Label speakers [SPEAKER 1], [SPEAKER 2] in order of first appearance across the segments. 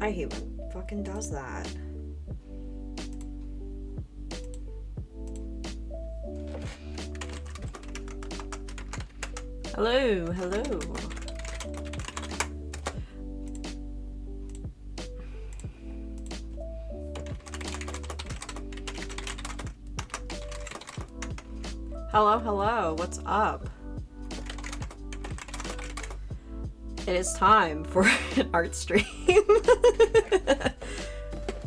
[SPEAKER 1] I hate when it fucking does that. Hello, hello. Hello, hello, what's up? It is time for an art stream.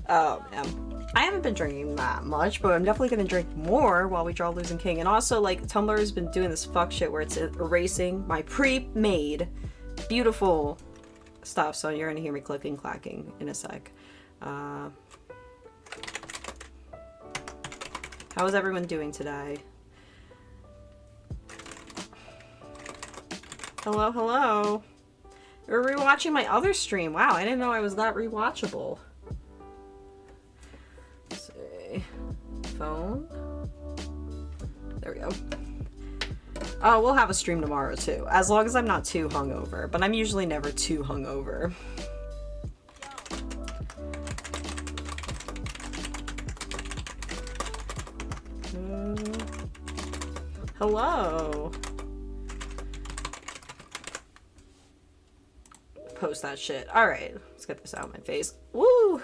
[SPEAKER 1] Oh man, I haven't been drinking that much, but I'm definitely gonna drink more while we draw Losing King. And also, like, Tumblr has been doing this fuck shit where it's erasing my pre-made beautiful stuff, so you're gonna hear me clicking clacking in a sec. How is everyone doing today? Hello, hello. You're rewatching my other stream. Wow, I didn't know I was that rewatchable. Let's see. Phone. There we go. Oh, we'll have a stream tomorrow too, as long as I'm not too hungover. But I'm usually never too hungover. Hello. Post that shit. Alright, let's get this out of my face. Woo!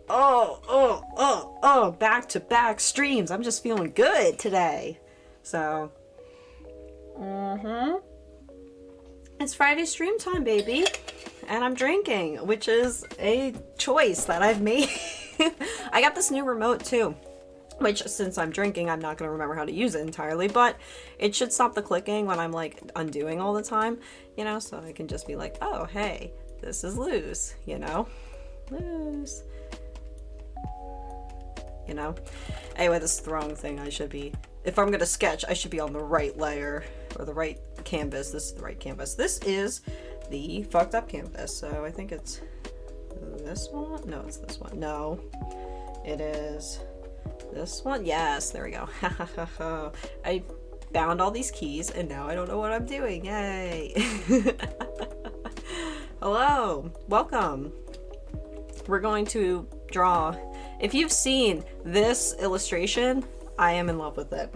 [SPEAKER 1] Oh, back-to-back streams. I'm just feeling good today. So, it's Friday stream time, baby. And I'm drinking, which is a choice that I've made. I got this new remote too, which, since I'm drinking, I'm not going to remember how to use it entirely, but it should stop the clicking when I'm, like, undoing all the time, you know, so I can just be like, oh, hey, this is loose, you know? Loose. You know? Anyway, this throwing thing, I should be, if I'm going to sketch, I should be on the right layer, or the right canvas. This is the right canvas. This is the fucked up canvas, so I think it's this one? No, it's this one. No, it is this one. Yes, there we go. I found all these keys and now I don't know what I'm doing. Yay. Hello, welcome. We're going to draw. If you've seen this illustration, I am in love with it.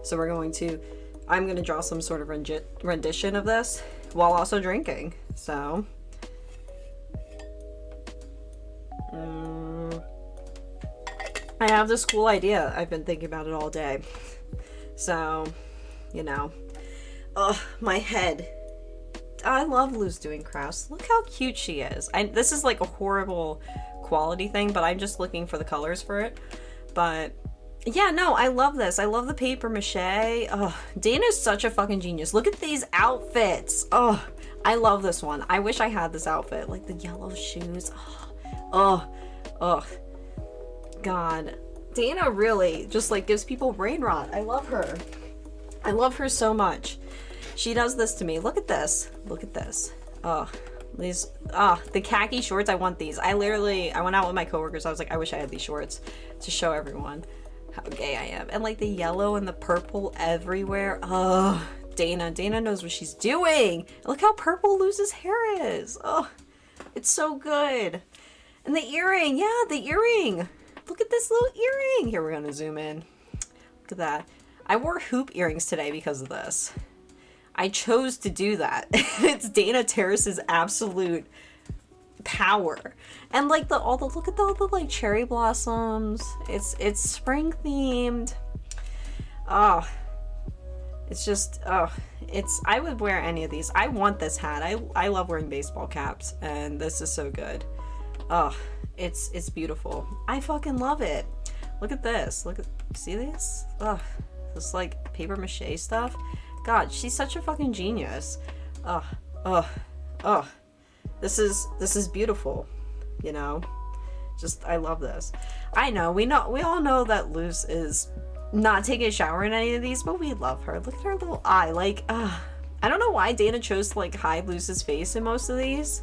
[SPEAKER 1] So I'm going to draw some sort of rendition of this while also drinking. So I have this cool idea. I've been thinking about it all day. So, you know. Ugh, my head. I love Lou's doing crafts. Look how cute she is. This is like a horrible quality thing, but I'm just looking for the colors for it. But yeah, no, I love this. I love the paper mache. Ugh, Dana's such a fucking genius. Look at these outfits. Oh, I love this one. I wish I had this outfit. Like the yellow shoes. Oh, God. Dana really just like gives people brain rot. I love her. I love her so much. She does this to me. Look at this. Look at this. Oh, these, the khaki shorts. I want these. I went out with my coworkers. I was like, I wish I had these shorts to show everyone how gay I am. And like the yellow and the purple everywhere. Oh, Dana knows what she's doing. Look how purple Luz's hair is. Oh, it's so good. And the earring. Yeah, the earring. Look at this little earring. Here, we're gonna zoom in. Look at that. I wore hoop earrings today because of this. I chose to do that. It's Dana Terrace's absolute power. And like look at all the like cherry blossoms. It's spring themed. Oh, it's just, I would wear any of these. I want this hat. I love wearing baseball caps, and this is so good. Oh, it's beautiful. I fucking love it. Look at this. See this? Ugh, this like paper mache stuff. God, she's such a fucking genius. This is beautiful, you know? Just, I love this. I know, we all know that Luz is not taking a shower in any of these, but we love her. Look at her little eye. Like, I don't know why Dana chose to like hide Luz's face in most of these.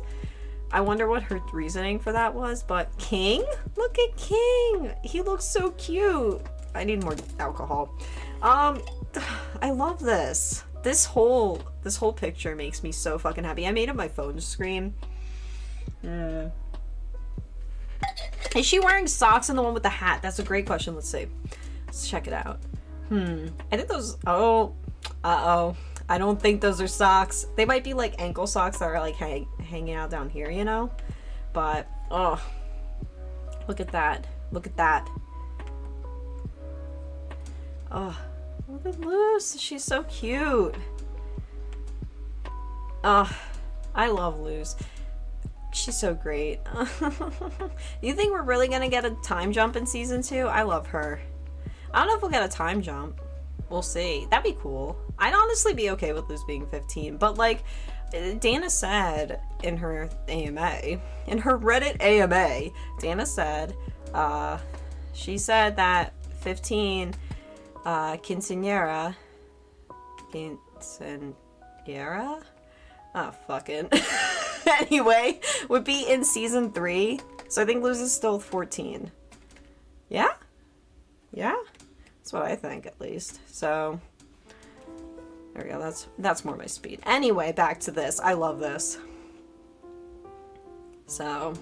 [SPEAKER 1] I wonder what her reasoning for that was, but King? Look at King! He looks so cute. I need more alcohol. I love this. This whole picture makes me so fucking happy. I made it my phone screen. Is she wearing socks in the one with the hat? That's a great question. Let's see. Let's check it out. I think those... Oh. Uh-oh. I don't think those are socks. They might be like ankle socks that are like hanging out down here, you know? But, oh. Look at that. Look at that. Oh. Look at Luz. She's so cute. Oh. I love Luz. She's so great. You think we're really gonna get a time jump in season 2? I love her. I don't know if we'll get a time jump. We'll see. That'd be cool. I'd honestly be okay with Luz being 15, but like Dana said in her AMA, in her Reddit AMA, Dana said, she said that 15 quinceañera, oh fucking anyway, would be in season 3. So I think Luz is still 14. Yeah? Yeah? That's what I think, at least. So there we go. That's more my speed. Anyway, back to this. I love this. So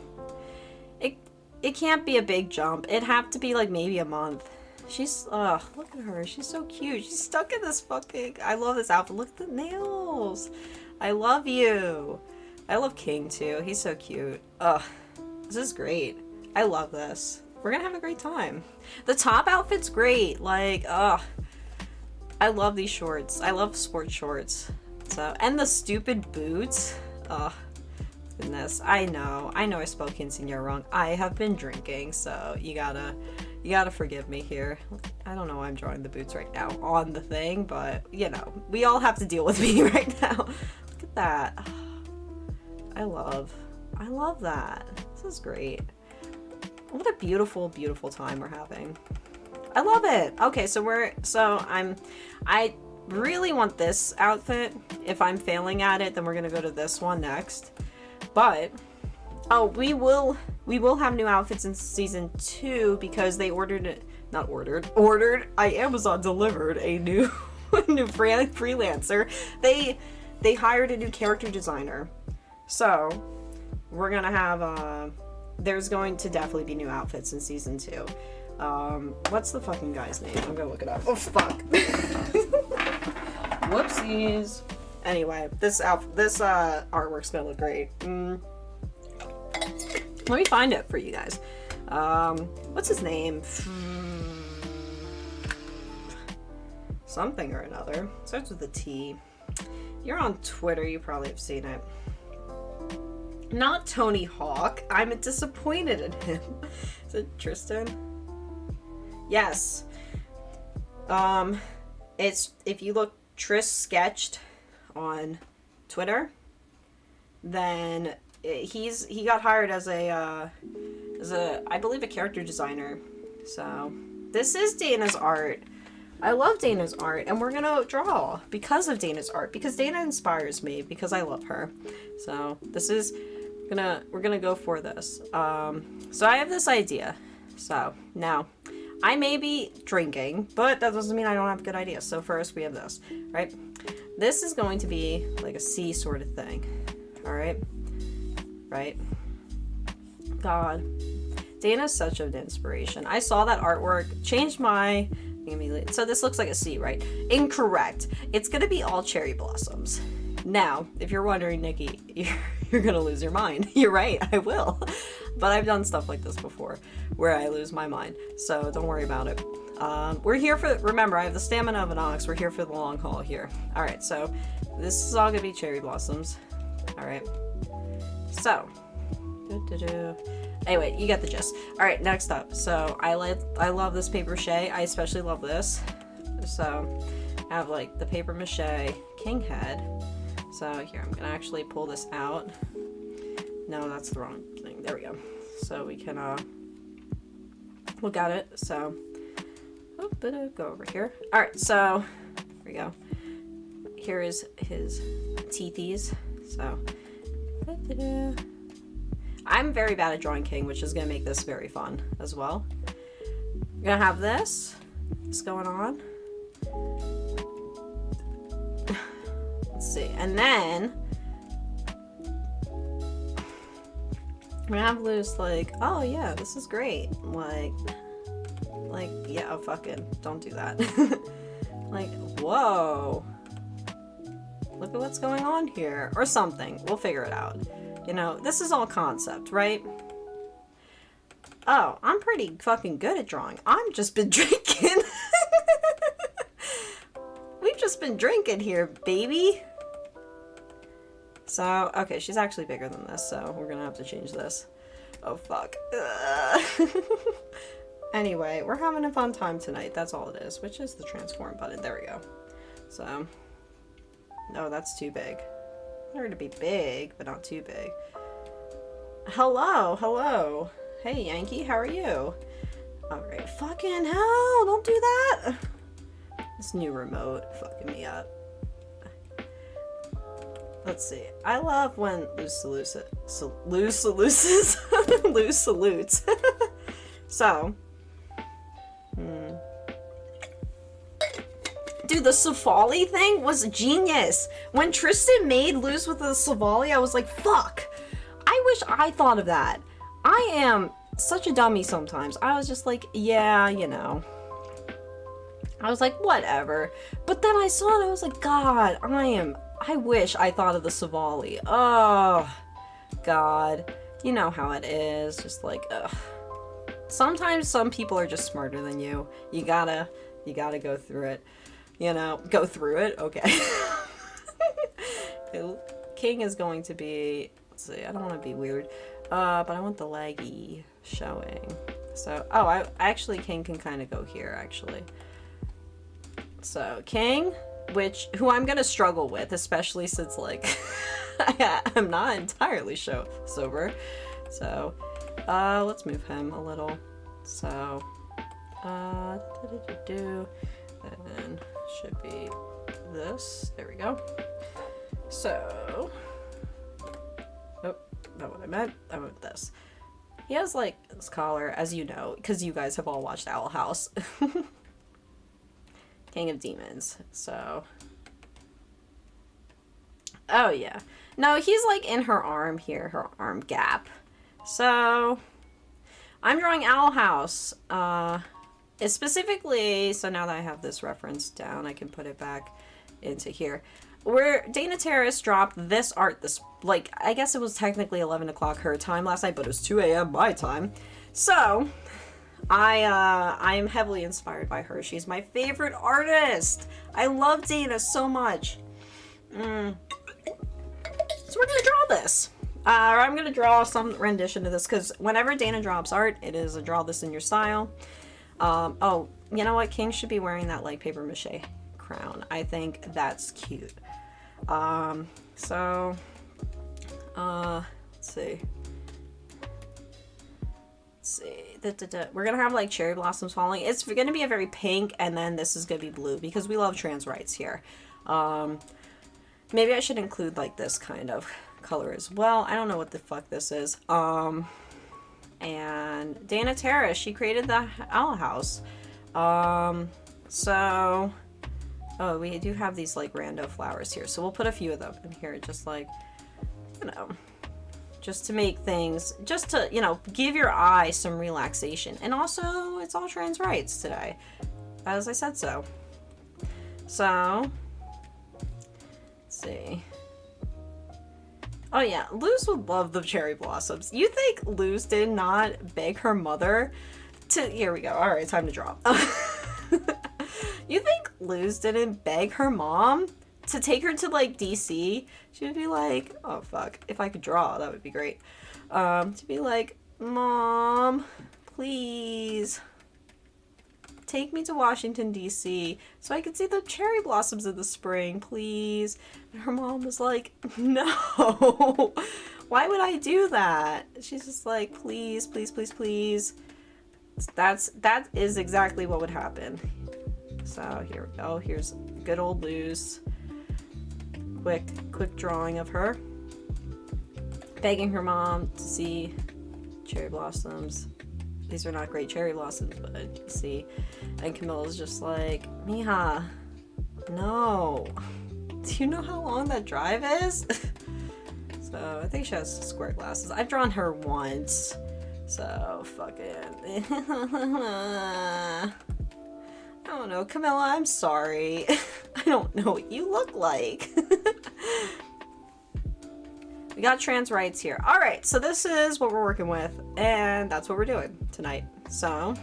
[SPEAKER 1] it can't be a big jump. It'd have to be like maybe a month. She's look at her. She's so cute. She's stuck in this fucking... I love this outfit. Look at the nails. I love you. I love King too. He's so cute. Ugh. This is great. I love this. We're gonna have a great time. The top outfit's great. Like, ugh. I love these shorts. I love sports shorts. So, and the stupid boots. Ugh. Goodness. I know I spoke quinceañera wrong. I have been drinking, so you gotta forgive me here. I don't know why I'm drawing the boots right now on the thing, but you know, we all have to deal with me right now. Look at that. I love that. This is great. What a beautiful, beautiful time we're having. I love it. Okay, I really want this outfit. If I'm failing at it, then we're gonna go to this one next. But, oh, we will have new outfits in season 2 because they ordered, I Amazon delivered a new freelancer. They hired a new character designer. So, we're gonna have, there's going to definitely be new outfits in season 2. What's the fucking guy's name? I'm gonna look it up. Oh, fuck. Whoopsies. Anyway, this artwork's gonna look great. Let me find it for you guys. What's his name? Something or another. Starts with a T. You're on Twitter, you probably have seen it. Not Tony Hawk. I'm disappointed in him. Is it Tristan? Yes. It's, if you look Tris Sketched on Twitter, then he got hired as a I believe a character designer. So this is Dana's art. I love Dana's art, and we're gonna draw because of Dana's art, because Dana inspires me, because I love her. So this is we're gonna go for this. So I have this idea. So now I may be drinking, but that doesn't mean I don't have good ideas. So first we have this, right? This is going to be like a C sort of thing. All right. Right. God, Dana's such an inspiration. I saw that artwork, changed my immediately. So this looks like a C, right? Incorrect. It's gonna be all cherry blossoms. Now, if you're wondering, Nikki, you're gonna lose your mind. You're right, I will. But I've done stuff like this before where I lose my mind, so don't worry about it. We're here for, remember, I have the stamina of an ox. We're here for the long haul here. All right, so this is all gonna be cherry blossoms. All right. So, anyway, you get the gist. All right, next up. So I love this paper mache. I especially love this. So I have like the paper mache king head. So here, I'm gonna actually pull this out. No, that's the wrong thing. There we go. So we can look at it. So go over here. All right, so here we go. Here is his teethies. So I'm very bad at drawing king, which is gonna make this very fun as well. We're gonna have this going on. Let's see, and then We have Luz like, oh yeah, this is great. Like, yeah, fucking don't do that. Like, whoa. Look at what's going on here. Or something. We'll figure it out. You know, this is all concept, right? Oh, I'm pretty fucking good at drawing. I've just been drinking. We've just been drinking here, baby. So, okay, she's actually bigger than this, so we're gonna have to change this. Oh, fuck. Anyway, we're having a fun time tonight. That's all it is, which is the transform button. There we go. So, no, that's too big. I want her to be big, but not too big. Hello, hello. Hey, Yankee, how are you? Alright, fucking hell, don't do that! This new remote fucking me up. Let's see. I love when Luz salutes. So. Dude, the Savali thing was genius. When Tristan made Luz with the Savali, I was like, fuck. I wish I thought of that. I am such a dummy sometimes. I was just like, yeah, you know. I was like, whatever. But then I saw it, I was like, God, I wish I thought of the Savali. Oh, God. You know how it is. Just like, ugh. Sometimes some people are just smarter than you. You gotta go through it. You know, go through it? Okay. King is going to be, let's see, I don't want to be weird. But I want the leggy showing. So, oh, I actually, King can kind of go here, actually. So, King, who I'm gonna struggle with, especially since, like, I'm not entirely sober. So, let's move him a little. So, and then should be this. There we go. So, oh, not what I meant. I meant this. He has, like, this collar, as you know, because you guys have all watched Owl House. King of Demons. So, oh yeah. No, he's like in her arm here, her arm gap. So, I'm drawing Owl House. It's specifically, so now that I have this reference down, I can put it back into here. Where Dana Terrace dropped this art, like, I guess it was technically 11 o'clock her time last night, but it was 2 a.m. my time. So, I'm heavily inspired by her. She's my favorite artist. I love Dana so much. So we're gonna draw this. Or I'm gonna draw some rendition of this, because whenever Dana drops art, it is a draw this in your style. Oh, you know what? King should be wearing that, like, paper mache crown. I think that's cute. So, let's see. We're gonna have, like, cherry blossoms falling. It's gonna be a very pink, and then this is gonna be blue, because we love trans rights here. Maybe I should include, like, this kind of color as well. I don't know what the fuck this is. And Dana Terrace, she created the Owl House. So, oh, we do have these, like, rando flowers here, so we'll put a few of them in here, just, like, you know, just to make things, just to, you know, give your eye some relaxation. And also, it's all trans rights today, as I said so. So, let's see. Oh yeah, Luz would love the cherry blossoms. You think Luz did not beg her mother to, here we go, alright, time to draw. You think Luz didn't beg her mom to take her to, like, DC? She would be like, oh fuck, if I could draw, that would be great. To be like, Mom, please take me to Washington, D.C. so I could see the cherry blossoms in the spring, please. And her mom was like, no, why would I do that? She's just like, please, please, please, please. That is exactly what would happen. So here we go. Here's good old Luz. Quick drawing of her begging her mom to see cherry blossoms. These are not great cherry blossoms, but you see. And Camilla's just like, Mija, no. Do you know how long that drive is? It's So I think she has square glasses. I've drawn her once. So fucking I don't know, Camilla, I'm sorry. I don't know what you look like. We got trans rights here. Alright, so this is what we're working with, and that's what we're doing tonight. So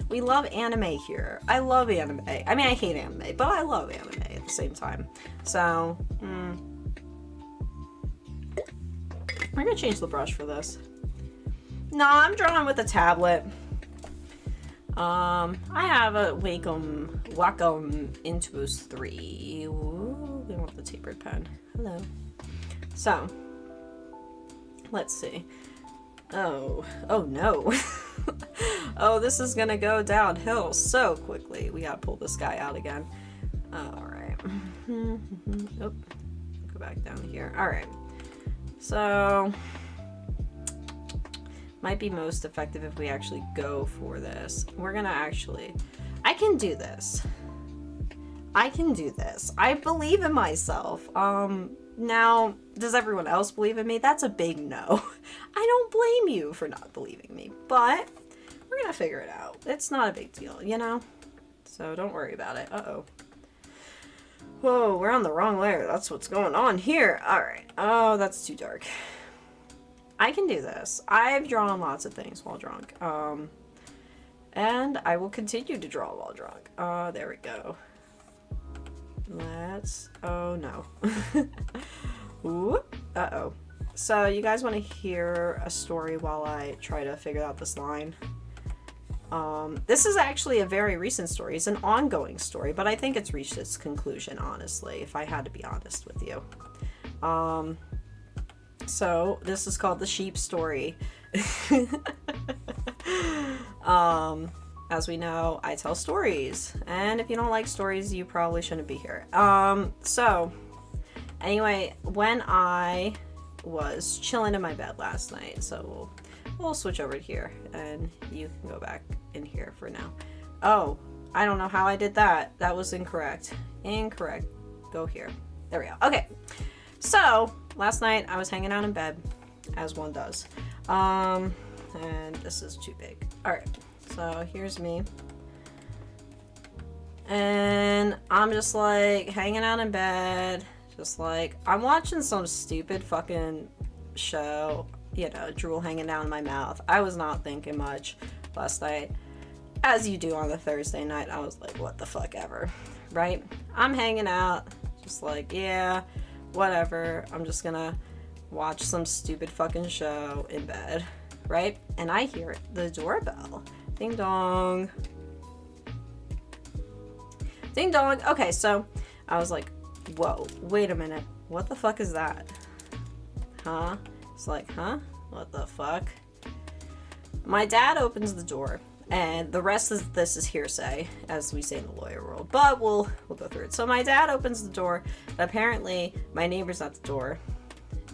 [SPEAKER 1] we love anime here. I love anime. I mean, I hate anime, but I love anime at the same time. So, we're gonna change the brush for this. No, I'm drawing with a tablet. I have a Wacom Intuos 3. Ooh, we want the tapered pen. Hello. So, let's see. Oh no. Oh, this is gonna go downhill so quickly. We gotta pull this guy out again. Alright. Oh, go back down here. Alright. So, might be most effective if we actually go for this. We're gonna actually... I can do this. I can do this. I believe in myself. Now, does everyone else believe in me? That's a big no. I don't blame you for not believing me, but we're gonna figure it out. It's not a big deal, you know? So don't worry about it. Uh-oh. Whoa, we're on the wrong layer. That's what's going on here. Alright. Oh, that's too dark. I can do this. I've drawn lots of things while drunk. And I will continue to draw while drunk. There we go. Let's... Oh, no. Whoop. Uh-oh. So, you guys want to hear a story while I try to figure out this line? This is actually a very recent story. It's an ongoing story, but I think it's reached its conclusion, honestly, if I had to be honest with you. So, this is called The Sheep Story. As we know, I tell stories, and if you don't like stories, you probably shouldn't be here. So, anyway, when I was chilling in my bed last night, so we'll switch over here, and you can go back in here for now. Oh, I don't know how I did that. That was incorrect. Incorrect. Go here. There we go. Okay, so, last night I was hanging out in bed, as one does. And this is too big. Alright. So here's me. And I'm just like hanging out in bed. Just like, I'm watching some stupid fucking show. You know, drool hanging down my mouth. I was not thinking much last night. As you do on a Thursday night. I was like, what the fuck ever. Right? I'm hanging out. Just like, yeah, whatever. I'm just gonna watch some stupid fucking show in bed. Right? And I hear the doorbell. Ding dong. Ding dong. Okay, so I was like, whoa, wait a minute. What the fuck is that? Huh? It's like, huh? What the fuck? My dad opens the door, and the rest of this is hearsay, as we say in the lawyer world, but we'll go through it. So my dad opens the door, and apparently my neighbor's at the door,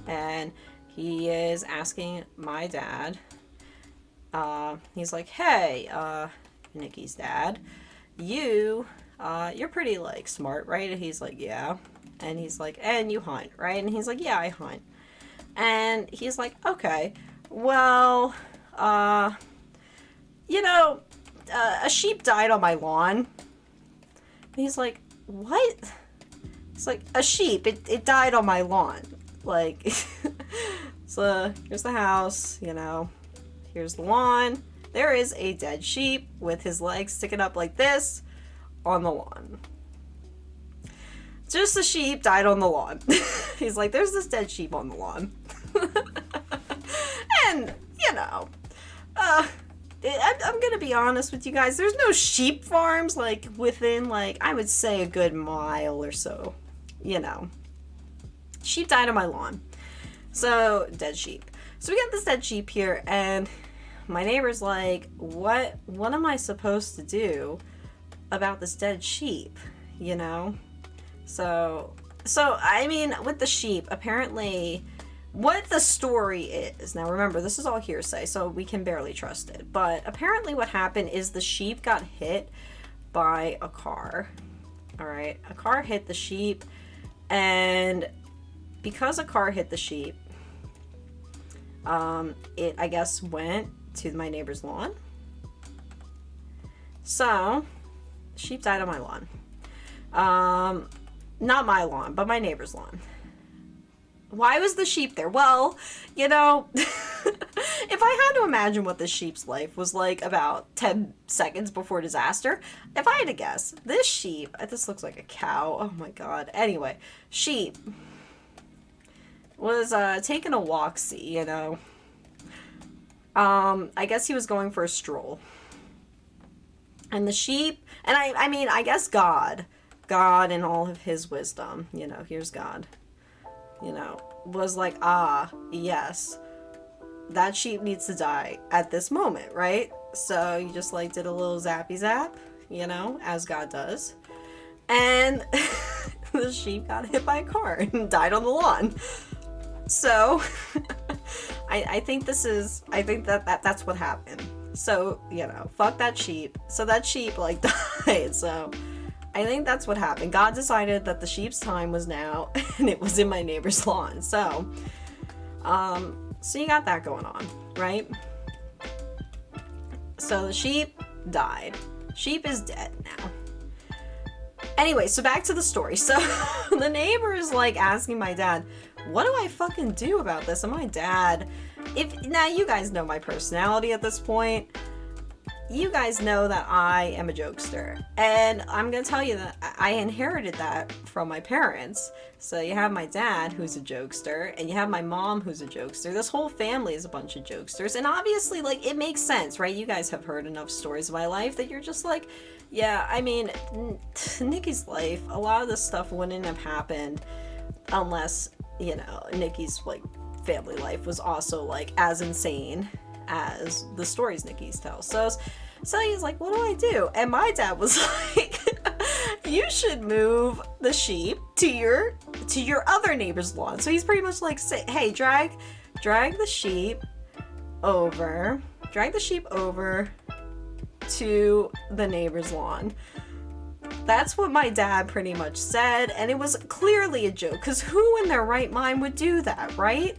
[SPEAKER 1] and he is asking my dad, he's like, hey, Nikki's dad, you're pretty, like, smart, right? And he's like, yeah. And he's like, and you hunt, right? And he's like, yeah, I hunt. And he's like, okay, well, you know, a sheep died on my lawn. And he's like, what? It's like, a sheep, it died on my lawn. Like, so here's the house, you know, here's the lawn. There is a dead sheep with his legs sticking up like this on the lawn. Just a sheep died on the lawn. He's like, there's this dead sheep on the lawn. And, you know, I'm gonna be honest with you guys. There's no sheep farms, like, within, like, I would say a good mile or so. You know. Sheep died on my lawn. So, dead sheep. So we got this dead sheep here, and my neighbor's like, what am I supposed to do about this dead sheep? You know? So, I mean, with the sheep, apparently, what the story is, now remember, this is all hearsay, so we can barely trust it, but apparently what happened is the sheep got hit by a car, alright? A car hit the sheep, and because a car hit the sheep, it, I guess, went to my neighbor's lawn. So, sheep died on my lawn. Not my lawn, but my neighbor's lawn. Why was the sheep there? Well, you know, if I had to imagine what this sheep's life was like about 10 seconds before disaster, if I had to guess, this sheep, this looks like a cow, oh my god. Anyway, sheep was taking a walk-see, you know. I guess he was going for a stroll. And the sheep, and I mean, I guess God in all of his wisdom, you know, here's God, you know, was like, ah, yes, that sheep needs to die at this moment, right? So you just like did a little zappy zap, you know, as God does. And the sheep got hit by a car and died on the lawn. So I think that's what happened. So, you know, fuck that sheep. So that sheep like died. So I think that's what happened. God decided that the sheep's time was now, and it was in my neighbor's lawn. So, so you got that going on, right? So the sheep died. Sheep is dead now. Anyway, so back to the story. So the neighbor is like asking my dad, what do I fucking do about this? And my dad, now you guys know my personality at this point. You guys know that I am a jokester. And I'm going to tell you that I inherited that from my parents. So you have my dad, who's a jokester, and you have my mom, who's a jokester. This whole family is a bunch of jokesters. And obviously, like, it makes sense, right? You guys have heard enough stories of my life that you're just like, yeah, I mean, Nikki's life, a lot of this stuff wouldn't have happened unless, you know, Nikki's, like, family life was also, like, as insane as the stories Nikki's tells. So he's like, what do I do? And my dad was like, you should move the sheep to your other neighbor's lawn. So he's pretty much like, say, hey, drag the sheep over to the neighbor's lawn. That's what my dad pretty much said, and it was clearly a joke, because who in their right mind would do that, right?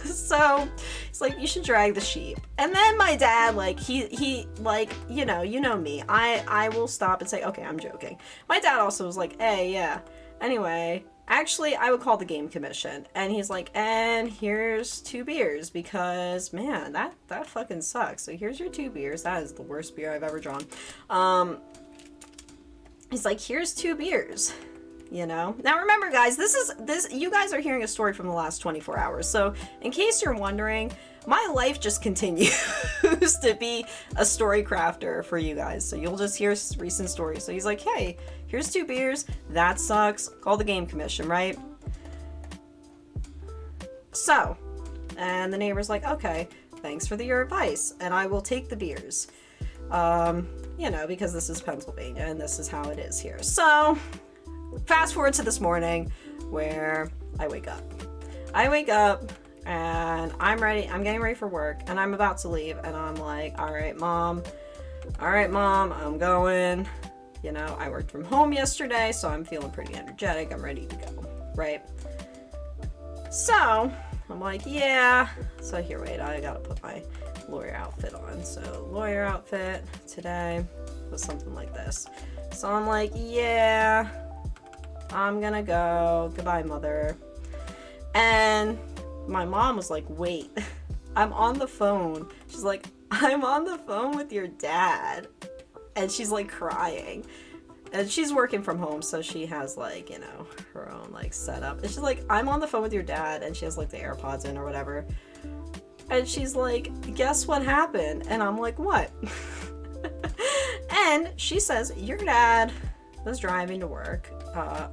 [SPEAKER 1] So it's like, you should drag the sheep. And then my dad, like, he like, you know me, I will stop and say, okay, I'm joking. My dad also was like, hey, yeah, anyway, actually, I would call the game commission. And he's like, and here's 2 beers, because, man, that fucking sucks. So here's your 2 beers. That is the worst beer I've ever drawn. He's like, here's 2 beers. You know? Now remember, guys, you guys are hearing a story from the last 24 hours. So in case you're wondering, my life just continues to be a story crafter for you guys. So you'll just hear recent stories. So he's like, hey, here's 2 beers. That sucks. Call the game commission, right? So, and the neighbor's like, okay, thanks for your advice, and I will take the beers. You know, because this is Pennsylvania and this is how it is here. So fast forward to this morning where I wake up and I'm getting ready for work, and I'm about to leave, and I'm like, all right, mom, I'm going. You know, I worked from home yesterday, so I'm feeling pretty energetic. I'm ready to go, right? So I'm like, yeah. So here, wait, I gotta put my lawyer outfit on. So lawyer outfit today was something like this. So I'm like, yeah, I'm gonna go. Goodbye, mother. And my mom was like, wait, I'm on the phone. She's like, I'm on the phone with your dad. And she's like crying. And she's working from home, so she has like, you know, her own like setup. And she's like, I'm on the phone with your dad. And she has like the AirPods in or whatever. And she's like, guess what happened? And I'm like, what? And she says, your dad was driving to work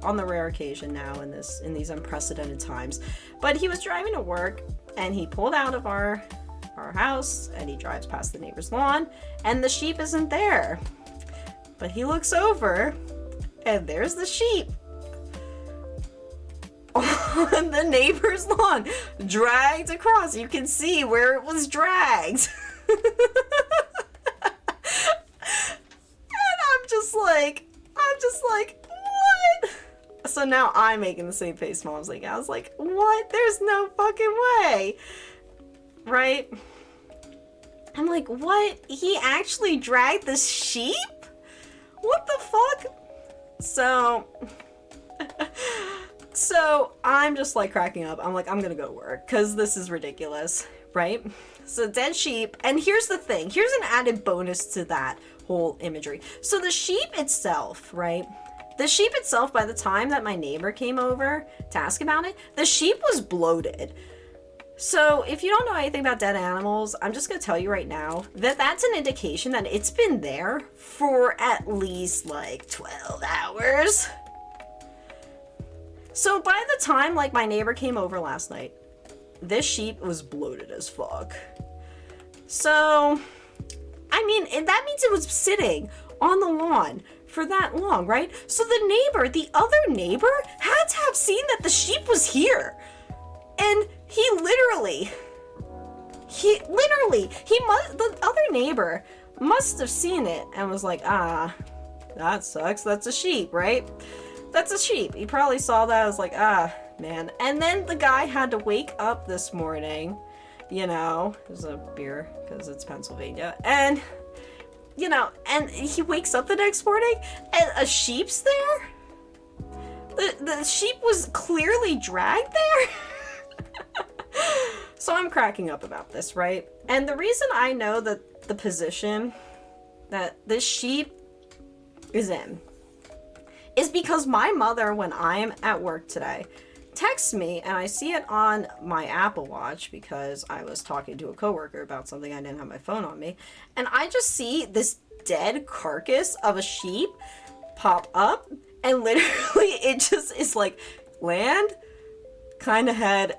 [SPEAKER 1] on the rare occasion now in these unprecedented times. But he was driving to work, and he pulled out of our house, and he drives past the neighbor's lawn, and the sheep isn't there. But he looks over, and there's the sheep on the neighbor's lawn, dragged across. You can see where it was dragged. And I'm just like, what? So now I'm making the same face Mom's making. I was like, what? There's no fucking way. Right? I'm like, what? He actually dragged the sheep? What the fuck? So I'm just like cracking up. I'm like, I'm gonna go to work because this is ridiculous, right? So dead sheep. And here's the thing. Here's an added bonus to that whole imagery. So the sheep itself, right? The sheep itself, by the time that my neighbor came over to ask about it, the sheep was bloated. So if you don't know anything about dead animals, I'm just going to tell you right now that that's an indication that it's been there for at least like 12 hours. So by the time like my neighbor came over last night, this sheep was bloated as fuck. So, I mean, that means it was sitting on the lawn for that long, right? So the other neighbor had to have seen that the sheep was here. And the other neighbor must have seen it and was like, that sucks. That's a sheep, right? That's a sheep. He probably saw that. I was like, man. And then the guy had to wake up this morning, you know, there's a beer because it's Pennsylvania. And, you know, and he wakes up the next morning and a sheep's there. The sheep was clearly dragged there. So I'm cracking up about this, right? And the reason I know that the position that this sheep is in is because my mother, when I'm at work today, texts me and I see it on my Apple Watch because I was talking to a coworker about something. I didn't have my phone on me. And I just see this dead carcass of a sheep pop up and literally it just is like land, kind of head,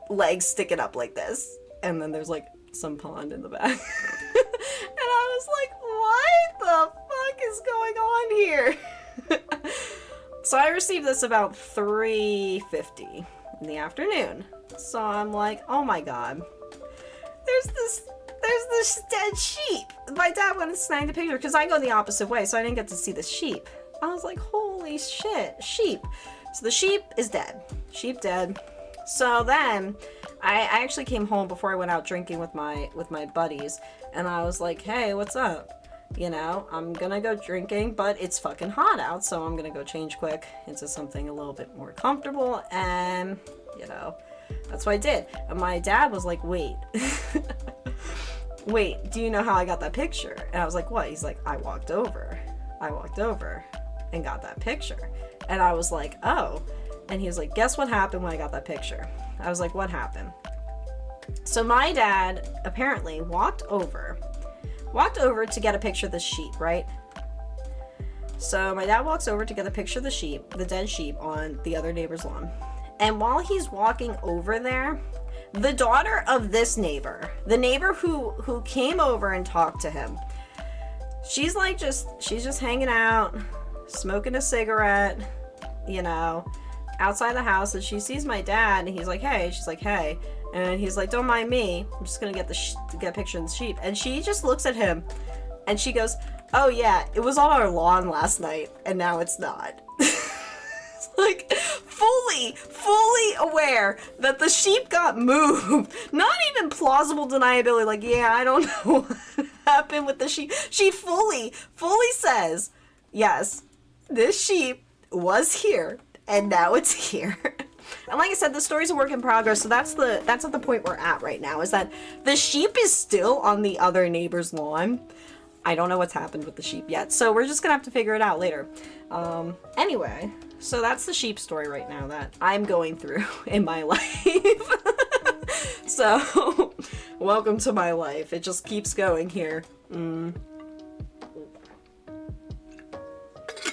[SPEAKER 1] legs sticking up like this, and then there's like some pond in the back. And I was like, what the fuck is going on here? So I received this about 3:50 in the afternoon. So I'm like, oh my god, there's this dead sheep. My dad went and snagged a picture because I go the opposite way, so I didn't get to see the sheep. I was like, holy shit, sheep. So the sheep is dead. Sheep dead. So then I actually came home before I went out drinking with my buddies, and I was like, hey, what's up? You know, I'm gonna go drinking, but it's fucking hot out, so I'm gonna go change quick into something a little bit more comfortable, and, you know, that's what I did. And my dad was like, wait, wait, do you know how I got that picture? And I was like, what? He's like, I walked over and got that picture. And I was like, oh. And he was like, guess what happened when I got that picture? I was like, what happened? So my dad apparently walked over to get a picture of the sheep, right? So my dad walks over to get a picture of the sheep, the dead sheep on the other neighbor's lawn. And while he's walking over there, the daughter of this neighbor, the neighbor who came over and talked to him, she's just hanging out, smoking a cigarette, you know, outside the house, and she sees my dad, and he's like, hey. She's like, hey. And he's like, don't mind me. I'm just gonna get a picture of the sheep. And she just looks at him, and she goes, oh yeah, it was on our lawn last night, and now it's not. Like, fully aware that the sheep got moved. Not even plausible deniability, like, yeah, I don't know what happened with the sheep. She fully says, yes, this sheep was here, and now it's here. And like I said, the story's a work in progress, so that's at the point we're at right now, is that the sheep is still on the other neighbor's lawn. I don't know what's happened with the sheep yet, so we're just gonna have to figure it out later. Anyway, so that's the sheep story right now that I'm going through in my life. So, welcome to my life. It just keeps going here.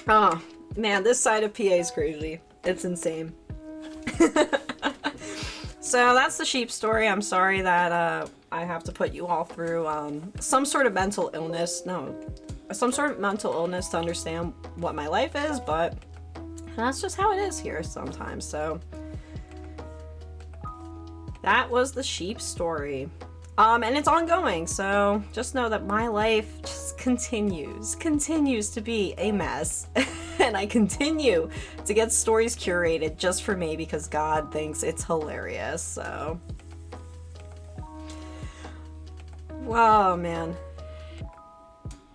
[SPEAKER 1] Oh, man, this side of PA is crazy. It's insane. So that's the sheep story. I'm sorry that I have to put you all through some sort of mental illness to understand what my life is, but that's just how it is here sometimes. So that was the sheep story. And it's ongoing, so just know that my life just continues to be a mess. And I continue to get stories curated just for me because God thinks it's hilarious. So, wow, man.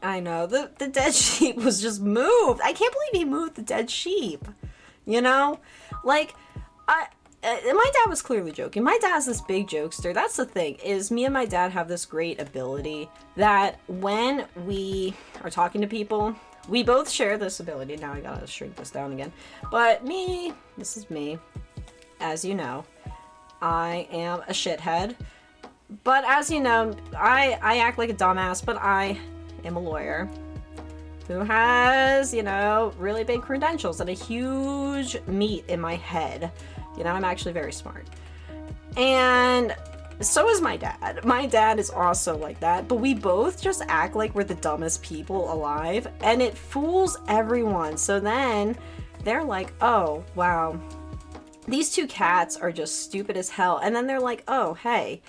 [SPEAKER 1] I know, the dead sheep was just moved. I can't believe he moved the dead sheep. You know? Like, my dad was clearly joking. My dad's this big jokester. That's the thing, is me and my dad have this great ability that when we are talking to people, we both share this ability. Now I gotta shrink this down again. But me, this is me, as you know, I am a shithead. But as you know, I act like a dumbass, but I am a lawyer who has, you know, really big credentials and a huge meat in my head. You know, I'm actually very smart. And so is my dad. My dad is also like that, but we both just act like we're the dumbest people alive, and it fools everyone. So then they're like, oh, wow, these two cats are just stupid as hell. And then they're like, oh, hey,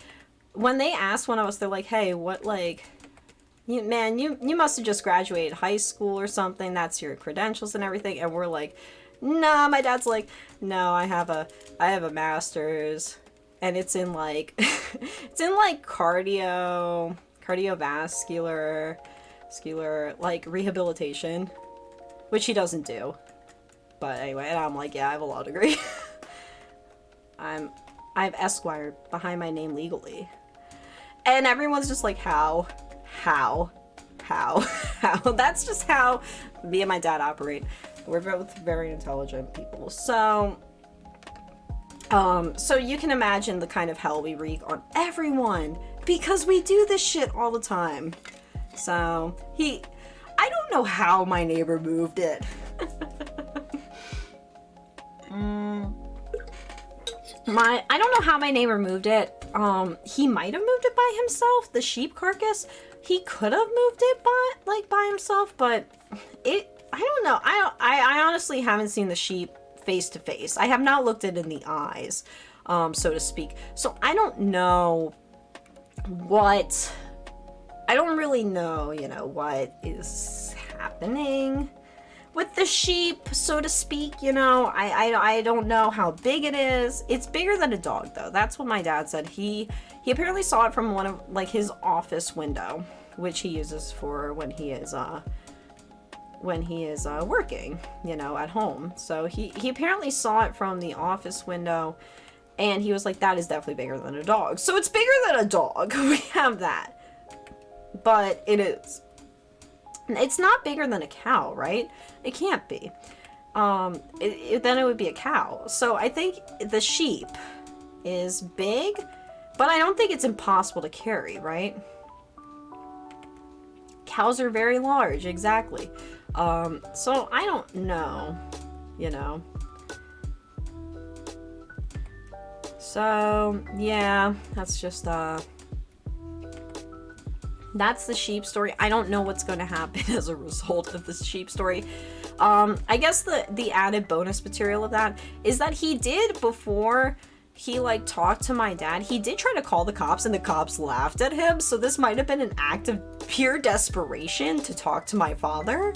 [SPEAKER 1] when they asked one of us, they're like, hey, what, like, you must have just graduated high school or something. That's your credentials and everything. And we're like, nah. My dad's like, no, I have a master's, and it's in like it's in like cardiovascular like rehabilitation, which he doesn't do. But anyway, and I'm like, yeah, I have a law degree. I have Esquire behind my name legally. And everyone's just like, how? That's just how me and my dad operate. We're both very intelligent people. So you can imagine the kind of hell we wreak on everyone because we do this shit all the time. So I don't know how my neighbor moved it. I don't know how my neighbor moved it. He might have moved it by himself, the sheep carcass. He could have moved it by himself, but I don't know. I honestly haven't seen the sheep face to face. I have not looked it in the eyes, so to speak. So I don't know I don't really know, you know, what is happening with the sheep, so to speak. You know, I don't know how big it is. It's bigger than a dog, though. That's what my dad said. He apparently saw it from one of, like, his office window, which he uses for when he is working, you know, at home. So he apparently saw it from the office window, and he was like, that is definitely bigger than a dog. So it's bigger than a dog. We have that. But it's not bigger than a cow, right? It can't be. Then it would be a cow. So I think the sheep is big, but I don't think it's impossible to carry, right? Cows are very large, exactly. So I don't know, you know. So yeah, that's just that's the sheep story. I don't know what's going to happen as a result of this sheep story. I guess the added bonus material of that is that he did, before he like talked to my dad, he did try to call the cops, and the cops laughed at him. So this might have been an act of pure desperation to talk to my father.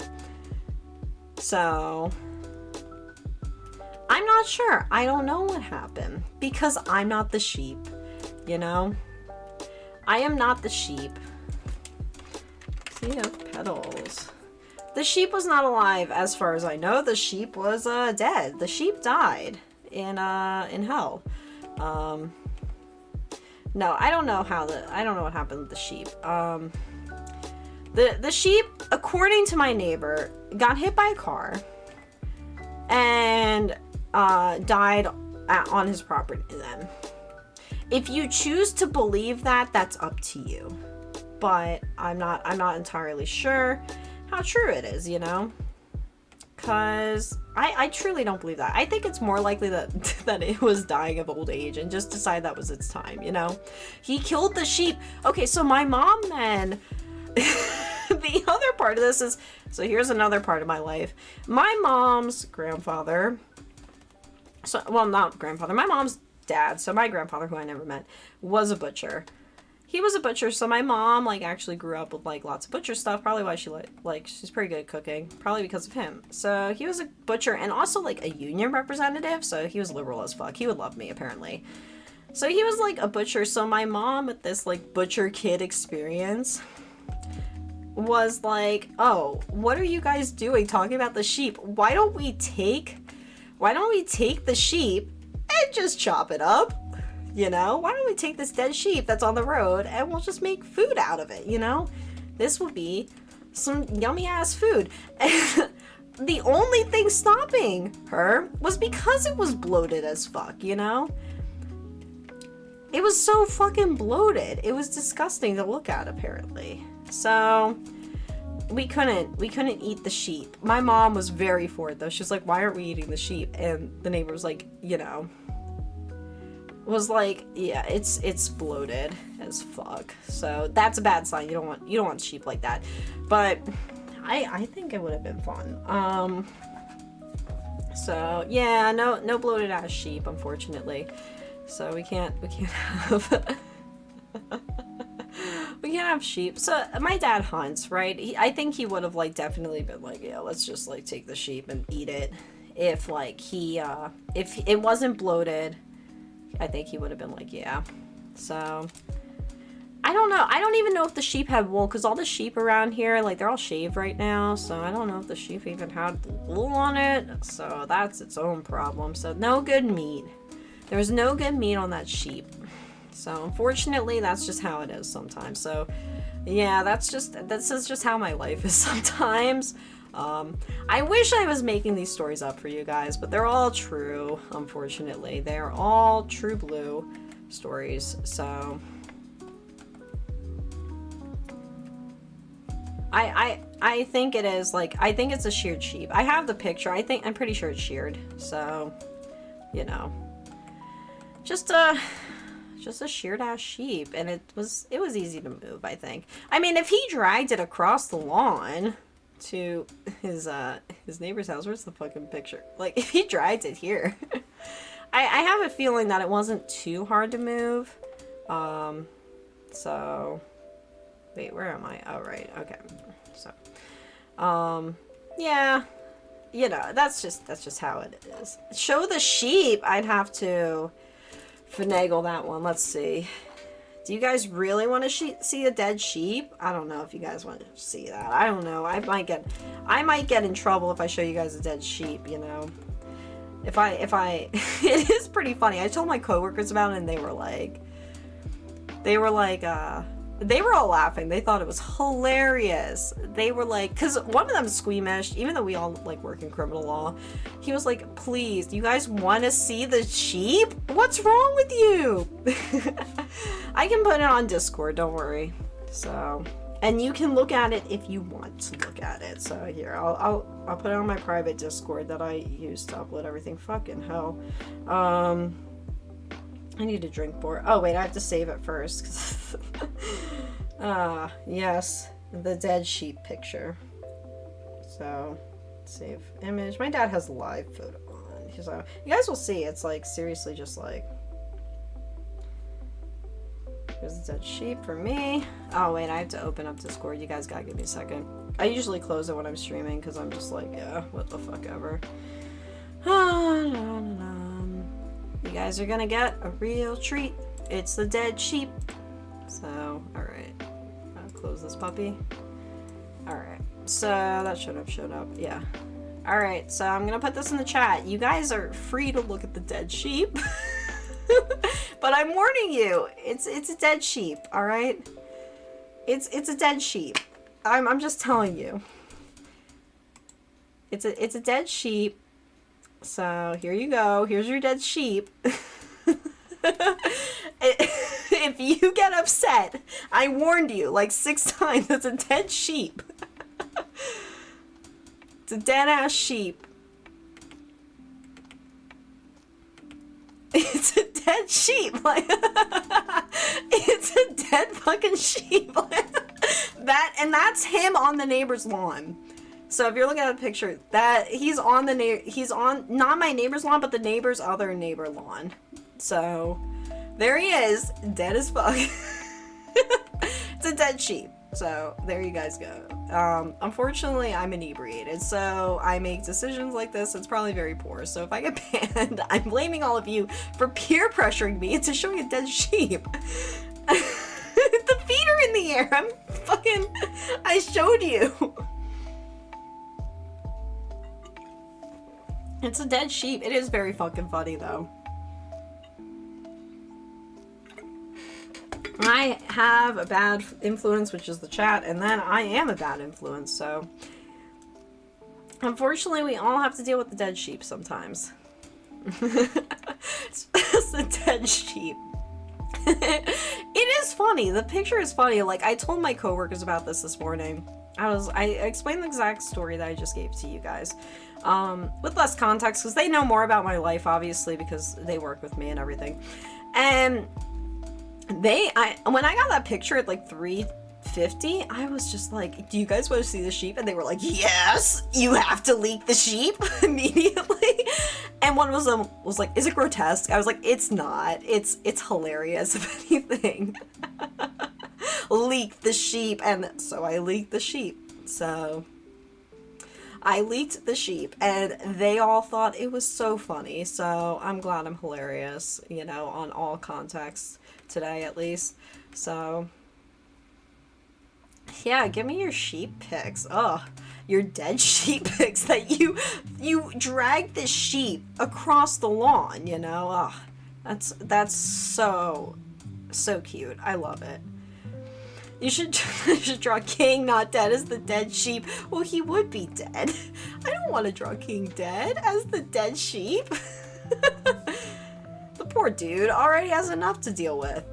[SPEAKER 1] So I'm not sure. I don't know what happened because I'm not the sheep, you know? I am not the sheep. See, petals. The sheep was not alive, as far as I know. The sheep was dead. The sheep died in hell. No, I don't know what happened with the sheep. The sheep, according to my neighbor, got hit by a car and died on his property then. If you choose to believe that, that's up to you. But I'm not entirely sure how true it is, you know? Because I truly don't believe that. I think it's more likely that it was dying of old age and just decided that was its time, you know? He killed the sheep. Okay, so my mom then... the other part of this is... So here's another part of my life. My mom's grandfather... Well, not grandfather. My mom's dad, so my grandfather, who I never met, was a butcher. he was a butcher. So my mom like actually grew up with like lots of butcher stuff. Probably why she like she's pretty good at cooking. Probably because of him. So he was a butcher and also like a union representative. So he was liberal as fuck. He would love me apparently. So he was like a butcher. So my mom with this like butcher kid experience was like, oh, what are you guys doing talking about the sheep? Why don't we take the sheep and just chop it up? You know, why don't we take this dead sheep that's on the road and we'll just make food out of it, you know? This will be some yummy ass food. And the only thing stopping her was because it was bloated as fuck, you know? It was so fucking bloated. It was disgusting to look at apparently. So we couldn't eat the sheep. My mom was very for it though. She's like, why aren't we eating the sheep? And the neighbor was like, you know, was like, yeah, it's bloated as fuck. So that's a bad sign. You don't want sheep like that. But I think it would have been fun. So yeah, no bloated ass sheep, unfortunately. So we can't have we can't have sheep. So my dad hunts, right? I think he would have like definitely been like, yeah, let's just like take the sheep and eat it. If like if it wasn't bloated, I think he would have been like, yeah. So I don't know. I don't even know if the sheep had wool, because all the sheep around here, like, they're all shaved right now. So I don't know if the sheep even had wool on it. So that's its own problem. So no good meat. There was no good meat on that sheep. So unfortunately, that's just how it is sometimes. So yeah, this is just how my life is sometimes. I wish I was making these stories up for you guys, but they're all true, unfortunately. They're all true blue stories, so I think it is, like, I think it's a sheared sheep. I have the picture. I'm pretty sure it's sheared, so, you know. Just a sheared ass sheep, and it was easy to move, I think. I mean, if he dragged it across the lawn to his neighbor's house, where's the fucking picture? Like, if he dragged it here, I have a feeling that it wasn't too hard to move. So wait, where am I? Oh, right. Okay. So yeah, you know, that's just how it is. Show the sheep. I'd have to finagle that one. Let's see. Do you guys really want to see a dead sheep? I don't know if you guys want to see that. I don't know. I might get in trouble if I show you guys a dead sheep, you know. If I it is pretty funny. I told my coworkers about it and they were all laughing. They thought it was hilarious. They were like, cause one of them squeamished, even though we all like work in criminal law. He was like, please, do you guys want to see the sheep? What's wrong with you? I can put it on Discord, don't worry. So, and you can look at it if you want to look at it. So here, I'll put it on my private Discord that I use to upload everything. Fucking hell. I need to drink more. Oh wait, I have to save it first. Yes, the dead sheep picture. So, save image. My dad has a live photo on. He's like, you guys will see. It's like seriously just like. Here's the dead sheep for me. Oh wait, I have to open up Discord. You guys gotta give me a second. I usually close it when I'm streaming because I'm just like, yeah, what the fuck ever. You guys are gonna get a real treat. It's the dead sheep. So, alright. I'll close this puppy. Alright. So, that should have showed up. Yeah. Alright, so I'm gonna put this in the chat. You guys are free to look at the dead sheep. But I'm warning you, it's a dead sheep, alright? It's a dead sheep. I'm just telling you. It's a dead sheep. So here you go. Here's your dead sheep. If you get upset, I warned you like 6 times. It's a dead sheep. It's a dead ass sheep. It's a dead sheep. Like it's a dead fucking sheep. And that's him on the neighbor's lawn. So if you're looking at a picture, that he's on not my neighbor's lawn, but the neighbor's other neighbor lawn. So there he is, dead as fuck. It's a dead sheep. So there you guys go. Unfortunately, I'm inebriated, so I make decisions like this. It's probably very poor. So if I get banned, I'm blaming all of you for peer pressuring me into showing a dead sheep. The feet are in the air. I showed you. It's a dead sheep. It is very fucking funny though. I have a bad influence, which is the chat, and then I am a bad influence, so unfortunately we all have to deal with the dead sheep sometimes. It's just a dead sheep. It is funny. The picture is funny. Like, I told my coworkers about this morning. I explained the exact story that I just gave to you guys, with less context, because they know more about my life, obviously, because they work with me and everything. And when I got that picture at like 3:50, I was just like, do you guys want to see the sheep? And they were like, yes, you have to leak the sheep immediately. And one of them was like, is it grotesque? I was like, it's not. It's hilarious, if anything. Leak the sheep. And so I leaked the sheep. So I leaked the sheep, and they all thought it was so funny. So I'm glad I'm hilarious, you know, on all contexts today at least. So yeah, give me your sheep pics. Oh, your dead sheep pics that you dragged the sheep across the lawn, you know. Oh, that's so cute. I love it. You should draw King not dead as the dead sheep. Well, he would be dead. I don't want to draw King dead as the dead sheep. The poor dude already has enough to deal with.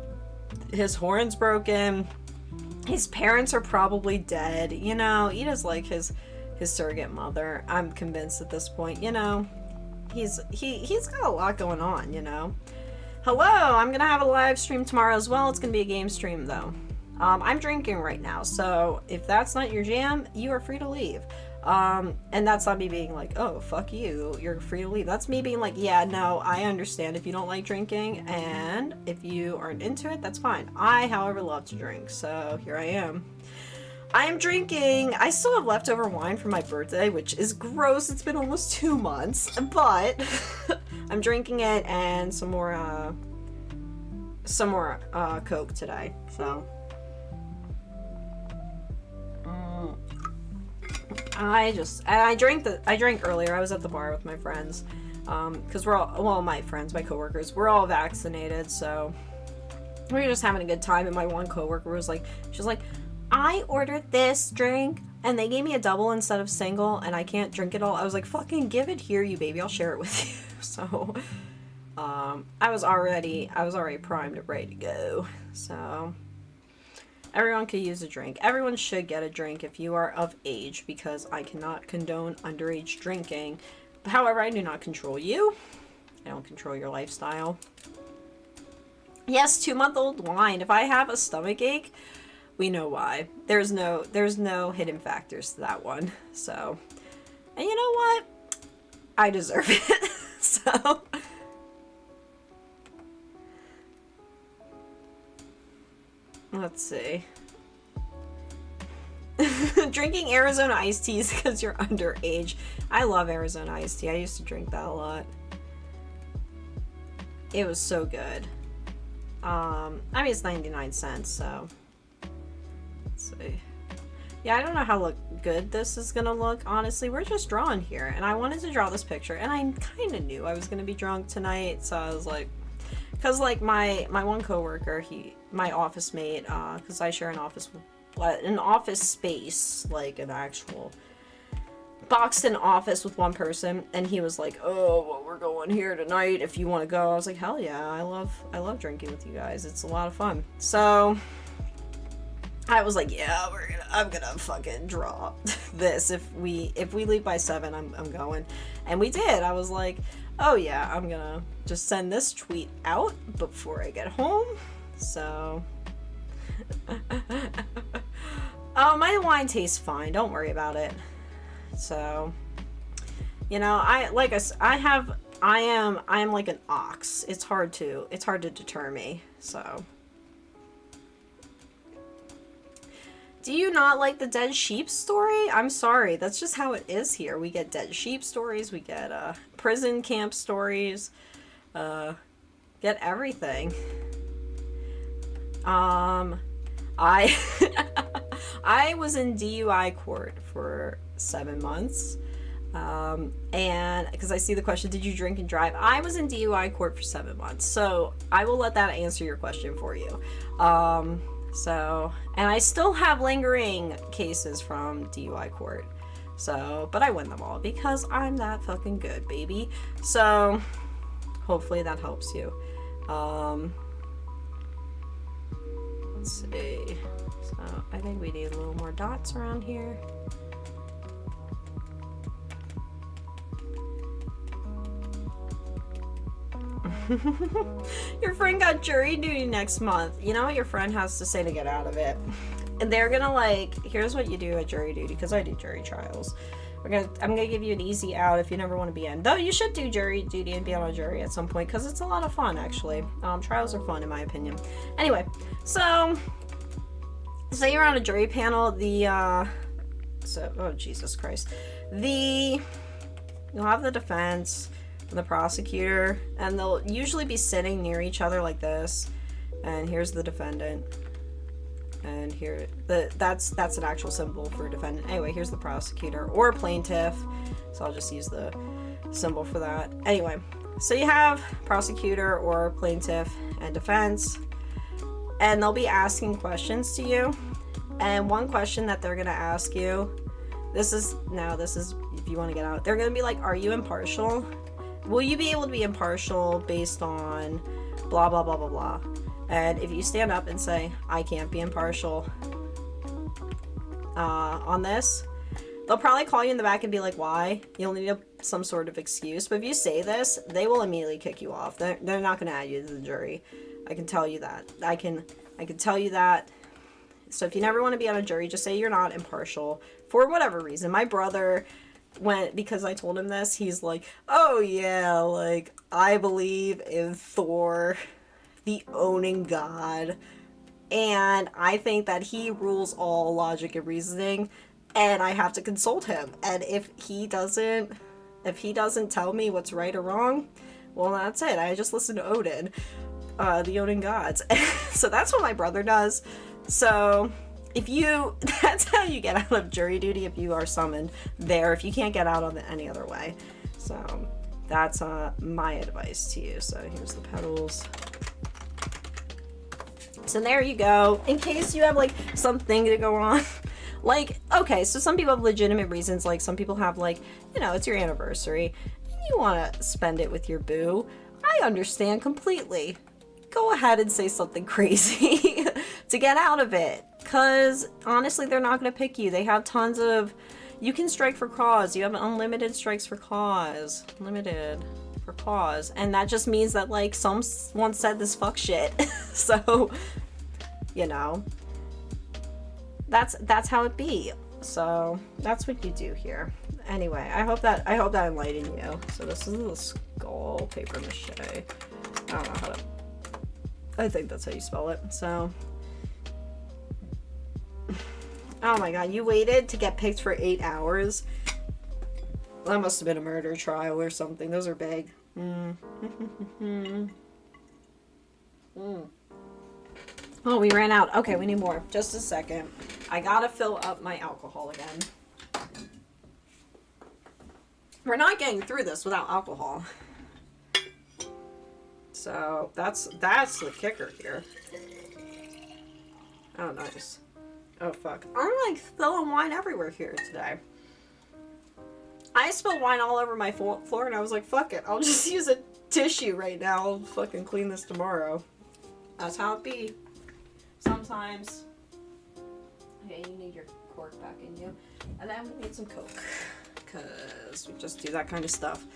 [SPEAKER 1] His horn's broken. His parents are probably dead. You know, he does like his surrogate mother. I'm convinced at this point, you know. He's got a lot going on, you know. Hello, I'm going to have a live stream tomorrow as well. It's going to be a game stream though. I'm drinking right now, so if that's not your jam, you are free to leave. And that's not me being like, oh, fuck you, you're free to leave. That's me being like, yeah, no, I understand if you don't like drinking, and if you aren't into it, that's fine. I, however, love to drink, so here I am. I am drinking. I still have leftover wine from my birthday, which is gross. It's been almost 2 months, but I'm drinking it, and some more Coke today, so. I drank earlier. I was at the bar with my friends, because we're all, well, my friends, my coworkers, we're all vaccinated, so we were just having a good time. And my one coworker was like, she's like, I ordered this drink and they gave me a double instead of single, and I can't drink it all. I was like, fucking give it here, you baby, I'll share it with you. So I was already primed and ready to go. So everyone could use a drink. Everyone should get a drink if you are of age, because I cannot condone underage drinking. However, I do not control you. I don't control your lifestyle. Yes, 2-month-old wine. If I have a stomach ache, we know why. There's no hidden factors to that one. So, and you know what? I deserve it. So let's see. Drinking Arizona iced teas because you're underage. I love Arizona iced tea. I used to drink that a lot. It was so good. I mean, it's 99 cents, so let's see. Yeah, I don't know how good this is gonna look, honestly. We're just drawing here, and I wanted to draw this picture, and I kind of knew I was gonna be drunk tonight, so I was like, because like my one coworker, my office mate, because I share an office space, like an actual boxed-in office with one person, and he was like, oh, well, we're going here tonight if you want to go. I was like, hell yeah, I love drinking with you guys. It's a lot of fun. So I was like, yeah, I'm gonna fucking draw this. If we leave by 7, I'm going. And we did. I was like, oh yeah, I'm gonna just send this tweet out before I get home. So oh, my wine tastes fine, don't worry about it. So, you know, I am like an ox. It's hard to deter me. So Do you not like the dead sheep story? I'm sorry, that's just how it is here. We get dead sheep stories, we get prison camp stories, get everything. I I was in DUI court for 7 months. And because I see the question, did you drink and drive? I was in DUI court for 7 months, so I will let that answer your question for you. And I still have lingering cases from DUI court. So, but I win them all because I'm that fucking good, baby. So, hopefully that helps you. Let's see. So, I think we need a little more dots around here. Your friend got jury duty next month. You know what your friend has to say to get out of it? And they're gonna like, here's what you do at jury duty, because I do jury trials. I'm gonna give you an easy out if you never want to be in. Though you should do jury duty and be on a jury at some point, because it's a lot of fun, actually. Trials are fun, in my opinion. Anyway, so say you're on a jury panel. Oh Jesus Christ, you'll have the defense and the prosecutor, and they'll usually be sitting near each other like this. And here's the defendant. And here, that's an actual symbol for defendant. Anyway, here's the prosecutor or plaintiff. So I'll just use the symbol for that. Anyway, so you have prosecutor or plaintiff and defense, and they'll be asking questions to you. And one question that they're gonna ask you, this is if you want to get out, they're gonna be like, are you impartial? Will you be able to be impartial based on blah blah blah blah blah? And if you stand up and say, I can't be impartial on this, they'll probably call you in the back and be like, why? You'll need some sort of excuse. But if you say this, they will immediately kick you off. They're not going to add you to the jury. I can tell you that. I can tell you that. So if you never want to be on a jury, just say you're not impartial for whatever reason. My brother because I told him this, he's like, oh yeah, like, I believe in Thor, the owning god, and I think that he rules all logic and reasoning, and I have to consult him. And if he doesn't tell me what's right or wrong, well, that's it. I just listen to Odin, the owning gods. So that's what my brother does. So that's how you get out of jury duty if you are summoned there, if you can't get out on any other way. So that's my advice to you. So here's the petals. So there you go. In case you have like something to go on. Like, okay, so some people have legitimate reasons. Like some people have like, it's your anniversary and you want to spend it with your boo. I understand completely. Go ahead and say something crazy to get out of it. Because honestly, they're not going to pick you. They have tons of, you can strike for cause. You have unlimited strikes for cause. Limited for cause. And that just means that like someone said this fuck shit. So, that's how it be. So that's what you do here. Anyway, I hope that enlightened you. So this is the skull paper mache. I don't know how to, I think that's how you spell it. So, oh my god, you waited to get picked for 8 hours? That must have been a murder trial or something. Those are big. Oh, we ran out. Okay, we need more. Just a second. I gotta fill up my alcohol again. We're not getting through this without alcohol. So that's the kicker here. Oh, nice. Oh, fuck. I'm like spilling wine everywhere here today. I spilled wine all over my floor and I was like, fuck it. I'll just use a tissue right now. I'll fucking clean this tomorrow. That's how it be. Sometimes. Okay, you need your cork back in you. And then we need some Coke. Because we just do that kind of stuff.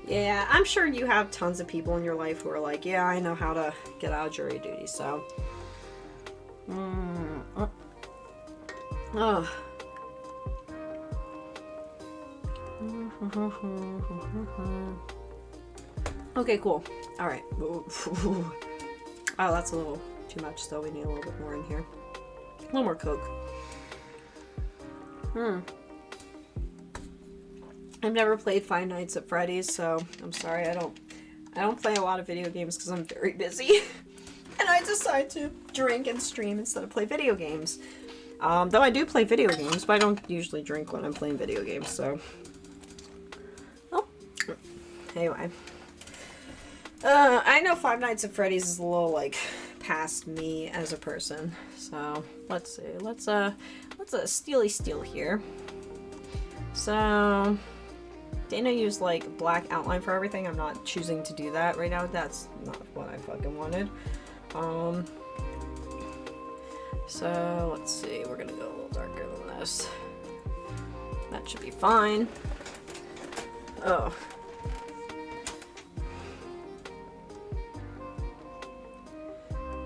[SPEAKER 1] Yeah, I'm sure you have tons of people in your life who are like, yeah, I know how to get out of jury duty, so. Oh. Okay, cool. Alright. Oh, that's a little too much, so we need a little bit more in here. A little more Coke. I've never played Five Nights at Freddy's, so I'm sorry. I don't play a lot of video games because I'm very busy. And I decide to drink and stream instead of play video games. Though I do play video games, but I don't usually drink when I'm playing video games, so. Oh. Anyway. I know Five Nights at Freddy's is a little, like, past me as a person. So, let's see. Let's steely steal here. So, Dana used, like, black outline for everything. I'm not choosing to do that right now. That's not what I fucking wanted. So, let's see. We're gonna go a little darker than this. That should be fine. Oh.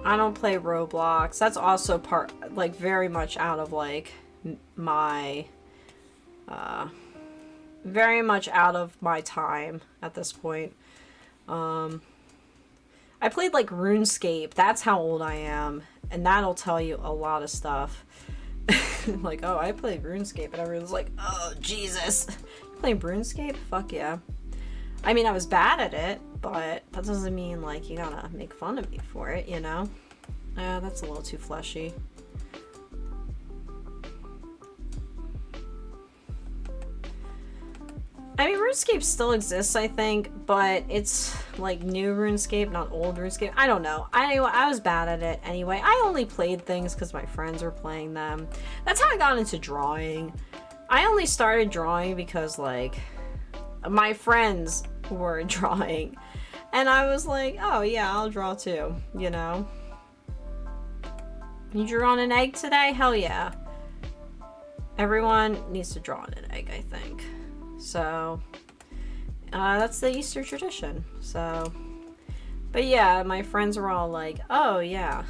[SPEAKER 1] I don't play Roblox. That's also part, like, very much out of, like, my, very much out of my time at this point. I played, like, RuneScape. That's how old I am. And that'll tell you a lot of stuff. Like, oh, I played RuneScape. And everyone's like, oh, Jesus. You playing RuneScape? Fuck yeah. I mean, I was bad at it, but that doesn't mean, like, you gotta make fun of me for it, you know? That's a little too fleshy. I mean, RuneScape still exists, I think, but it's, like, new RuneScape, not old RuneScape. I don't know. Anyway, I was bad at it anyway. I only played things because my friends were playing them. That's how I got into drawing. I only started drawing because, like, my friends were drawing. And I was like, oh yeah, I'll draw too, you know? You drew on an egg today? Hell yeah. Everyone needs to draw on an egg, I think. So, that's the Easter tradition. So, but yeah, my friends were all like, oh yeah,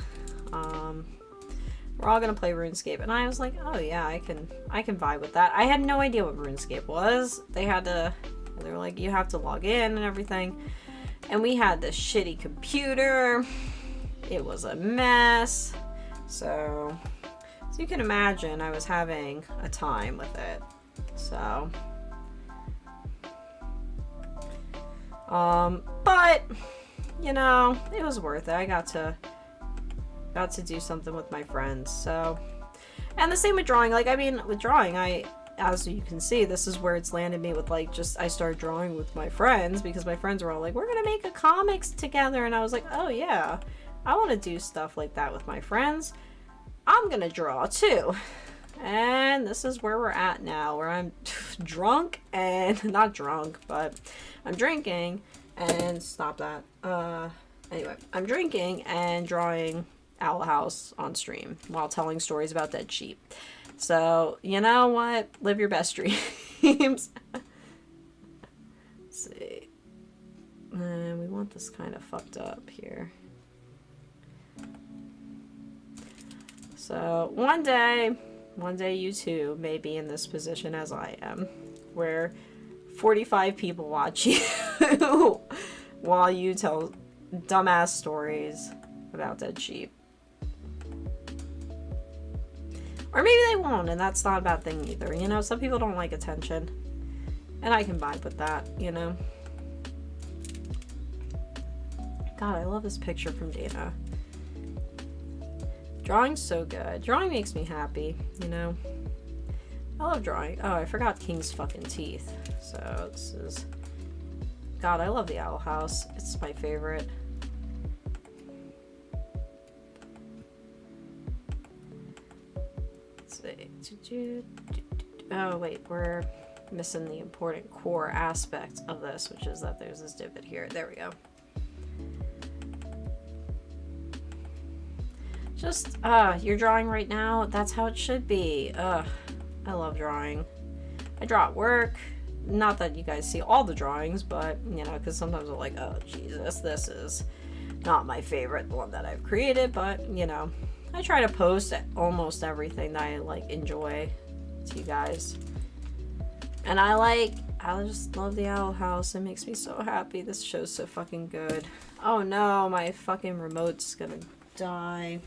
[SPEAKER 1] we're all gonna play RuneScape. And I was like, oh yeah, I can vibe with that. I had no idea what RuneScape was. They were like, you have to log in and everything. And we had this shitty computer. It was a mess. So you can imagine I was having a time with it. So, but, you know, it was worth it. I got to do something with my friends. So, and the same with drawing. Like, I mean, with drawing, as you can see, this is where it's landed me with, like, I started drawing with my friends because my friends were all like, we're gonna make a comics together. And I was like, oh yeah, I want to do stuff like that with my friends. I'm gonna draw too. And this is where we're at now, where I'm drunk and not drunk, but I'm drinking and stop that. Anyway, I'm drinking and drawing Owl House on stream while telling stories about dead sheep. So, you know what? Live your best dreams. Let's see. And we want this kind of fucked up here. So, one day you too may be in this position as I am, where 45 people watch you while you tell dumbass stories about dead sheep. Or maybe they won't, and that's not a bad thing either. You know, some people don't like attention. And I can vibe with that, you know. God, I love this picture from Dana. Drawing's so good. Drawing makes me happy, you know. I love drawing. Oh, I forgot King's fucking teeth. So, this is... God, I love the Owl House. It's my favorite. Oh wait, we're missing the important core aspect of this, which is that there's this divot here. There we go. Just you're drawing right now. That's how it should be. I love drawing. I draw at work. Not that you guys see all the drawings, but you know, because sometimes I'm like, oh Jesus, this is not my favorite, the one that I've created, but you know, I try to post almost everything that I like enjoy to you guys. And I just love the Owl House. It makes me so happy. This show's so fucking good. Oh no, my fucking remote's gonna die.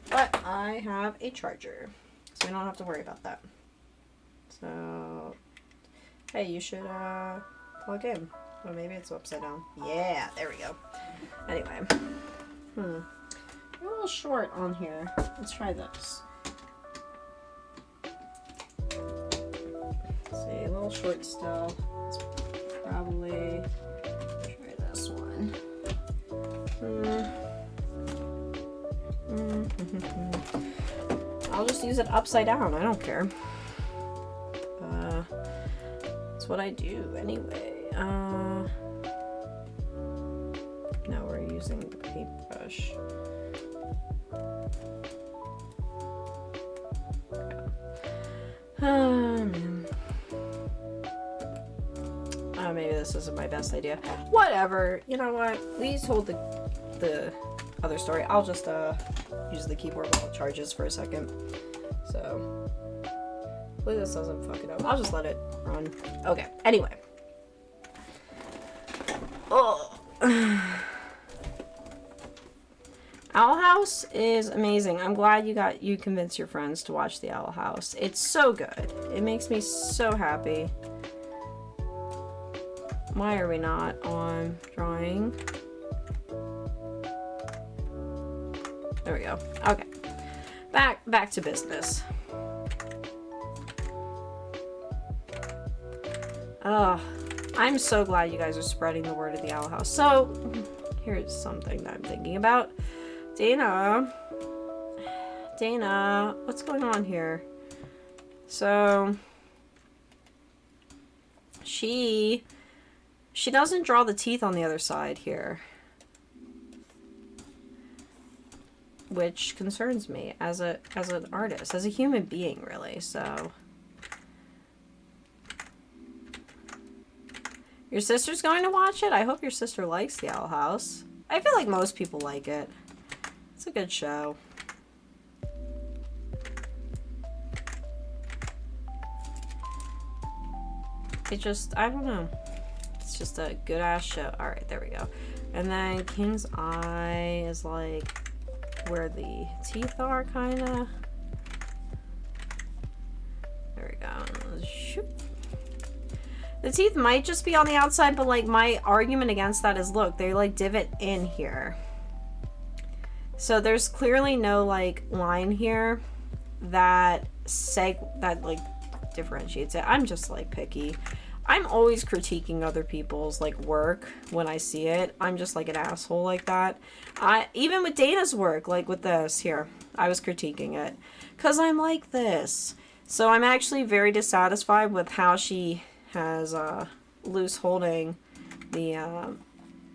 [SPEAKER 1] But I have a charger, so we don't have to worry about that. So, hey, you should plug in. Oh, maybe it's upside down. Yeah, there we go. Anyway, you're a little short on here. Let's try this. Let's see, a little short still. Let's probably try this one. I'll just use it upside down. I don't care. That's what I do anyway. Now we're using the paintbrush. Maybe this isn't my best idea. Whatever. You know what? Please hold the other story. I'll just use the keyboard while it charges for a second. So hopefully this doesn't fuck it up. I'll just let it run. Okay. Anyway. Oh. Owl House is amazing. I'm glad you convinced your friends to watch the Owl House. It's so good. It makes me so happy. Why are we not on drawing? There we go. Okay. Back to business. I'm so glad you guys are spreading the word of the Owl House. So, here's something that I'm thinking about. Dana, what's going on here? So, she doesn't draw the teeth on the other side here, which concerns me as an artist, as a human being, really. So, your sister's going to watch it? I hope your sister likes the Owl House. I feel like most people like it. It's a good show. I don't know. It's just a good ass show. Alright, there we go. And then King's Eye is like where the teeth are, kinda. There we go. Shoop. The teeth might just be on the outside, but like my argument against that is, look, they like divot in here. So there's clearly no like line here that like differentiates it. I'm just like picky. I'm always critiquing other people's like work when I see it. I'm just like an asshole like that. Even with Dana's work, like with this here, I was critiquing it because I'm like this. So I'm actually very dissatisfied with how she has loose holding the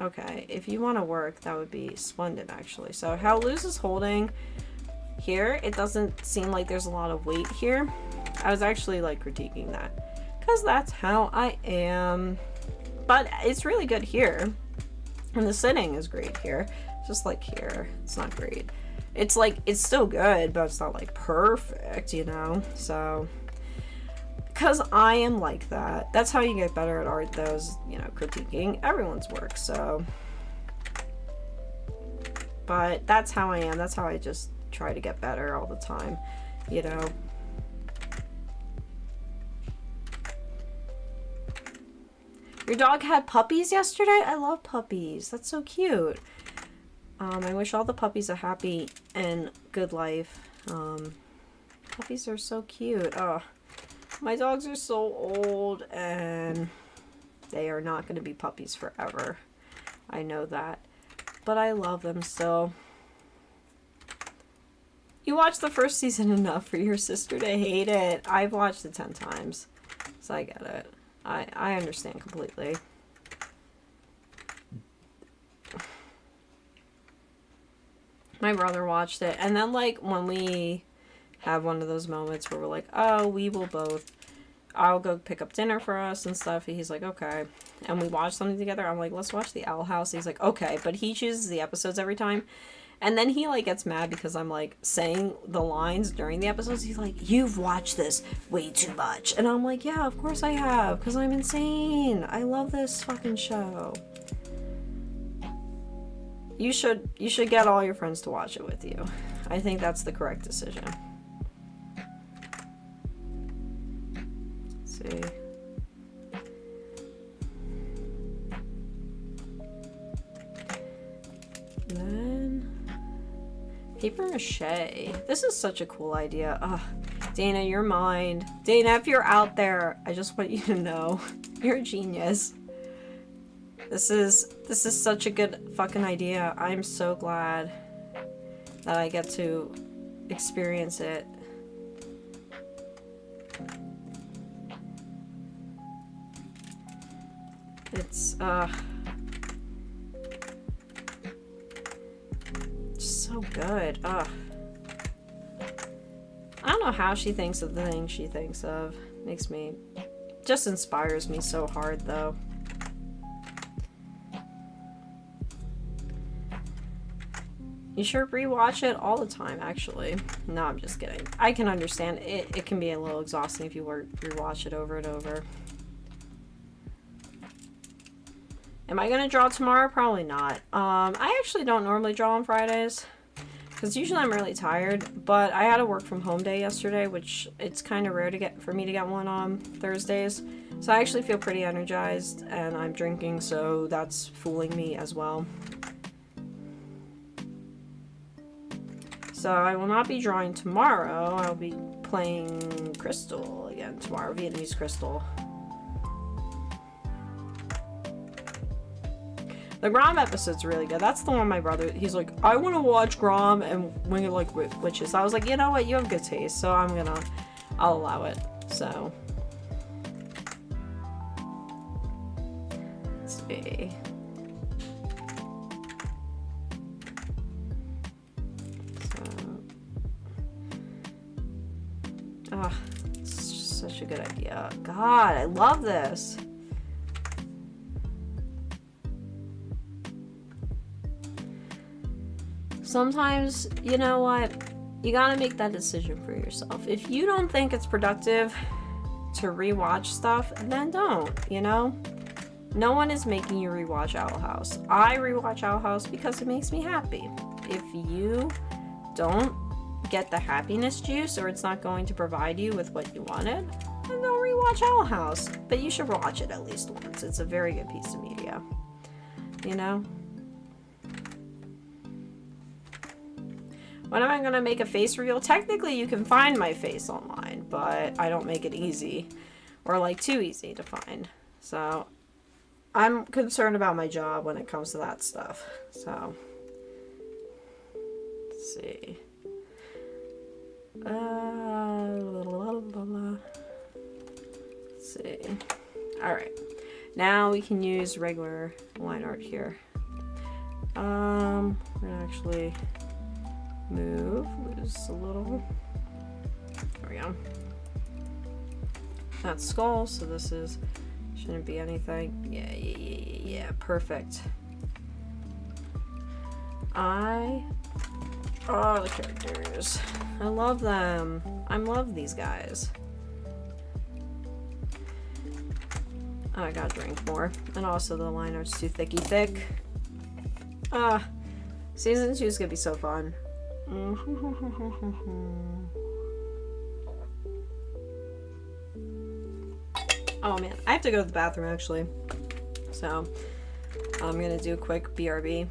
[SPEAKER 1] okay, if you want to work, that would be splendid actually. So how loose is holding here, it doesn't seem like there's a lot of weight here. I was actually like critiquing that because that's how I am, but it's really good here, and the sitting is great here. Just like here, it's not great. It's like, it's still good, but it's not like perfect, you know. So because I am like that. That's how you get better at art, though, is, you know, critiquing everyone's work. So, but that's how I am. That's how I just try to get better all the time, you know. Your dog had puppies yesterday? I love puppies. That's so cute. I wish all the puppies a happy and good life. Puppies are so cute. Oh, my dogs are so old and they are not going to be puppies forever. I know that. But I love them still. You watched the first season enough for your sister to hate it. I've watched it 10 times. So I get it. I understand completely. My brother watched it. And then, like, when we have one of those moments where we're like, oh, we will both, I'll go pick up dinner for us and stuff. And he's like, okay. And we watch something together. I'm like, let's watch the Owl House. He's like, okay. But he chooses the episodes every time. And then he, like, gets mad because I'm, like, saying the lines during the episodes. He's like, you've watched this way too much. And I'm like, yeah, of course I have. Because I'm insane. I love this fucking show. You should get all your friends to watch it with you. I think that's the correct decision. Let's see. Then paper mache. This is such a cool idea. Ugh. Dana, you're mine. Dana, if you're out there, I just want you to know you're a genius. This is such a good fucking idea. I'm so glad that I get to experience it. It's so good. I don't know how she thinks of the things she thinks of. Just inspires me so hard though. You should rewatch it all the time, actually. No, I'm just kidding. I can understand. It can be a little exhausting if you rewatch it over and over. Am I gonna draw tomorrow? Probably not. I actually don't normally draw on Fridays, because usually I'm really tired, but I had a work from home day yesterday, which it's kind of rare for me to get one on Thursdays. So I actually feel pretty energized, and I'm drinking, so that's fooling me as well. So I will not be drawing tomorrow. I'll be playing Crystal again tomorrow, Vietnamese Crystal. The Grom episode's really good. That's the one my brother, he's like, I want to watch Grom and Wing of Like Witches. I was like, you know what, you have good taste, so I'll allow it. So let's see. Oh, it's just such a good idea. God, I love this. Sometimes, you know what? You gotta make that decision for yourself. If you don't think it's productive to rewatch stuff, then don't, you know? No one is making you rewatch Owl House. I rewatch Owl House because it makes me happy. If you don't get the happiness juice, or it's not going to provide you with what you wanted, then don't rewatch Owl House. But you should watch it at least once. It's a very good piece of media. You know? When am I going to make a face reveal? Technically, you can find my face online, but I don't make it easy, or like too easy to find. So I'm concerned about my job when it comes to that stuff. So let's see. Let's see. All right. Now we can use regular line art here. We're gonna actually move this a little. There we go. That's skull, so this shouldn't be anything. Yeah, perfect. Oh, the characters. I love them. I love these guys. Oh, I gotta drink more. And also the line art's too thick. Season 2 is gonna be so fun. Oh man, I have to go to the bathroom actually. So I'm gonna do a quick BRB.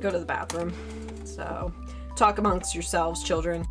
[SPEAKER 1] Go to the bathroom. So talk amongst yourselves, children.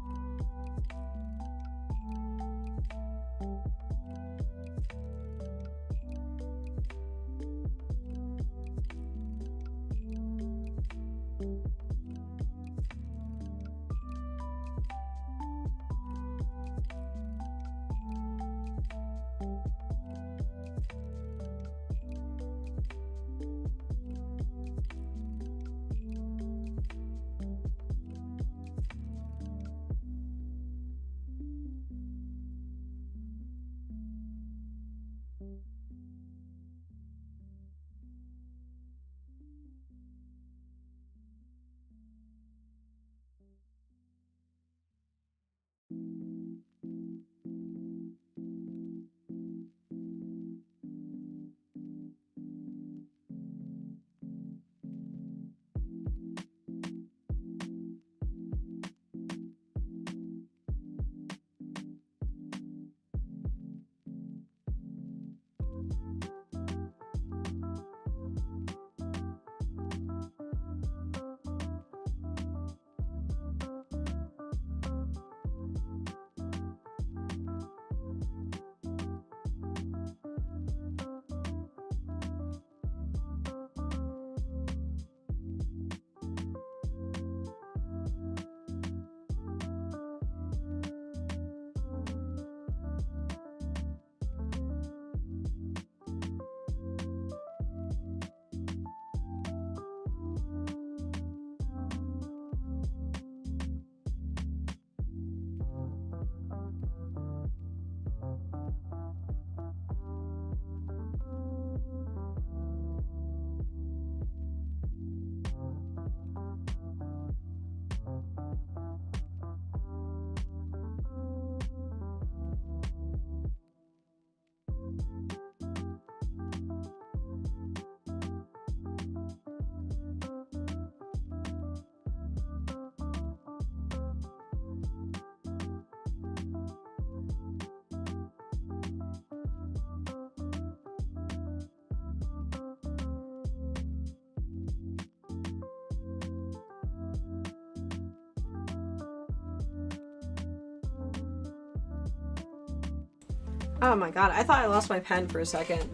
[SPEAKER 1] Oh my god, I thought I lost my pen for a second.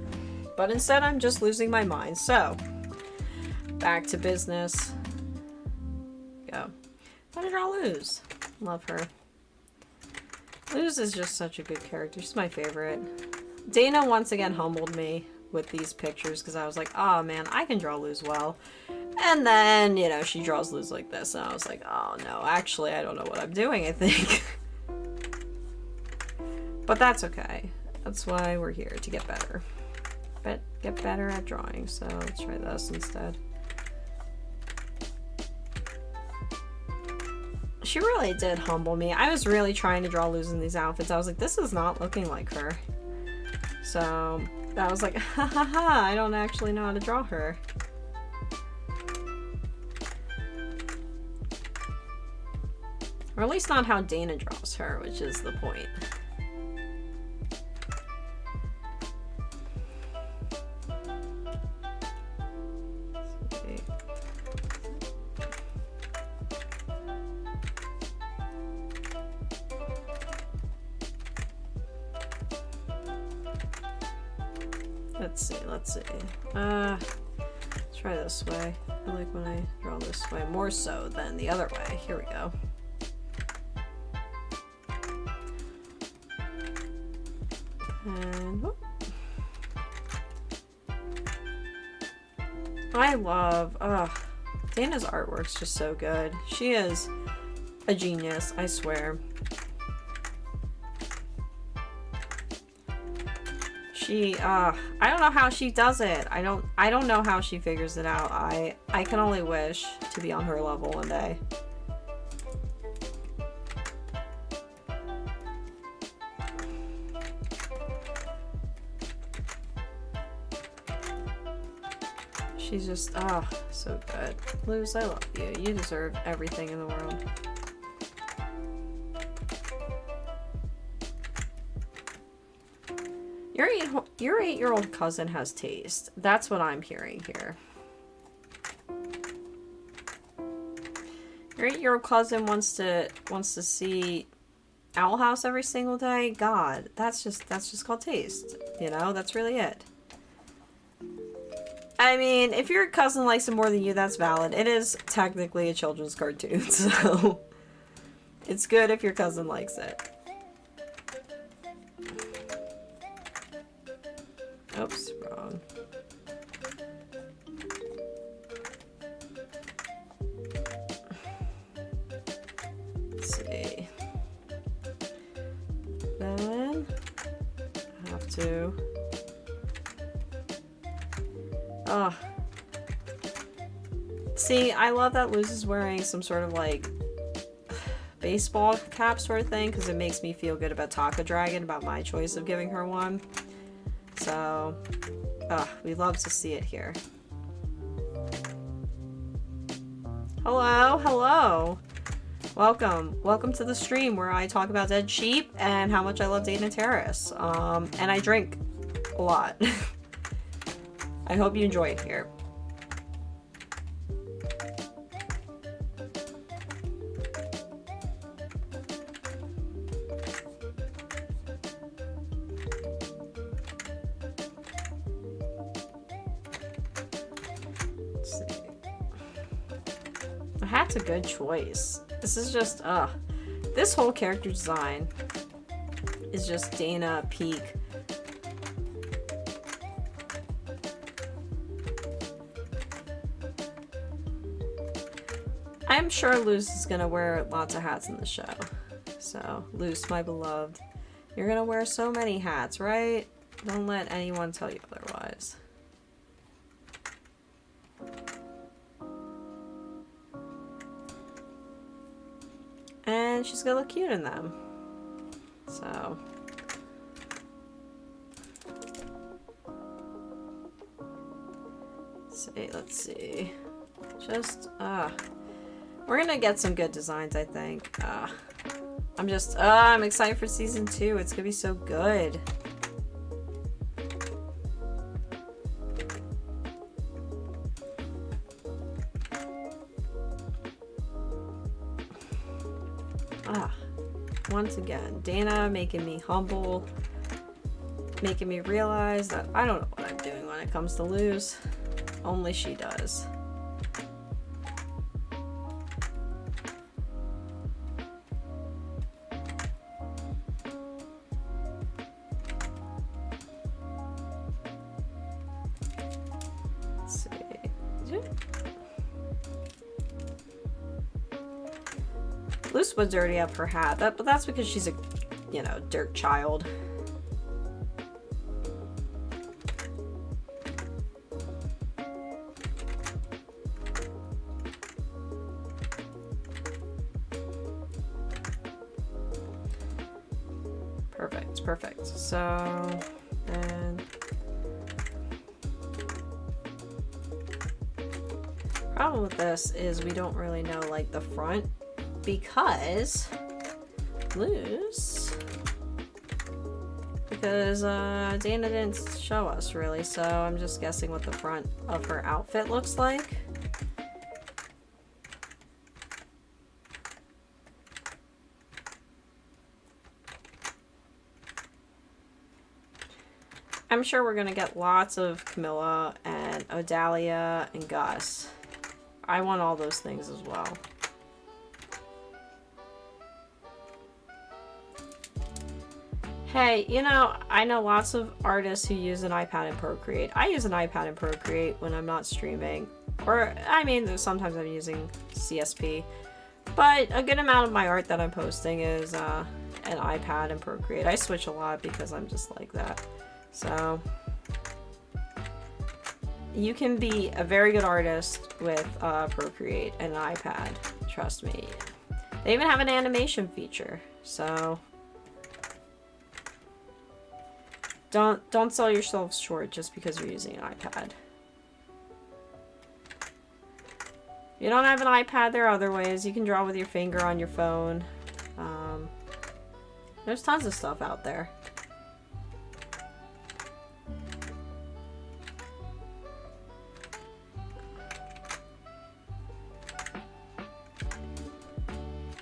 [SPEAKER 1] But instead I'm just losing my mind. So, back to business. Go. How did I lose? Love her. Luz is just such a good character. She's my favorite. Dana once again humbled me with these pictures because I was like, oh man, I can draw Luz well. And then, you know, she draws Luz like this. And I was like, oh no, actually, I don't know what I'm doing, I think. But that's okay. That's why we're here, to get better. But get better at drawing. So let's try this instead. She really did humble me. I was really trying to draw Luz in these outfits. I was like, this is not looking like her. So I was like, ha ha ha, I don't actually know how to draw her. Or at least not how Dana draws her, which is the point. Let's see. Let's try this way. I like when I draw this way more so than the other way. Here we go. And whoop. I love, Dana's artwork's just so good. She is a genius, I swear. She, I don't know how she does it. I don't know how she figures it out. I can only wish to be on her level one day. She's just, so good. Luz, I love you. You deserve everything in the world. Your 8-year-old cousin has taste. That's what I'm hearing here. Your 8-year-old cousin wants to see Owl House every single day. God, that's just called taste. You know, that's really it. I mean, if your cousin likes it more than you, that's valid. It is technically a children's cartoon, so it's good if your cousin likes it. Oops, wrong. Let's see. Then I have to. Oh. See, I love that Luz is wearing some sort of like baseball cap sort of thing because it makes me feel good about Taka Dragon, about my choice of giving her one. So, we love to see it here. Hello, hello. Welcome to the stream where I talk about dead sheep and how much I love Dana Terrace. And I drink a lot. I hope you enjoy it here. Hat's a good choice. This is just, this whole character design is just Dana peak. I'm sure Luz is gonna wear lots of hats in the show. So, Luz, my beloved, you're gonna wear so many hats, right? Don't let anyone tell you otherwise. And she's gonna look cute in them. So. Let's see. Just, we're gonna get some good designs, I think. I'm excited for season 2. It's gonna be so good. Once again, Dana making me humble making me realize that I don't know what I'm doing when it comes to Luz. Only she does. Let's see. Luz would dirty up her hat, but that's because she's a, you know, dirt child. Perfect. So, then problem with this is we don't really know like the front because Dana didn't show us really, so I'm just guessing what the front of her outfit looks like. I'm sure we're gonna get lots of Camilla and Odalia and Gus. I want all those things as well. Hey, you know, I know lots of artists who use an iPad in Procreate. I use an iPad in Procreate when I'm not streaming. Or, I mean, sometimes I'm using CSP. But a good amount of my art that I'm posting is an iPad and Procreate. I switch a lot because I'm just like that. So, you can be a very good artist with Procreate and an iPad. Trust me. They even have an animation feature. So, don't sell yourself short just because you're using an iPad. If you don't have an iPad, there are other ways. You can draw with your finger on your phone. There's tons of stuff out there.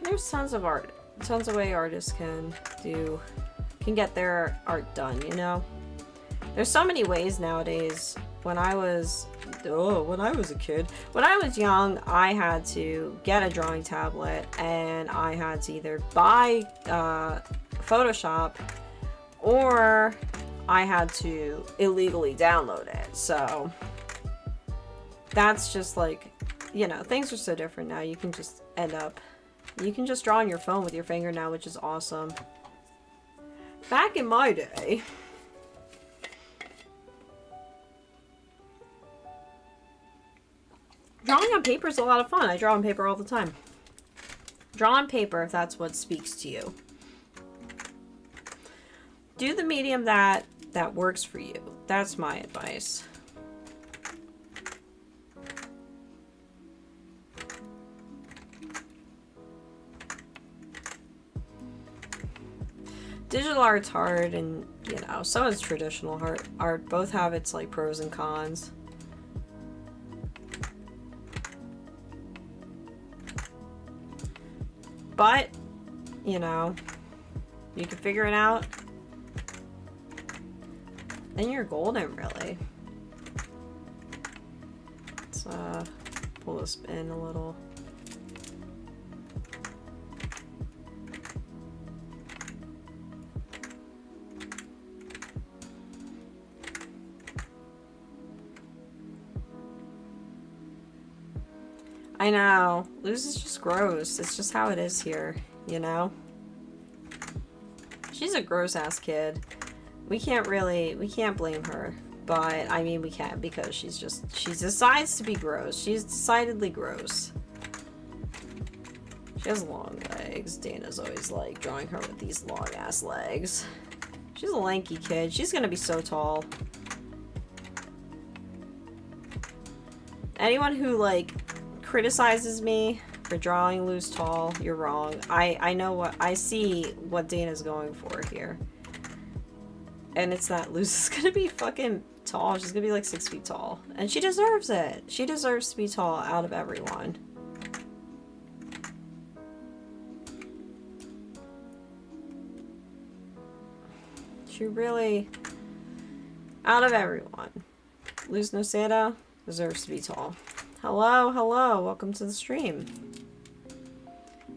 [SPEAKER 1] There's tons of art, tons of way artists can get their art done, you know? There's so many ways nowadays. When I was a kid, when I was young, I had to get a drawing tablet and I had to either buy Photoshop or I had to illegally download it. So that's just like, you know, things are so different now. You can just draw on your phone with your finger now, which is awesome. Back in my day, drawing on paper is a lot of fun. I draw on paper all the time. Draw on paper if that's what speaks to you. Do the medium that works for you. That's my advice. Digital art's hard, and you know, so is traditional art. Both have its like pros and cons. But, you know, you can figure it out, then you're golden, really. Let's pull this in a little. I know. Luz is just gross. It's just how it is here, you know? She's a gross-ass kid. We can't blame her. But, I mean, we can because she decides to be gross. She's decidedly gross. She has long legs. Dana's always, like, drawing her with these long-ass legs. She's a lanky kid. She's gonna be so tall. Anyone who, like, criticizes me for drawing Luz tall, you're wrong. I see what Dana's going for here. And it's that Luz is gonna be fucking tall. She's gonna be like 6 feet tall. And she deserves it. She deserves to be tall out of everyone. She really Out of everyone, Luz Noceda deserves to be tall. Hello, hello, welcome to the stream.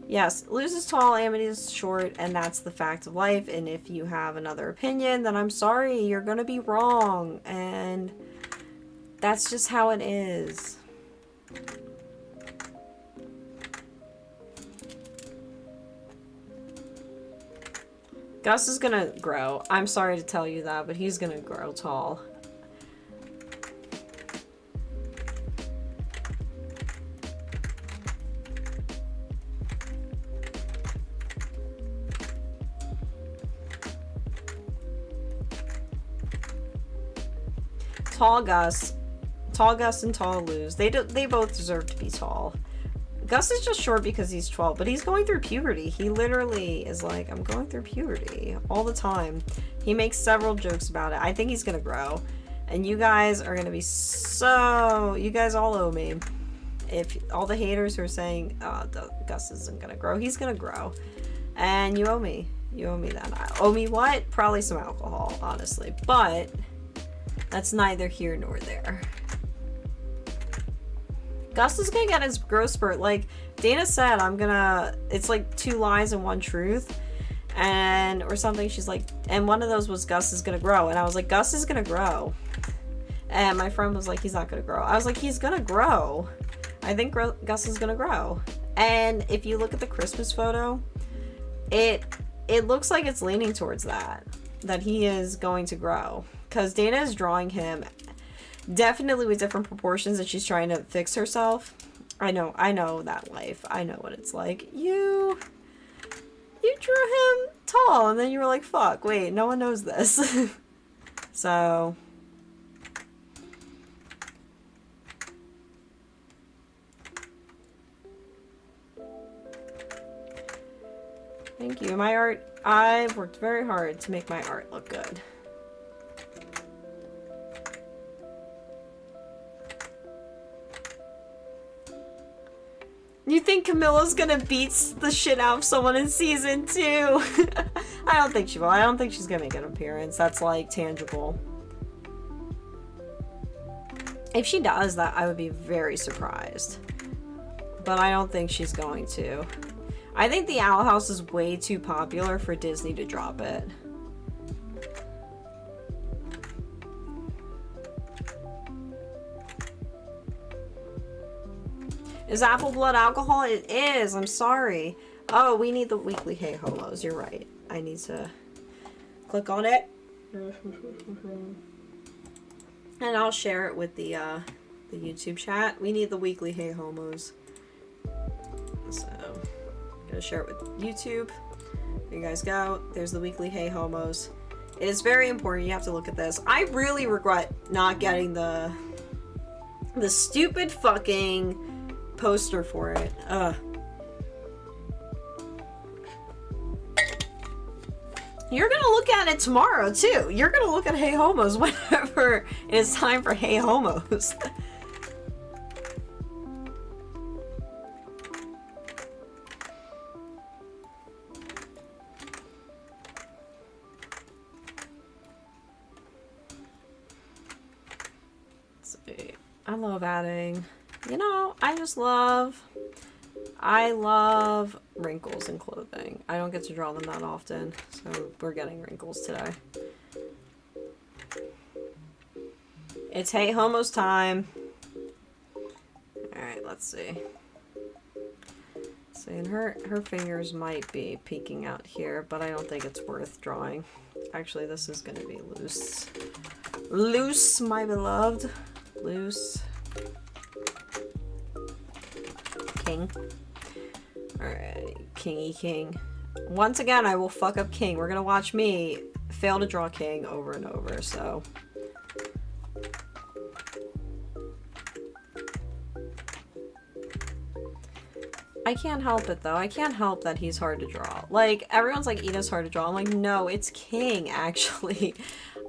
[SPEAKER 1] Yes, Luz is tall, Amity is short, and that's the fact of life. And if you have another opinion, then I'm sorry, you're gonna be wrong. And that's just how it is. Gus is gonna grow. I'm sorry to tell you that, but he's gonna grow tall. Tall Gus and tall Luz. They both deserve to be tall. Gus is just short because he's 12, but he's going through puberty. He literally is like, I'm going through puberty all the time. He makes several jokes about it. I think he's gonna grow. And you guys are gonna be so... You guys all owe me. If all the haters who are saying, oh, Gus isn't gonna grow, he's gonna grow. And you owe me. You owe me that. Owe me what? Probably some alcohol, honestly. But that's neither here nor there. Gus is gonna get his growth spurt. Like Dana said, it's like 2 lies and 1 truth. And, or something, she's like, and one of those was Gus is gonna grow. And I was like, Gus is gonna grow. And my friend was like, he's not gonna grow. I was like, he's gonna grow. I think Gus is gonna grow. And if you look at the Christmas photo, it looks like it's leaning towards that he is going to grow. Because Dana is drawing him definitely with different proportions and she's trying to fix herself. I know that life. I know what it's like. You drew him tall and then you were like, fuck, wait, no one knows this. So thank you. My art, I've worked very hard to make my art look good. You think Camilla's gonna beat the shit out of someone in season 2? I don't think she will. I don't think she's gonna make an appearance. That's like tangible. If she does that, I would be very surprised. But I don't think she's going to. I think the Owl House is way too popular for Disney to drop it. Is apple blood alcohol? It is. I'm sorry. Oh, we need the weekly Hey Homos. You're right. I need to click on it. And I'll share it with the YouTube chat. We need the weekly Hey Homos. So, I'm going to share it with YouTube. There you guys go. There's the weekly Hey Homos. It is very important. You have to look at this. I really regret not getting the stupid fucking poster for it. Ugh. You're gonna look at it tomorrow too. You're gonna look at Hey Homos whenever it is time for Hey Homos. Let's see. I love adding. You know, I love wrinkles in clothing. I don't get to draw them that often, so we're getting wrinkles today. It's Hey Homos time. Alright, let's see. And her fingers might be peeking out here, but I don't think it's worth drawing. Actually, this is going to be loose. Loose, my beloved. Loose. King. Alright, Kingy King. Once again, I will fuck up King. We're gonna watch me fail to draw King over and over, so. I can't help it, though. I can't help that he's hard to draw. Like, everyone's like, Ida's hard to draw. I'm like, no, it's King, actually.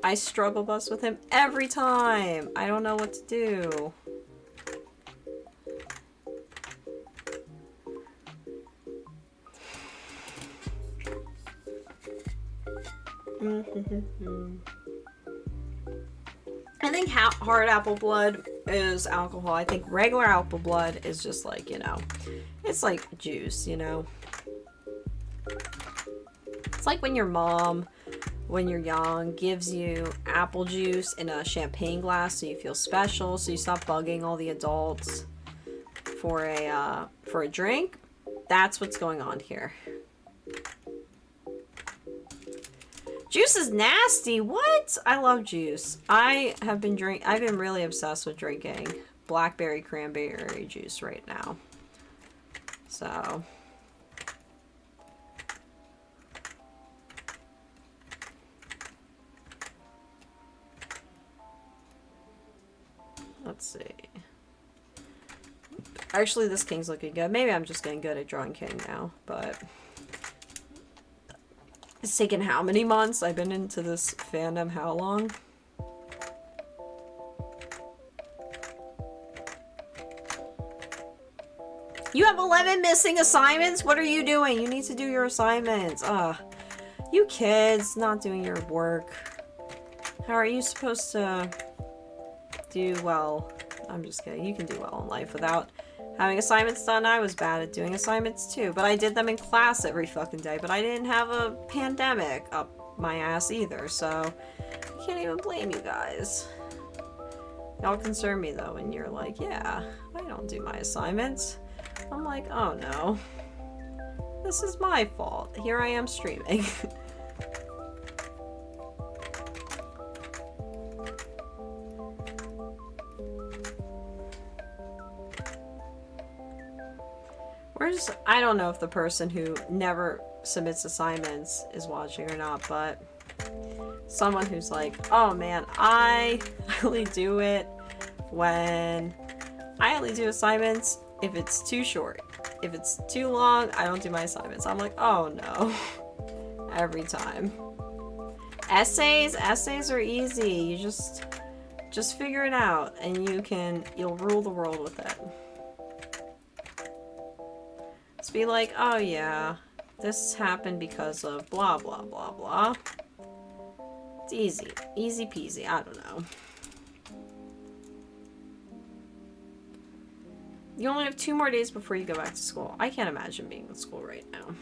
[SPEAKER 1] I struggle bus with him every time. I don't know what to do. think hard apple blood is alcohol. I think regular apple blood is just like, you know, it's like juice, you know. It's like when your mom, when you're young, gives you apple juice in a champagne glass so you feel special, so you stop bugging all the adults for a drink. That's what's going on here. Juice is nasty. What? I love juice. I've been really obsessed with drinking blackberry cranberry juice right now. So let's see. Actually, this king's looking good. Maybe I'm just getting good at drawing king now, but it's taken how many months? I've been into this fandom how long? You have 11 missing assignments? What are you doing? You need to do your assignments. You kids not doing your work. How are you supposed to do well? I'm just kidding. You can do well in life without having assignments done. I was bad at doing assignments too, but I did them in class every fucking day, but I didn't have a pandemic up my ass either, so I can't even blame you guys. Y'all concern me though when you're like, yeah, I don't do my assignments. I'm like, oh no, this is my fault. Here I am streaming. I don't know if the person who never submits assignments is watching or not, but someone who's like, oh man, I only do it when I only do assignments if it's too short. If it's too long, I don't do my assignments. I'm like, oh no. Every time. Essays are easy. You just figure it out and you'll rule the world with it. Just be like, oh yeah, this happened because of blah blah blah blah. It's easy peasy. I don't know. You only have 2 more days before you go back to school. I can't imagine being in school right now.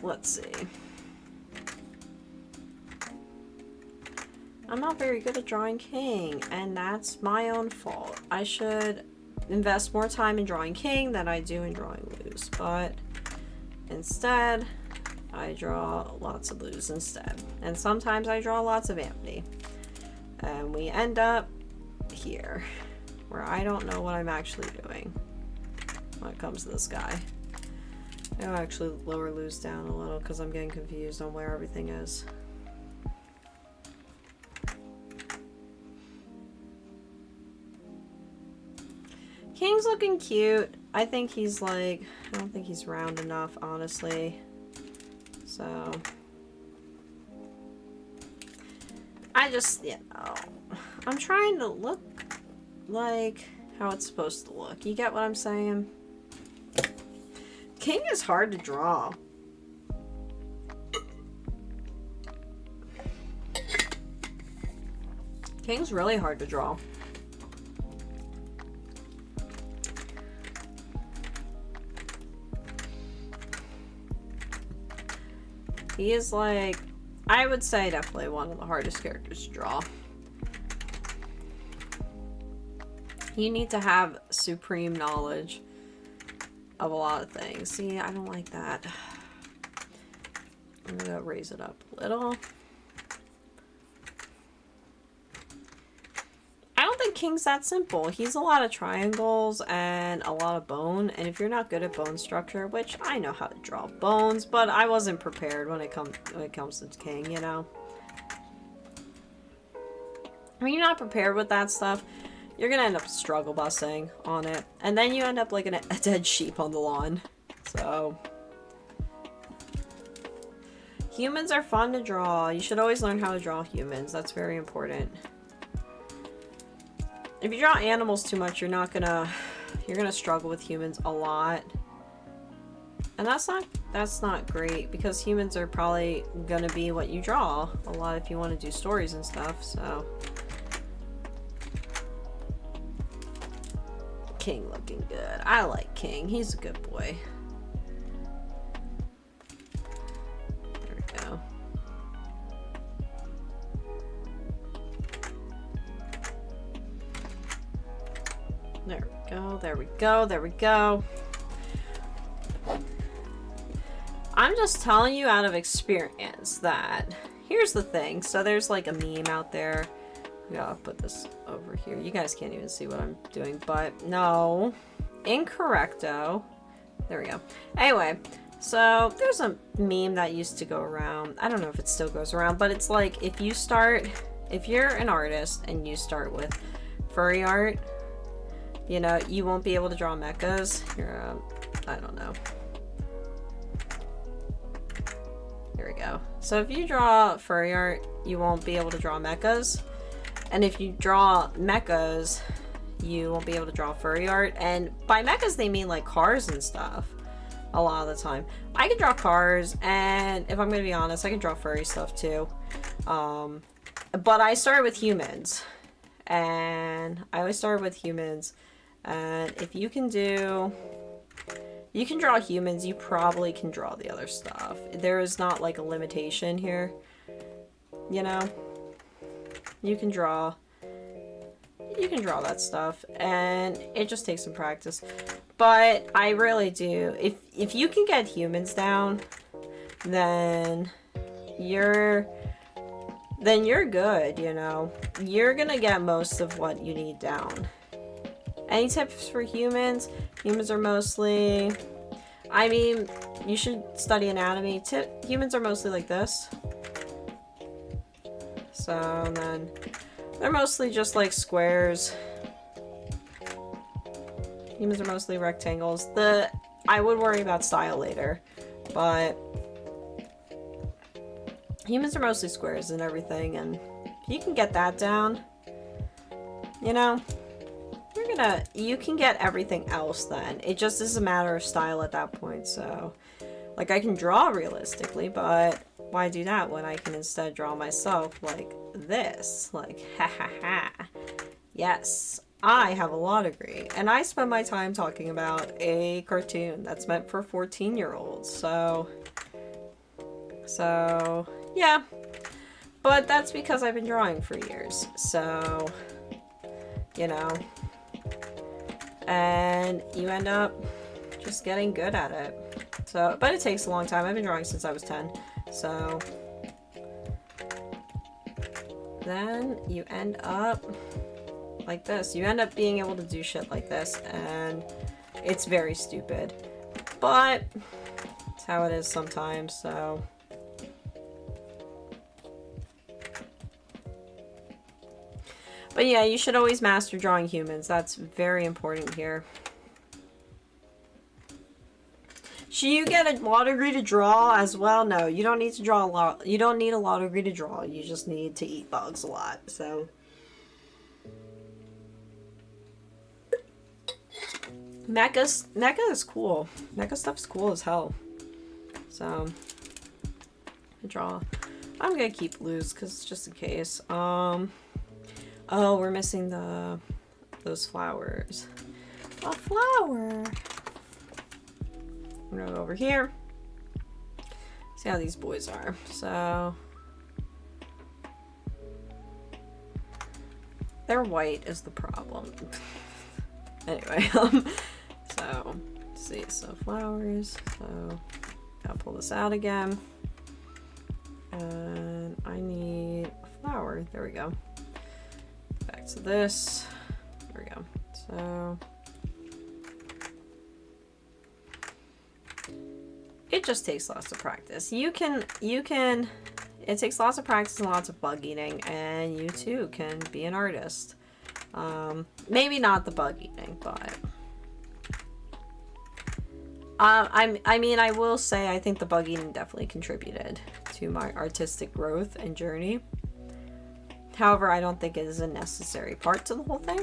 [SPEAKER 1] Let's see. I'm not very good at drawing king, and that's my own fault. I should invest more time in drawing king than I do in drawing lose, but instead, I draw lots of lose instead. And sometimes I draw lots of empty. And we end up here, where I don't know what I'm actually doing when it comes to this guy. I'll actually lower lose down a little because I'm getting confused on where everything is. King's looking cute. I think he's like, I don't think he's round enough, honestly. So, I just, you know, I'm trying to look like how it's supposed to look. You get what I'm saying? King is hard to draw. King's really hard to draw. He is like, I would say definitely one of the hardest characters to draw. You need to have supreme knowledge of a lot of things. See, I don't like that. I'm gonna raise it up a little. I don't think King's that simple. He's a lot of triangles and a lot of bone, and if you're not good at bone structure, which I know how to draw bones, but I wasn't prepared when it comes to King, you know. When you're not prepared with that stuff, you're gonna end up struggle busting on it, and then you end up like a dead sheep on the lawn. So humans are fun to draw. You should always learn how to draw humans. That's very important. If you draw animals too much, you're gonna struggle with humans a lot. And that's not great because humans are probably gonna be what you draw a lot if you want to do stories and stuff, so. King looking good. I like King. He's a good boy. There we go. There we go, there we go, there we go. I'm just telling you out of experience that here's the thing. So there's like a meme out there. Yeah, I'll put this over here. You guys can't even see what I'm doing, but no. Incorrecto. There we go. Anyway, so there's a meme that used to go around. I don't know if it still goes around, but it's like if you're an artist and you start with furry art, you know, you won't be able to draw mechas. I don't know. Here we go. So if you draw furry art, you won't be able to draw mechas. And if you draw mechas, you won't be able to draw furry art. And by mechas, they mean like cars and stuff a lot of the time. I can draw cars, and if I'm going to be honest, I can draw furry stuff too. But I started with humans. And I always started with humans. And if you can draw humans, you probably can draw the other stuff. There is not like a limitation here, you know? You can draw that stuff, and it just takes some practice. But I really do. If you can get humans down, then you're good, you know? You're gonna get most of what you need down. Any tips for humans? Humans are mostly, I mean, you should study anatomy. Humans are mostly like this. So then they're mostly just like squares. Humans are mostly rectangles. I would worry about style later, but humans are mostly squares and everything, and if you can get that down, you know, you can get everything else then. It just is a matter of style at that point. So like I can draw realistically, but why do that when I can instead draw myself like this? Like, ha ha ha. Yes, I have a law degree, and I spend my time talking about a cartoon that's meant for 14-year-olds. So yeah. But that's because I've been drawing for years. So, you know, and you end up just getting good at it. So, but it takes a long time. I've been drawing since I was 10. So then you end up like this. You end up being able to do shit like this, and it's very stupid. But it's how it is sometimes, so. But yeah, you should always master drawing humans. That's very important here. Should you get a law degree to draw as well? No, you don't need to draw a lot. You don't need a law degree to draw. You just need to eat bugs a lot. So mecha is cool. Mecha stuff's cool as hell. So draw. I'm gonna keep loose because just in case. Oh, we're missing those flowers. A flower. I'm gonna go over here. See how these boys are. So they're white is the problem. Anyway, so let's see, so flowers. So I'll pull this out again. And I need a flower. There we go. Back to this. There we go. So it just takes lots of practice. It takes lots of practice and lots of bug eating, and you too can be an artist. Maybe not the bug eating, but I mean, I will say I think the bug eating definitely contributed to my artistic growth and journey. However, I don't think it is a necessary part to the whole thing.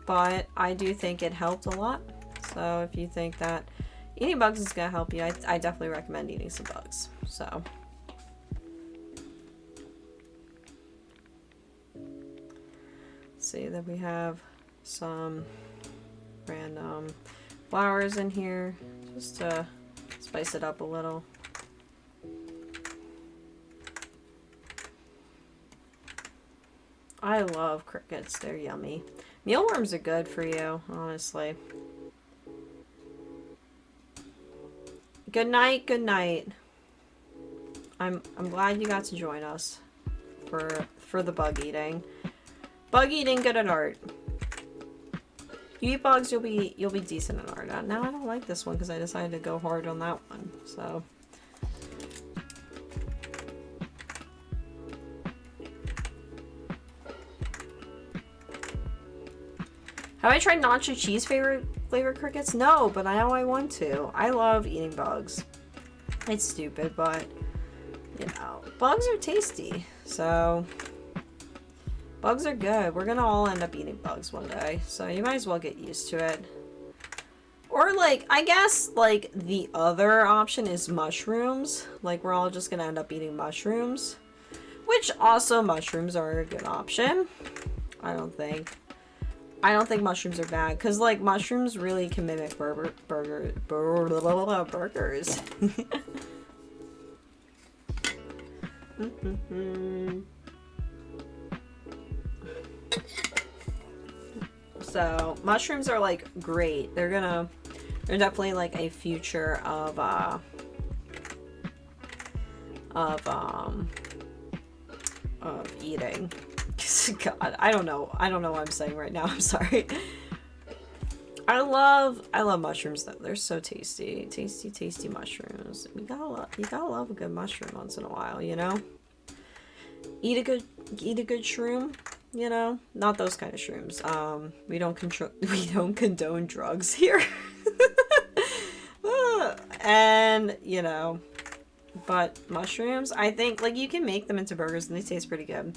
[SPEAKER 1] but I do think it helped a lot. So if you think that eating bugs is gonna help you, I definitely recommend eating some bugs. So see that we have some random flowers in here just to spice it up a little. I love crickets, they're yummy. Mealworms are good for you, honestly. Good night, good night. I'm glad you got to join us for the bug eating. Bug eating, good at art. You eat bugs, you'll be decent at art. Now I don't like this one because I decided to go hard on that one. So have I tried nacho cheese flavored crickets? No, but now I want to. I love eating bugs. It's stupid, but you know, bugs are tasty. So bugs are good. We're gonna all end up eating bugs one day, so you might as well get used to it. Or like, I guess like the other option is mushrooms. Like we're all just gonna end up eating mushrooms, which also mushrooms are a good option. I don't think mushrooms are bad because like mushrooms really can mimic burgers. So mushrooms are like great. They're definitely like a future of eating. God, I don't know what I'm saying right now. I'm sorry. I love mushrooms though. They're so tasty. Tasty mushrooms. You gotta love a good mushroom once in a while, you know? Eat a good shroom, you know? Not those kind of shrooms. We don't condone drugs here. And, you know, but mushrooms, I think like you can make them into burgers and they taste pretty good.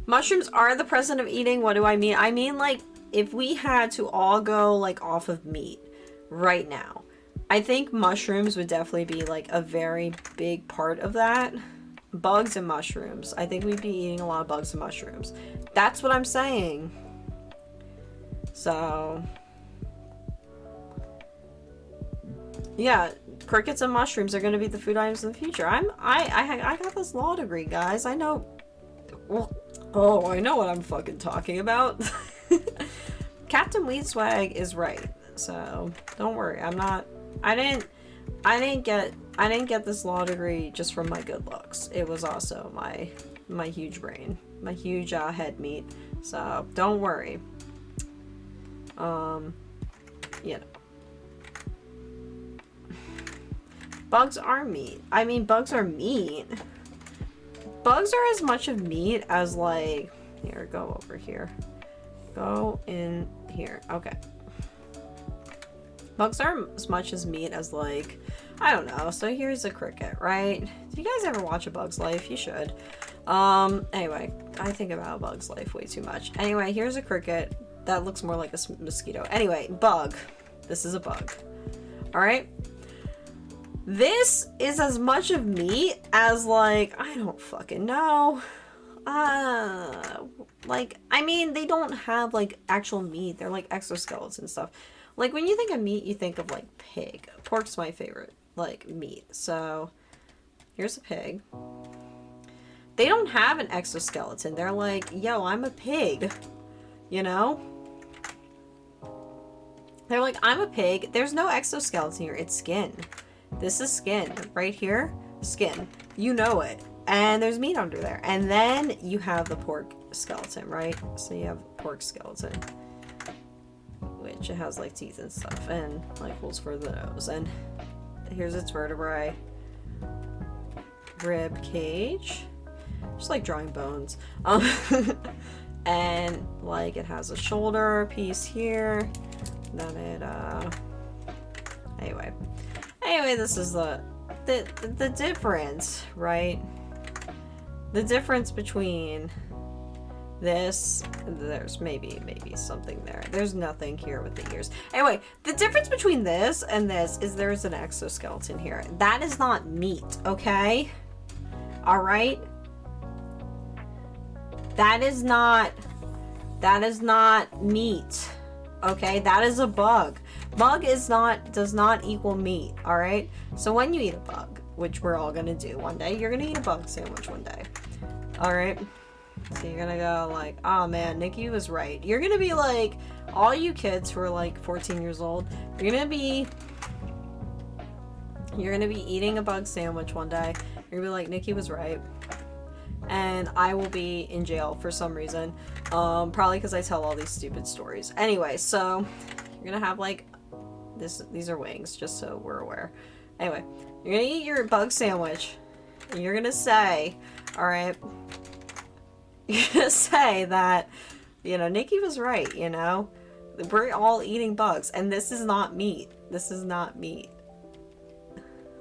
[SPEAKER 1] Mushrooms are the president of eating. What do I mean? I mean, like, if we had to all go, like, off of meat right now, I think mushrooms would definitely be, like, a very big part of that. Bugs and mushrooms. I think we'd be eating a lot of bugs and mushrooms. That's what I'm saying. So, yeah, crickets and mushrooms are going to be the food items in the future. I got this law degree, guys. I know... Oh, I know what I'm fucking talking about. Captain Weed Swag is right. So, don't worry. I didn't get this law degree just from my good looks. It was also my huge brain, my huge head meat. So, don't worry. You know. Bugs are meat. I mean, bugs are meat. Bugs are as much of meat as like, here, go over here. Go in here. Okay. Bugs are as much as meat as like, I don't know. So here's a cricket, right? Do you guys ever watch A Bug's Life? You should. Anyway, I think about A Bug's Life way too much. Anyway, here's a cricket that looks more like a mosquito. Anyway, bug. This is a bug. All right. This is as much of meat as like, I don't fucking know. Like, I mean, they don't have like actual meat. They're like exoskeletons and stuff. Like when you think of meat, you think of like pig. Pork's my favorite, like meat. So here's a pig. They don't have an exoskeleton. They're like, yo, I'm a pig, you know? They're like, I'm a pig. There's no exoskeleton here. It's skin. This is skin right here. Skin. You know it. And there's meat under there. And then you have the pork skeleton, right? So you have pork skeleton, which it has like teeth and stuff and like holes for the nose. And here's its vertebrae. Rib cage. Just like drawing bones. And like it has a shoulder piece here. Then it Anyway, this is the difference, right? The difference between This, there's maybe something there. There's nothing here with the ears. Anyway, the difference between this and this is there's an exoskeleton here. That is not meat, okay? All right? That is not meat. Okay? That is a bug. Bug does not equal meat, all right? So when you eat a bug, which we're all gonna do one day, you're gonna eat a bug sandwich one day. All right? So you're gonna go like, oh man, Nikki was right. You're gonna be like, all you kids who are like 14 years old, you're gonna be eating a bug sandwich one day. You're gonna be like, Nikki was right. And I will be in jail for some reason. Probably because I tell all these stupid stories. Anyway, so you're gonna have like these are wings, just so we're aware. Anyway, you're gonna eat your bug sandwich. And you're gonna say, alright, you're gonna say that, you know, Nikki was right, you know? We're all eating bugs, and this is not meat. This is not meat.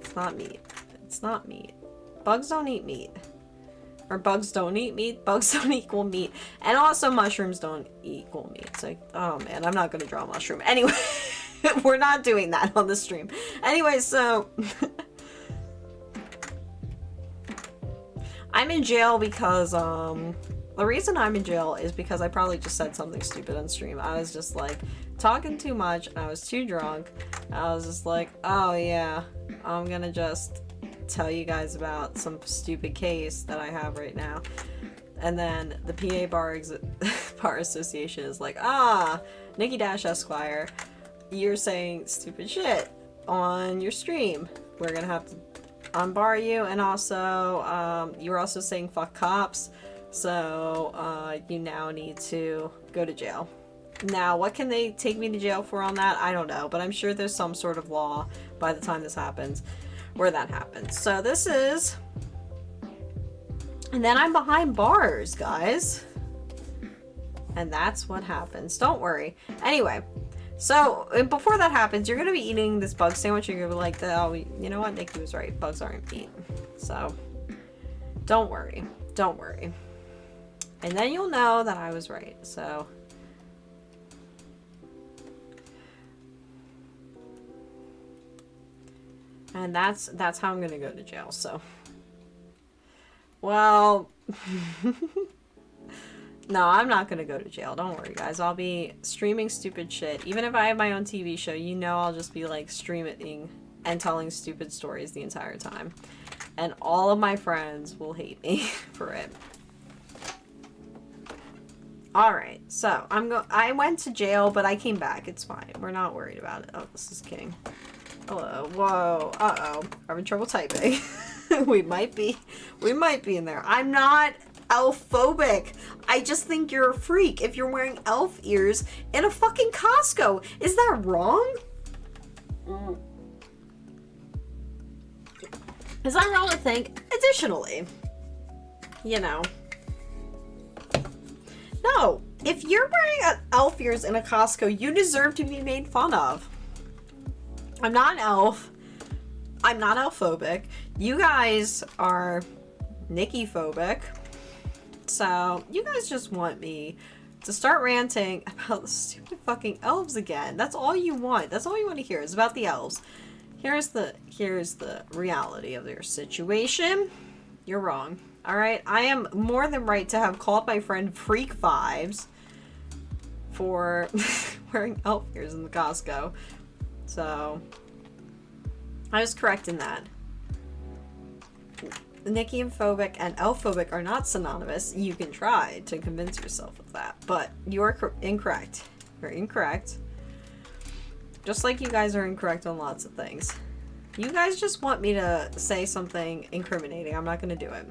[SPEAKER 1] It's not meat. It's not meat. Bugs don't eat meat. Or bugs don't eat meat. Bugs don't equal meat. And also mushrooms don't equal meat. It's like, oh man, I'm not gonna draw a mushroom. Anyway, we're not doing that on the stream. Anyway, so I'm in jail because the reason I'm in jail is because I probably just said something stupid on stream. I was just like talking too much and I was too drunk. I was just like, oh yeah, I'm gonna just tell you guys about some stupid case that I have right now. And then the PA Bar Association is like, Nikki Dash Esquire, you're saying stupid shit on your stream. We're gonna have to unbar you, and also you were also saying fuck cops, so you now need to go to jail. Now, what can they take me to jail for on that? I don't know, but I'm sure there's some sort of law by the time this happens where that happens. So this is, and then I'm behind bars, guys, and that's what happens. Don't worry. Anyway, so before that happens, you're gonna be eating this bug sandwich. You're gonna be like, oh, you know what? Nikki was right. Bugs aren't meat. So don't worry. Don't worry. And then you'll know that I was right. So and that's how I'm gonna go to jail. So, well, no, I'm not gonna go to jail. Don't worry, guys. I'll be streaming stupid shit. Even if I have my own TV show, you know I'll just be like streaming and telling stupid stories the entire time. And all of my friends will hate me for it. Alright, so I went to jail, but I came back. It's fine. We're not worried about it. Oh, this is King. Hello. Whoa. Uh-oh. Having trouble typing. we might be in there. I'm not elf-phobic. I just think you're a freak if you're wearing elf ears in a fucking Costco. Is that wrong? Is that wrong to think? Additionally, you know. No. If you're wearing elf ears in a Costco, you deserve to be made fun of. I'm not an elf. I'm not elf-phobic. You guys are Nikky-phobic. So, you guys just want me to start ranting about the stupid fucking elves again. That's all you want. That's all you want to hear is about the elves. Here's the reality of your situation. You're wrong. Alright? I am more than right to have called my friend Freak Vibes for wearing elf ears in the Costco. So, I was correct in that. Nikky-phobic and elf-phobic are not synonymous. You can try to convince yourself of that, but you're incorrect. You're incorrect. Just like you guys are incorrect on lots of things. You guys just want me to say something incriminating. I'm not going to do it.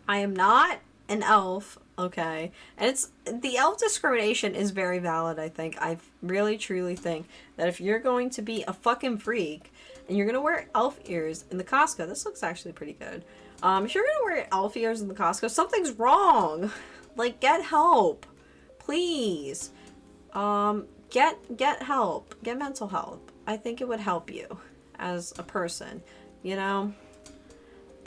[SPEAKER 1] I am not an elf, okay? And the elf discrimination is very valid, I think. I really, truly think that if you're going to be a fucking freak and you're going to wear elf ears in the Costco, this looks actually pretty good. If you're going to wear elf ears in the Costco, something's wrong. Like, get help. Please. Get help. Get mental help. I think it would help you as a person, you know?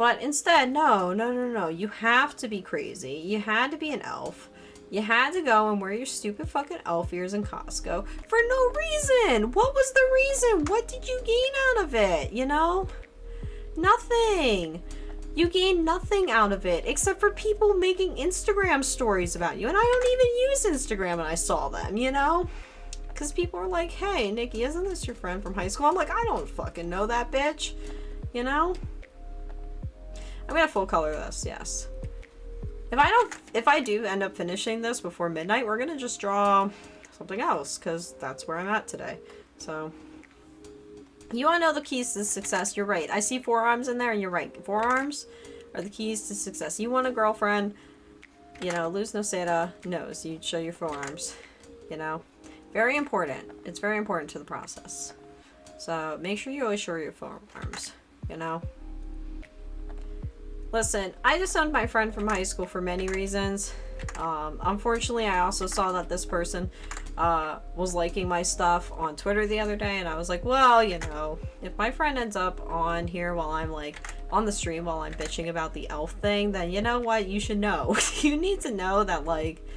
[SPEAKER 1] But instead, no. You have to be crazy. You had to be an elf. You had to go and wear your stupid fucking elf ears in Costco for no reason. What was the reason? What did you gain out of it? You know? Nothing. You gain nothing out of it except for people making Instagram stories about you. And I don't even use Instagram and I saw them, you know? Because people are like, hey, Nikki, isn't this your friend from high school? I'm like, I don't fucking know that bitch. You know? I'm gonna full color this, yes. If I do end up finishing this before midnight, we're gonna just draw something else, because that's where I'm at today. So, you wanna know the keys to success? You're right. I see forearms in there, and you're right. Forearms are the keys to success. You want a girlfriend, you know, Luz Noceda knows. You show your forearms, you know. Very important. It's very important to the process. So, make sure you always show your forearms, you know. Listen, I disowned my friend from high school for many reasons. Unfortunately, I also saw that this person was liking my stuff on Twitter the other day, and I was like, well, you know, if my friend ends up on here while I'm like on the stream while I'm bitching about the elf thing, then you know what? You should know. You need to know that, like,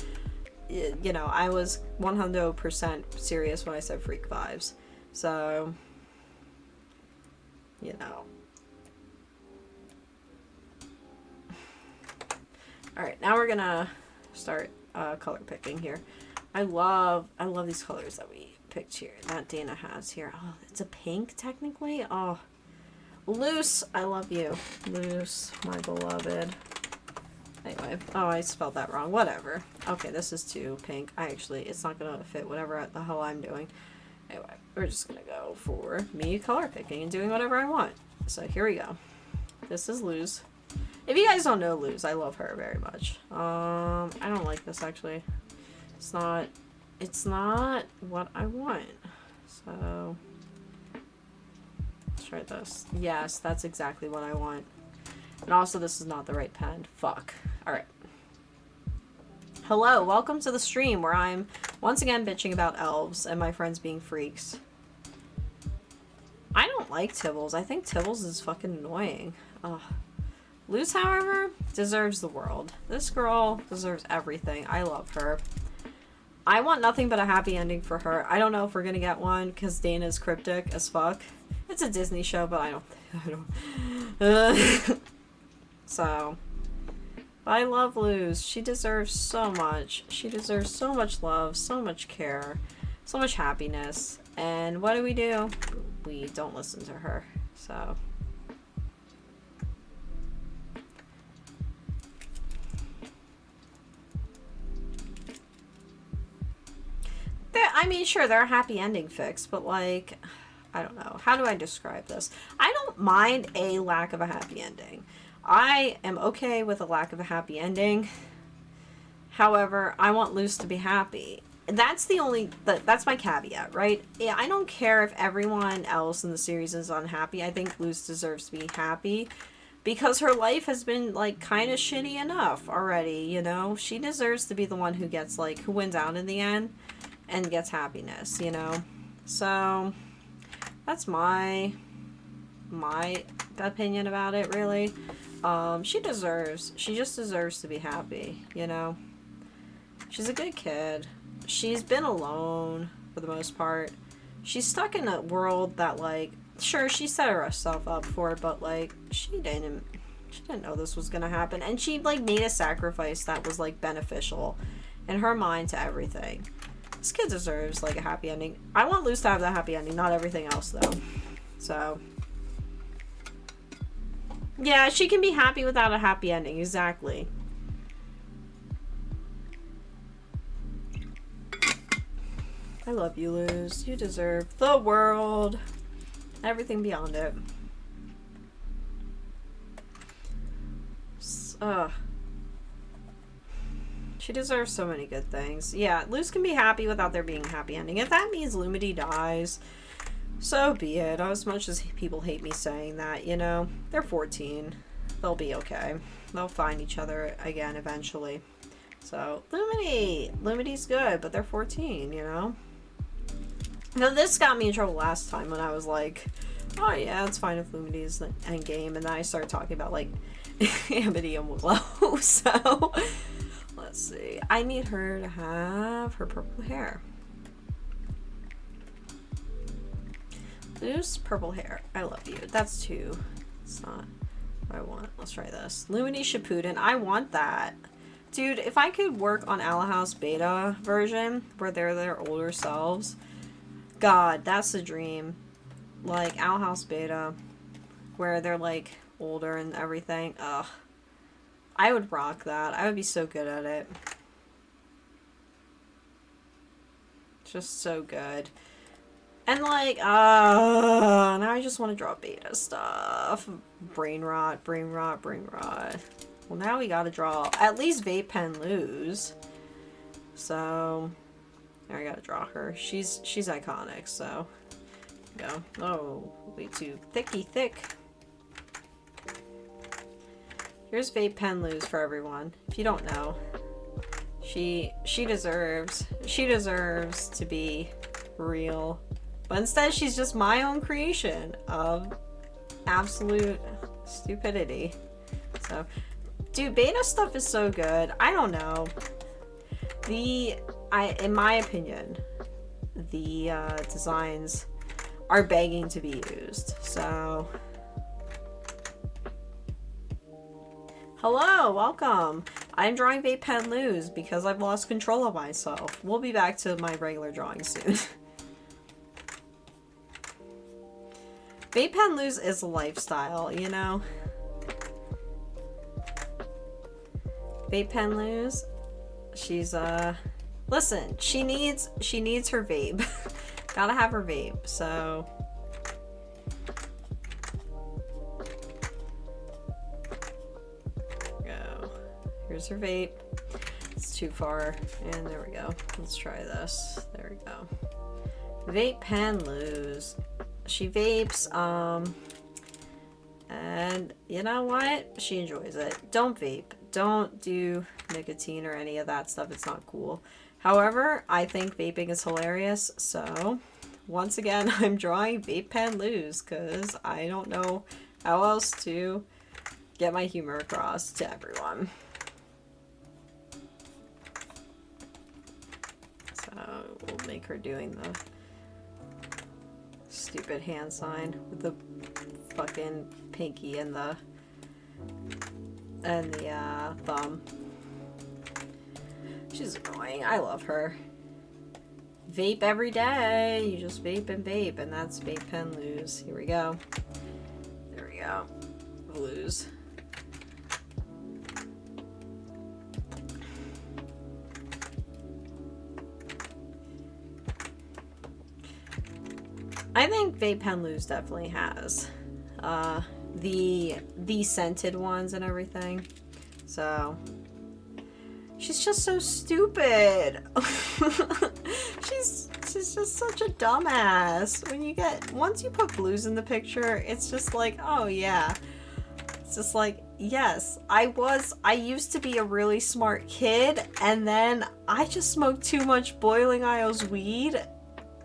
[SPEAKER 1] you know, I was 100% serious when I said freak vibes. So, you know. Alright, now we're gonna start color picking here. I love these colors that we picked here, that Dana has here. Oh, it's a pink, technically? Oh. Loose, I love you. Loose, my beloved. Anyway, oh, I spelled that wrong. Whatever. Okay, this is too pink. It's not gonna fit whatever the hell I'm doing. Anyway, we're just gonna go for me color picking and doing whatever I want. So here we go. This is Luz. If you guys don't know Luz, I love her very much. I don't like this actually. It's not what I want. So let's try this. Yes, that's exactly what I want. And also this is not the right pen. Fuck. Alright. Hello, welcome to the stream where I'm once again bitching about elves and my friends being freaks. I don't like Tibbles. I think Tibbles is fucking annoying. Ugh. Luz, however, deserves the world. This girl deserves everything. I love her. I want nothing but a happy ending for her. I don't know if we're gonna get one because Dana's cryptic as fuck. It's a Disney show, but I don't. So, I love Luz. She deserves so much. She deserves so much love, so much care, so much happiness. And what do? We don't listen to her. So. I mean, sure, they're a happy ending fix, but like, I don't know. How do I describe this? I don't mind a lack of a happy ending. I am okay with a lack of a happy ending. However, I want Luz to be happy. That's that's my caveat, right? Yeah, I don't care if everyone else in the series is unhappy. I think Luz deserves to be happy because her life has been like kind of shitty enough already, you know? She deserves to be the one who gets like, who wins out in the end and gets happiness, you know? So that's my opinion about it, really. She just deserves to be happy, you know? She's a good kid. She's been alone for the most part. She's stuck in a world that, like, sure, she set herself up for it, but like, she didn't know this was gonna happen, and she like made a sacrifice that was like beneficial in her mind to everything. This kid deserves like a happy ending. I want Luz to have that happy ending, not everything else though. So yeah, she can be happy without a happy ending, exactly. I love you, Luz. You deserve the world. Everything beyond it. She deserves so many good things. Yeah, Luz can be happy without there being a happy ending. If that means Lumity dies, so be it. As much as people hate me saying that, you know, they're 14. They'll be okay. They'll find each other again eventually. So, Lumity's good, but they're 14, you know? Now, this got me in trouble last time when I was like, Oh yeah, it's fine if Luminee's the end game, and then I start talking about like Amity and Willow. So let's see. I need her to have her purple hair. Loose purple hair. I love you. That's 2. It's not what I want. Let's try this. Luminee Shippuden. I want that. Dude, if I could work on Owl House beta version where they're their older selves, God, that's the dream. Like Owl House beta where they're like older and everything. Ugh. I would rock that. I would be so good at it. Just so good. And like, now I just want to draw beta stuff. Brain rot, brain rot, brain rot. Well, now we gotta draw at least Vape Pen Lose. So, now I gotta draw her. She's iconic, so. Go. Oh, way too thick. Here's Vape Pen Lose for everyone. If you don't know, she deserves to be real. But instead, she's just my own creation of absolute stupidity. So, dude, beta stuff is so good. I don't know. In my opinion, the designs are begging to be used. So, hello, welcome. I'm drawing Vape Pen Lose because I've lost control of myself. We'll be back to my regular drawing soon. Vape Pen Lose is a lifestyle, you know? Vape Pen Lose, she's, listen, she needs her vape. Gotta have her vape, so. Go. Here's her vape. It's too far, and there we go. Let's try this. There we go. Vape Pen Lose. She vapes, and you know what? She enjoys it. Don't vape. Don't do nicotine or any of that stuff. It's not cool. However, I think vaping is hilarious, so once again, I'm drawing Vape Pen Lose because I don't know how else to get my humor across to everyone. So we'll make her doing the stupid hand sign with the fucking pinky and the thumb. She's annoying. I love her. Vape every day. You just vape, and that's Vape Pen Lose. Here we go. There we go. Lose. I think Vape Pen Lose definitely has the scented ones and everything. So she's just so stupid. she's just such a dumbass. Once you put blues in the picture, it's just like, oh yeah. It's just like, yes, I used to be a really smart kid, and then I just smoked too much Boiling Isles weed,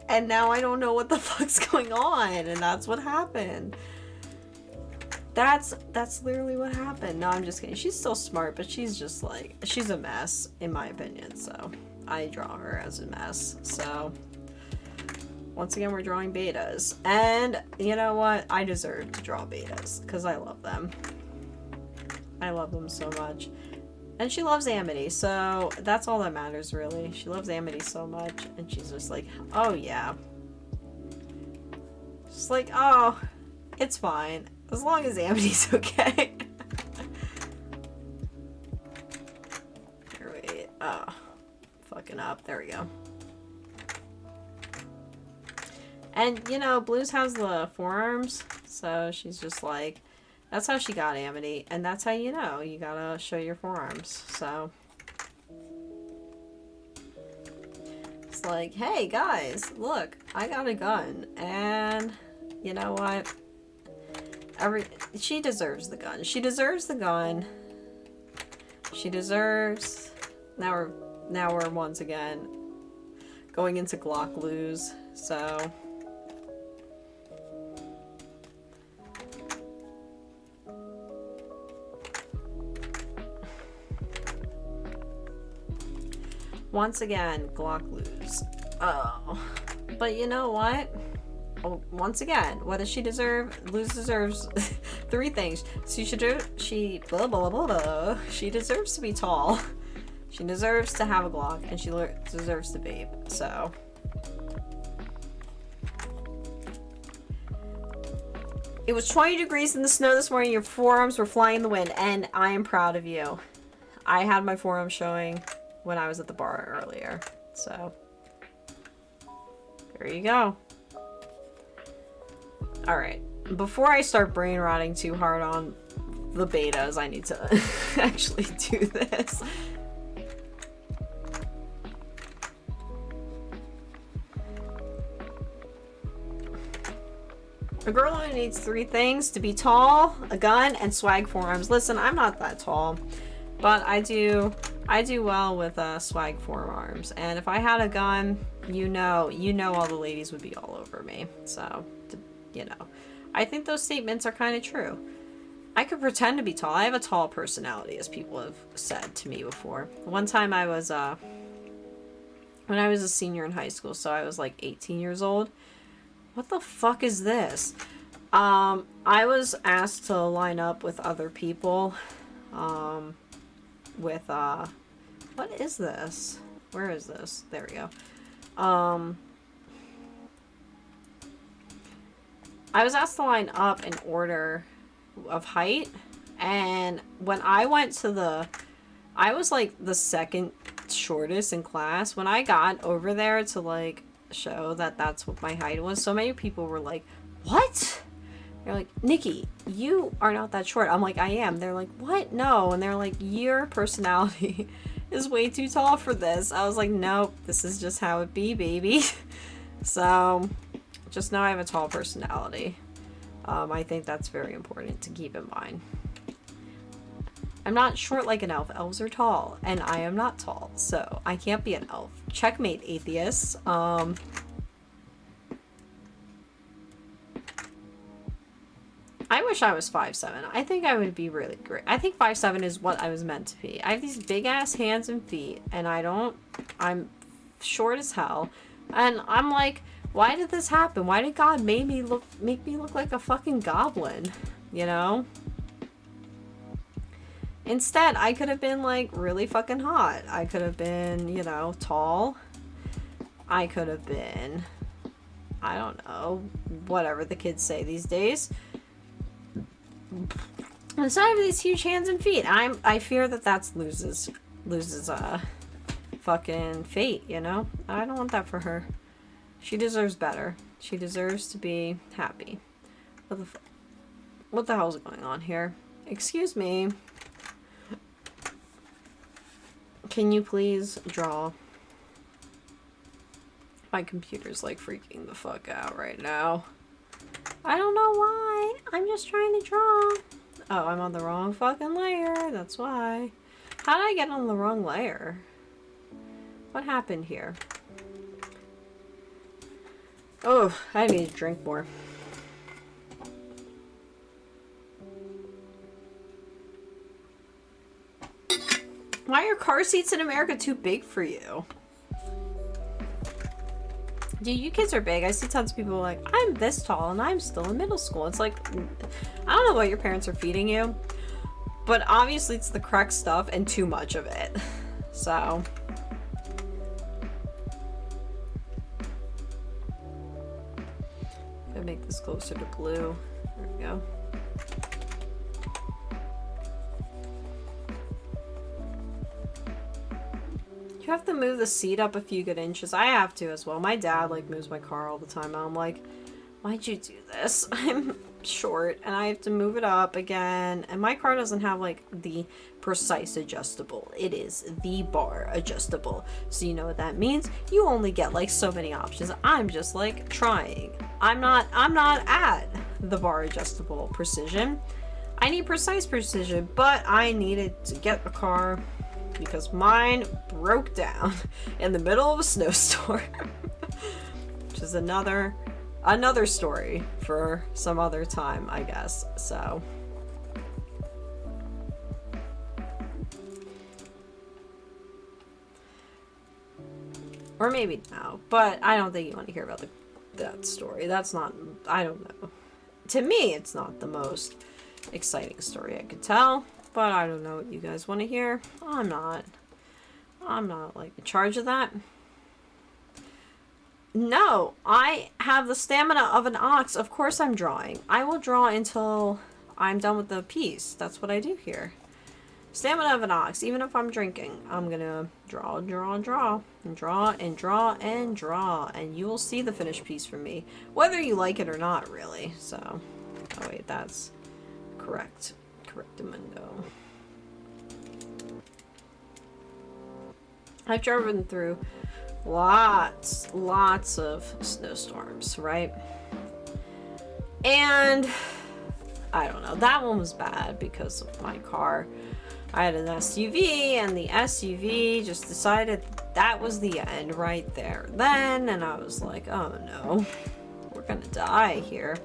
[SPEAKER 1] and now I don't know what the fuck's going on, and that's what happened. That's literally what happened. No, I'm just kidding. She's still smart, but she's just like, she's a mess, in my opinion, so I draw her as a mess. So, once again, we're drawing betas. And, you know what? I deserve to draw betas, because I love them. I love them so much. And she loves Amity, so that's all that matters, really. She loves Amity so much, and she's just like, oh yeah. Just like, oh, it's fine. As long as Amity's okay. Here, wait. Oh, fucking up. There we go. And, you know, Blues has the forearms, so she's just like, that's how she got Amity, and that's how you know. You gotta show your forearms, so. It's like, hey, guys, look, I got a gun, and you know what? She deserves the gun. She deserves the gun. She deserves. Now we're once again going into Glock lose. So once again, Glock lose. Oh. But you know what? Oh, once again, what does she deserve? Luz deserves 3 things. She blah, blah, blah, blah. She deserves to be tall. She deserves to have a Glock, and she deserves to vape. So it was 20 degrees in the snow this morning. Your forearms were flying in the wind, and I am proud of you. I had my forearms showing when I was at the bar earlier. So there you go. Alright, before I start brain rotting too hard on the betas, I need to actually do this. A girl only needs 3 things: to be tall, a gun, and swag forearms. Listen, I'm not that tall, but I do well with swag forearms. And if I had a gun, you know all the ladies would be all over me. So, you know, I think those statements are kind of true. I could pretend to be tall. I have a tall personality, as people have said to me before. One time I was, when I was a senior in high school, so I was like 18 years old. What the fuck is this? I was asked to line up with other people, what is this? Where is this? There we go. I was asked to line up in order of height, and when I went to I was like the second shortest in class. When I got over there to like show that that's what my height was, so many people were like, what? They're like, Nikki, you are not that short. I'm like, I am. They're like, what? No. And they're like, your personality is way too tall for this. I was like, nope, this is just how it be, baby. So just know I have a tall personality. I think that's very important to keep in mind. I'm not short like an elf. Elves are tall, and I am not tall, so I can't be an elf. Checkmate, atheists. I wish I was 5'7". I think I would be really great. I think 5'7" is what I was meant to be. I have these big ass hands and feet, and I'm short as hell. And I'm like, why did this happen? Why did God make me look like a fucking goblin? You know? Instead, I could have been like really fucking hot. I could have been, you know, tall. I could have been, I don't know, whatever the kids say these days. Instead, I have these huge hands and feet. I fear that that's loses fucking fate, you know? I don't want that for her. She deserves better. She deserves to be happy. What the hell is going on here? Excuse me. Can you please draw? My computer's like freaking the fuck out right now. I don't know why. I'm just trying to draw. Oh, I'm on the wrong fucking layer. That's why. How did I get on the wrong layer? What happened here? Oh, I need to drink more. Why are car seats in America too big for you? Dude, you kids are big. I see tons of people like, I'm this tall and I'm still in middle school. It's like, I don't know what your parents are feeding you, but obviously it's the correct stuff and too much of it. So. I'm gonna make this closer to blue. There we go. You have to move the seat up a few good inches. I have to as well. My dad like moves my car all the time, and I'm like, why'd you do this? I'm short and I have to move it up again, and my car doesn't have like the precise adjustable. It is the bar adjustable, so you know what that means. You only get like so many options. I'm just like trying. I'm not at the bar adjustable precision. I need precise precision, but I needed to get a car because mine broke down in the middle of a snowstorm. Which is another story for some other time, I guess. So Or maybe now. But I don't think you want to hear about that story. That's not... I don't know. To me, it's not the most exciting story I could tell. But I don't know what you guys want to hear. I'm not like in charge of that. No, I have the stamina of an ox. Of course I'm drawing. I will draw until I'm done with the piece. That's what I do here. Stamina of an ox. Even if I'm drinking, I'm gonna draw, and draw, and draw, and draw, and draw. And you will see the finished piece from me. Whether you like it or not, really. So, oh wait, that's correct. Correctamundo. I've driven through lots of snowstorms, right? And I don't know, that one was bad because of my car. I had an SUV, and the SUV just decided that was the end right there then, and I was like, oh no, we're gonna die here.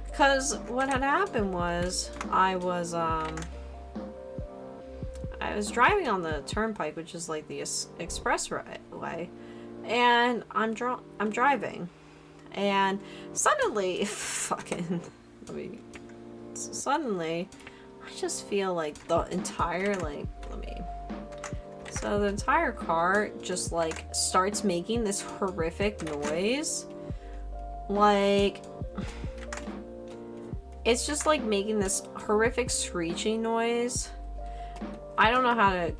[SPEAKER 1] Because what had happened was I was driving on the turnpike, which is like the expressway, and I'm driving, and suddenly, suddenly, I just feel like the entire, so the entire car just like starts making this horrific noise, like, it's just like making this horrific screeching noise. I don't know how to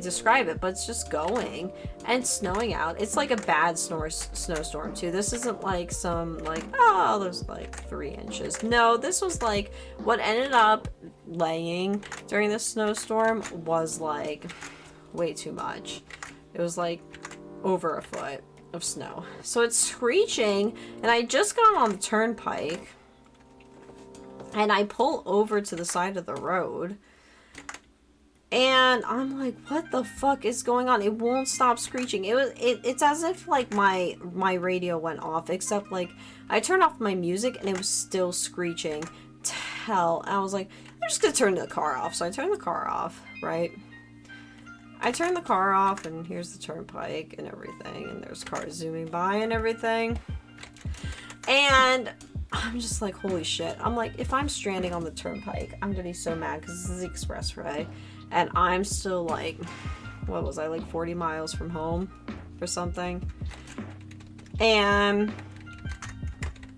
[SPEAKER 1] describe it, but it's just going and snowing out. It's like a bad snowstorm too. This isn't like some like, oh, there's like 3 inches. No, this was like what ended up laying during this snowstorm was like way too much. It was like over a foot of snow. So it's screeching, and I just got on the turnpike, and I pull over to the side of the road. And I'm like, what the fuck is going on? It won't stop screeching. It's as if like my radio went off, except like I turned off my music and it was still screeching. I was like, I'm just gonna turn the car off. So I turned the car off, right? I turned the car off, and here's the turnpike and everything, and there's cars zooming by and everything. And I'm just like, holy shit. I'm like, if I'm stranding on the turnpike, I'm gonna be so mad because this is the expressway. And I'm still like, what was I, like 40 miles from home or something? And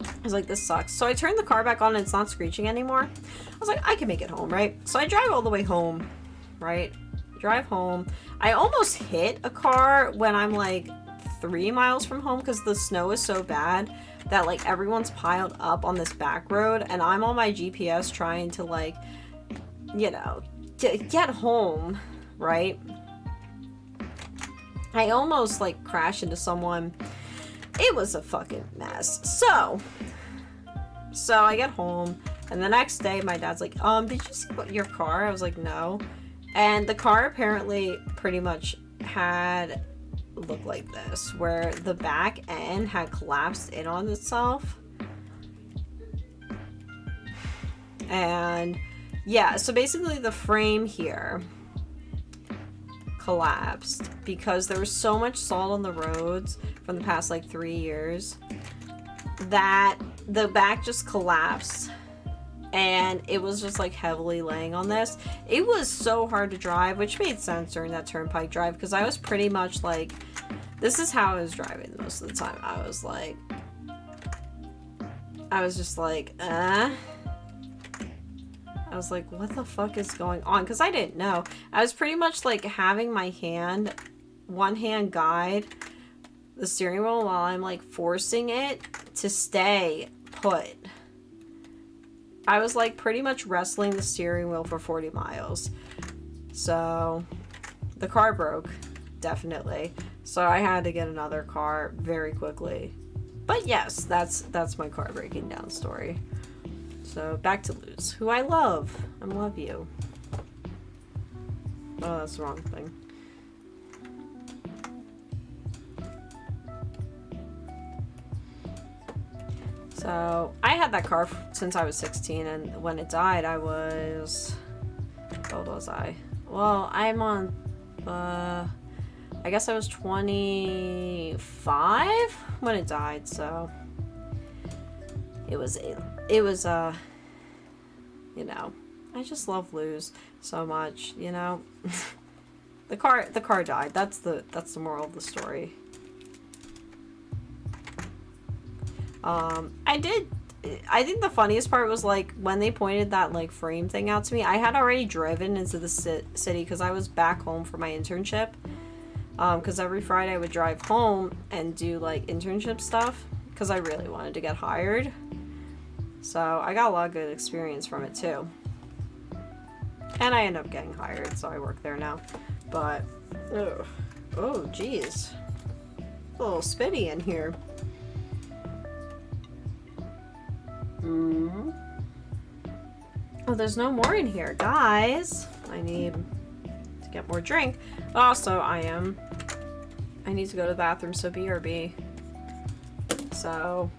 [SPEAKER 1] I was like, this sucks. So I turned the car back on, and it's not screeching anymore. I was like, I can make it home, right? So I drive all the way home, right? Drive home. I almost hit a car when I'm like 3 miles from home because the snow is so bad that like everyone's piled up on this back road, and I'm on my GPS trying to like, you know, get home, right? I almost like crashed into someone. It was a fucking mess. So I get home, and the next day my dad's like, did you see what your car? I was like, no. And the car apparently pretty much had looked like this, where the back end had collapsed in on itself. And yeah, so basically the frame here collapsed because there was so much salt on the roads from the past like 3 years that the back just collapsed, and it was just like heavily laying on this. It was so hard to drive, which made sense during that turnpike drive because I was pretty much like, this is how I was driving most of the time. I was just like, I was like, what the fuck is going on? Because I didn't know. I was pretty much like having my one hand guide the steering wheel while I'm like forcing it to stay put. I was like pretty much wrestling the steering wheel for 40 miles. So the car broke, definitely. So I had to get another car very quickly. But yes, that's my car breaking down story. So back to Luz, who I love. I love you. Oh, that's the wrong thing. So I had that car since I was 16, and when it died, I was, how old was I? Well, I'm on, I guess I was 25 when it died, so it was you know, I just love Luz so much, you know. The car died. That's the moral of the story. I think the funniest part was like when they pointed that like frame thing out to me. I had already driven into the city because I was back home for my internship. Because every Friday I would drive home and do like internship stuff because I really wanted to get hired. So I got a lot of good experience from it too. And I ended up getting hired, so I work there now. But, ugh. Oh, geez. A little spitty in here. Mm-hmm. Oh, there's no more in here. Guys, I need to get more drink. Also, I need to go to the bathroom, so BRB. So...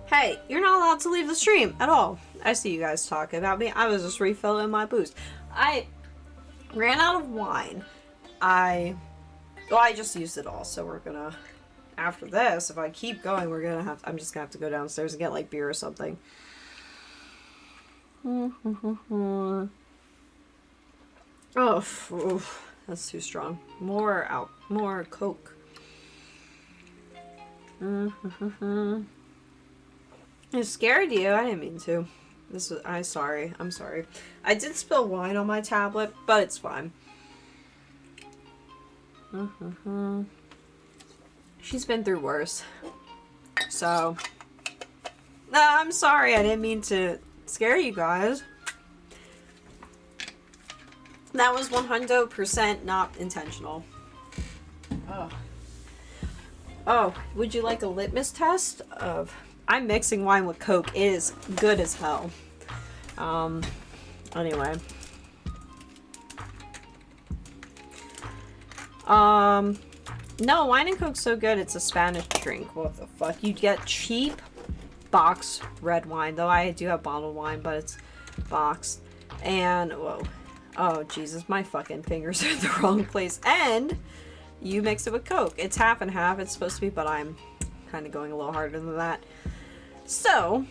[SPEAKER 1] Hey, you're not allowed to leave the stream at all. I see you guys talking about me. I was just refilling my booze. I ran out of wine. I just used it all, so we're gonna, after this, if I keep going, I'm just gonna have to go downstairs and get like beer or something. Oh, that's too strong. More Coke. I scared you. I didn't mean to. I'm sorry. I did spill wine on my tablet, but it's fine. She's been through worse. So, I'm sorry. I didn't mean to scare you guys. That was 100% not intentional. Oh, would you like a litmus test of... I'm mixing wine with Coke. It is good as hell. Anyway. No, wine and Coke's so good. It's a Spanish drink. What the fuck? You get cheap box red wine. Though I do have bottled wine, but it's boxed. And, whoa. Oh, Jesus. My fucking fingers are in the wrong place. And you mix it with Coke. It's half and half. It's supposed to be, but I'm kind of going a little harder than that. So,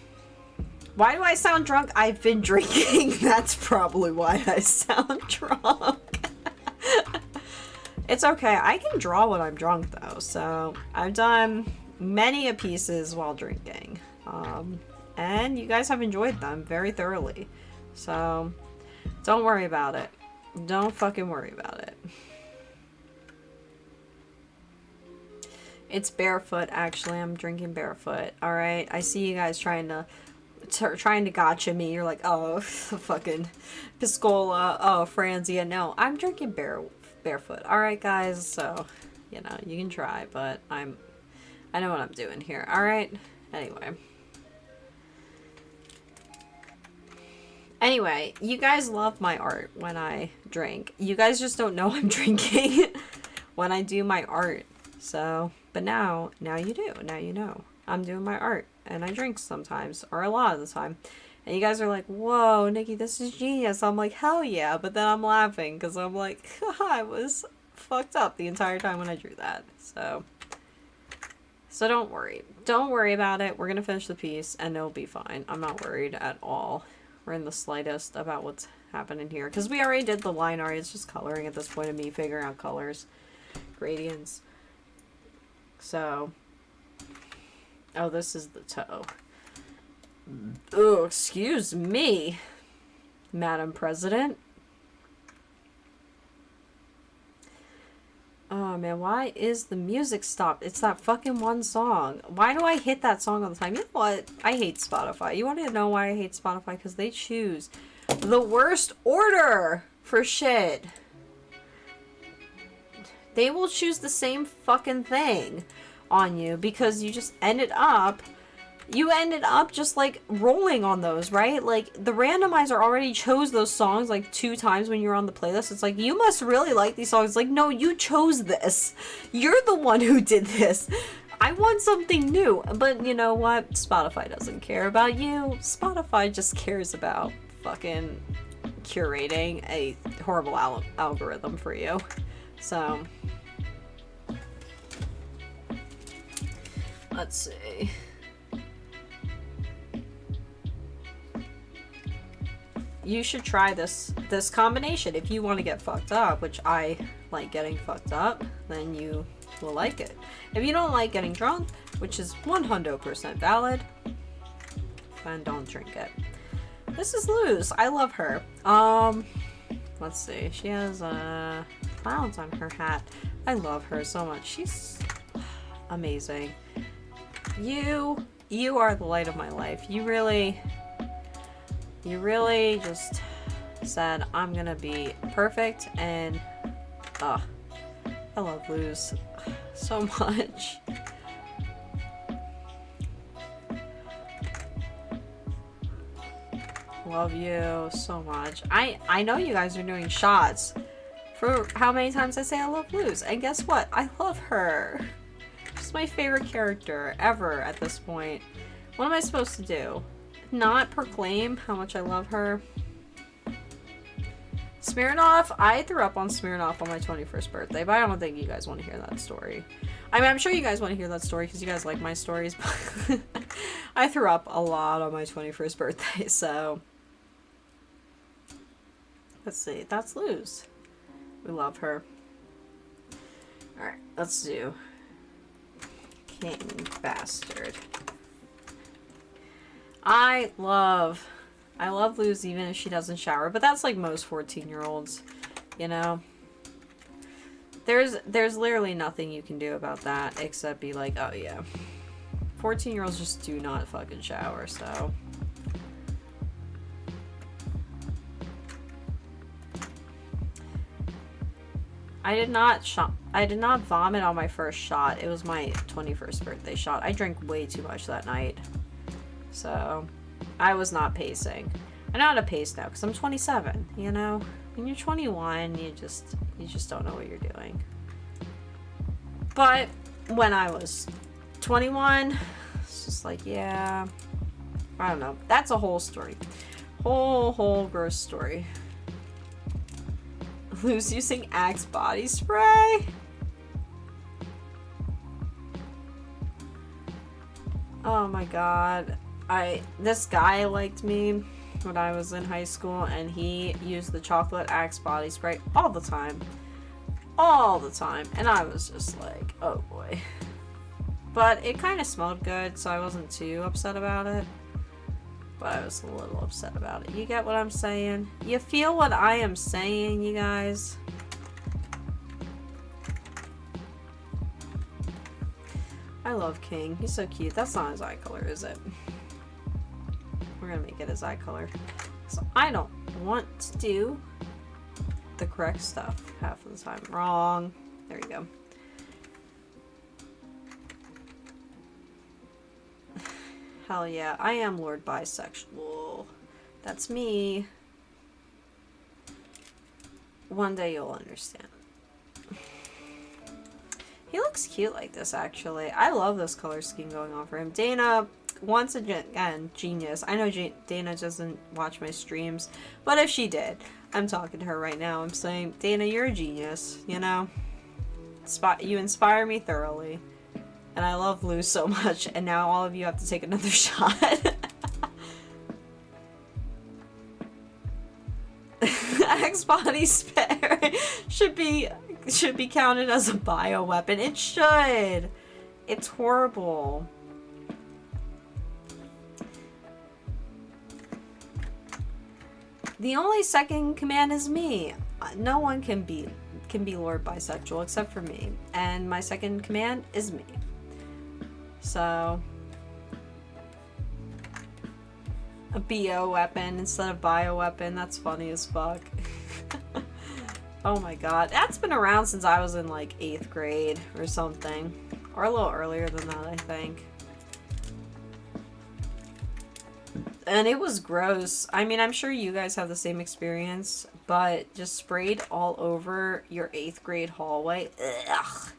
[SPEAKER 1] why do I sound drunk? I've been drinking. That's probably why I sound drunk. It's okay. I can draw when I'm drunk, though. So, I've done many pieces while drinking. And you guys have enjoyed them very thoroughly. So, don't worry about it. Don't fucking worry about it. It's barefoot, actually. I'm drinking barefoot. Alright? I see you guys trying to gotcha me. You're like, oh, fucking Piscola. Oh, Franzia. No, I'm drinking barefoot. Alright, guys? So, you know, you can try, but I know what I'm doing here. Alright? Anyway, you guys love my art when I drink. You guys just don't know I'm drinking when I do my art. So, but now you do. Now you know. I'm doing my art, and I drink sometimes, or a lot of the time. And you guys are like, whoa, Nikki, this is genius. I'm like, hell yeah. But then I'm laughing, because I'm like, I was fucked up the entire time when I drew that. So don't worry. Don't worry about it. We're going to finish the piece, and it'll be fine. I'm not worried at all, or in the slightest, about what's happening here. Because we already did the line art. It's just coloring at this point of me figuring out colors, gradients. So, oh, this is the toe. Oh, excuse me, Madam President. Oh, man, why is the music stopped? It's that fucking one song. Why do I hit that song all the time? You know what? I hate Spotify. You want to know why I hate Spotify? Because they choose the worst order for shit. They will choose the same fucking thing on you because you just ended up just like rolling on those, right? Like the randomizer already chose those songs like 2 times when you're on the playlist. It's like, you must really like these songs. Like, no, you chose this. You're the one who did this. I want something new. But you know what? Spotify doesn't care about you. Spotify just cares about fucking curating a horrible algorithm for you. So, let's see. You should try this combination if you want to get fucked up, which I like getting fucked up, then you will like it. If you don't like getting drunk, which is 100% valid, then don't drink it. This is Luz. I love her. Let's see. She has clowns on her hat. I love her so much. She's amazing. You are the light of my life. You really just said, I'm gonna be perfect, and I love Luz so much. Love you so much. I know you guys are doing shots for how many times I say I love Luz, and guess what? I love her. She's my favorite character ever at this point. What am I supposed to do? Not proclaim how much I love her? Smirnoff, I threw up on Smirnoff on my 21st birthday, but I don't think you guys want to hear that story. I mean, I'm sure you guys want to hear that story because you guys like my stories, but I threw up a lot on my 21st birthday, so... Let's see, that's Luz. We love her. Alright, let's do King Bastard. I love Luz even if she doesn't shower, but that's like most 14-year-olds, you know? There's literally nothing you can do about that except be like, oh yeah. 14-year-olds just do not fucking shower, so... I did not vomit on my first shot. It was my 21st birthday shot. I drank way too much that night. So, I was not pacing. I know how to pace now because I'm 27, you know? When you're 21, you just don't know what you're doing. But when I was 21, it's just like, yeah, I don't know. That's a whole story. Whole gross story. Who's using Axe body spray? Oh my god. This guy liked me when I was in high school and he used the chocolate Axe body spray all the time. All the time. And I was just like, oh boy. But it kind of smelled good, so I wasn't too upset about it. But I was a little upset about it. You get what I'm saying? You feel what I am saying, you guys? I love King. He's so cute. That's not his eye color, is it? We're gonna make it his eye color. So I don't want to do the correct stuff half of the time. Wrong. There you go. Hell yeah, I am Lord Bisexual. That's me. One day you'll understand. He looks cute like this, actually. I love this color scheme going on for him. Dana, once again, genius. I know Dana doesn't watch my streams, but if she did, I'm talking to her right now. I'm saying, Dana, you're a genius, you know? You inspire me thoroughly. And I love Luz so much, and now all of you have to take another shot. Axe body spray should be counted as a bioweapon. It should. It's horrible. The only second command is me. No one can be Lord Bisexual except for me, and my second command is me. So, a BO weapon instead of bio weapon. That's funny as fuck. Oh my god. That's been around since I was in like 8th grade or something. Or a little earlier than that, I think. And it was gross. I mean, I'm sure you guys have the same experience, but just sprayed all over your 8th grade hallway. Ugh.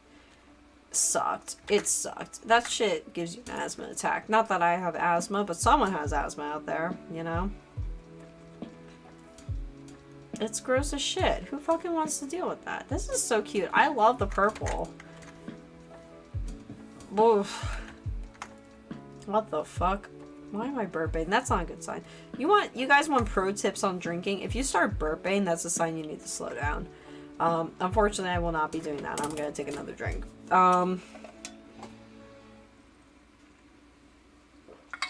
[SPEAKER 1] Sucked. It sucked. That shit gives you an asthma attack. Not that I have asthma, but someone has asthma out there, you know? It's gross as shit. Who fucking wants to deal with that? This is so cute. I love the purple. Oof. What the fuck? Why am I burping? That's not a good sign. You guys want pro tips on drinking? If you start burping, that's a sign you need to slow down. Unfortunately, I will not be doing that. I'm gonna take another drink.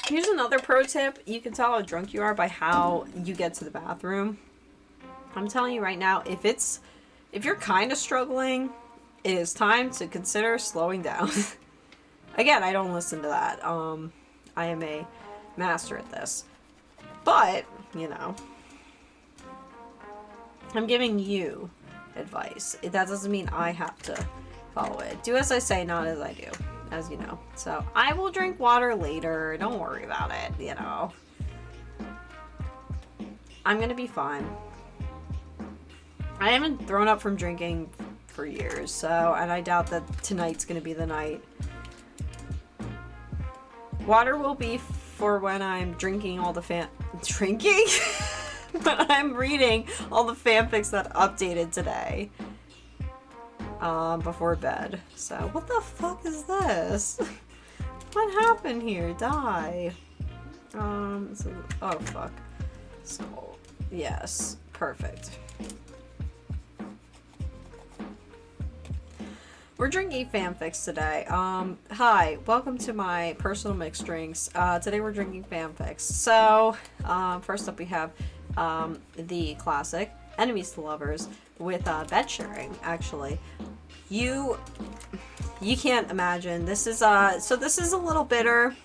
[SPEAKER 1] Here's another pro tip. You can tell how drunk you are by how you get to the bathroom. I'm telling you right now, if you're kind of struggling, it is time to consider slowing down. Again, I don't listen to that. I am a master at this. But, you know, I'm giving you advice. That doesn't mean I have to follow it. Do as I say, not as I do, as you know. So I will drink water later. Don't worry about it, you know. I'm gonna be fine. I haven't thrown up from drinking for years, so, and I doubt that tonight's gonna be the night. Water will be for when I'm drinking all the drinking? When I'm reading all the fanfics that updated today. Before bed. So, what the fuck is this? What happened here? Die. Oh fuck. Skull. Yes. Perfect. We're drinking fanfics today. Hi, welcome to my personal mixed drinks. Today we're drinking fanfics. So, first up we have, the classic, Enemies to Lovers, with, bed sharing, actually. You can't imagine. This is, so this is a little bitter.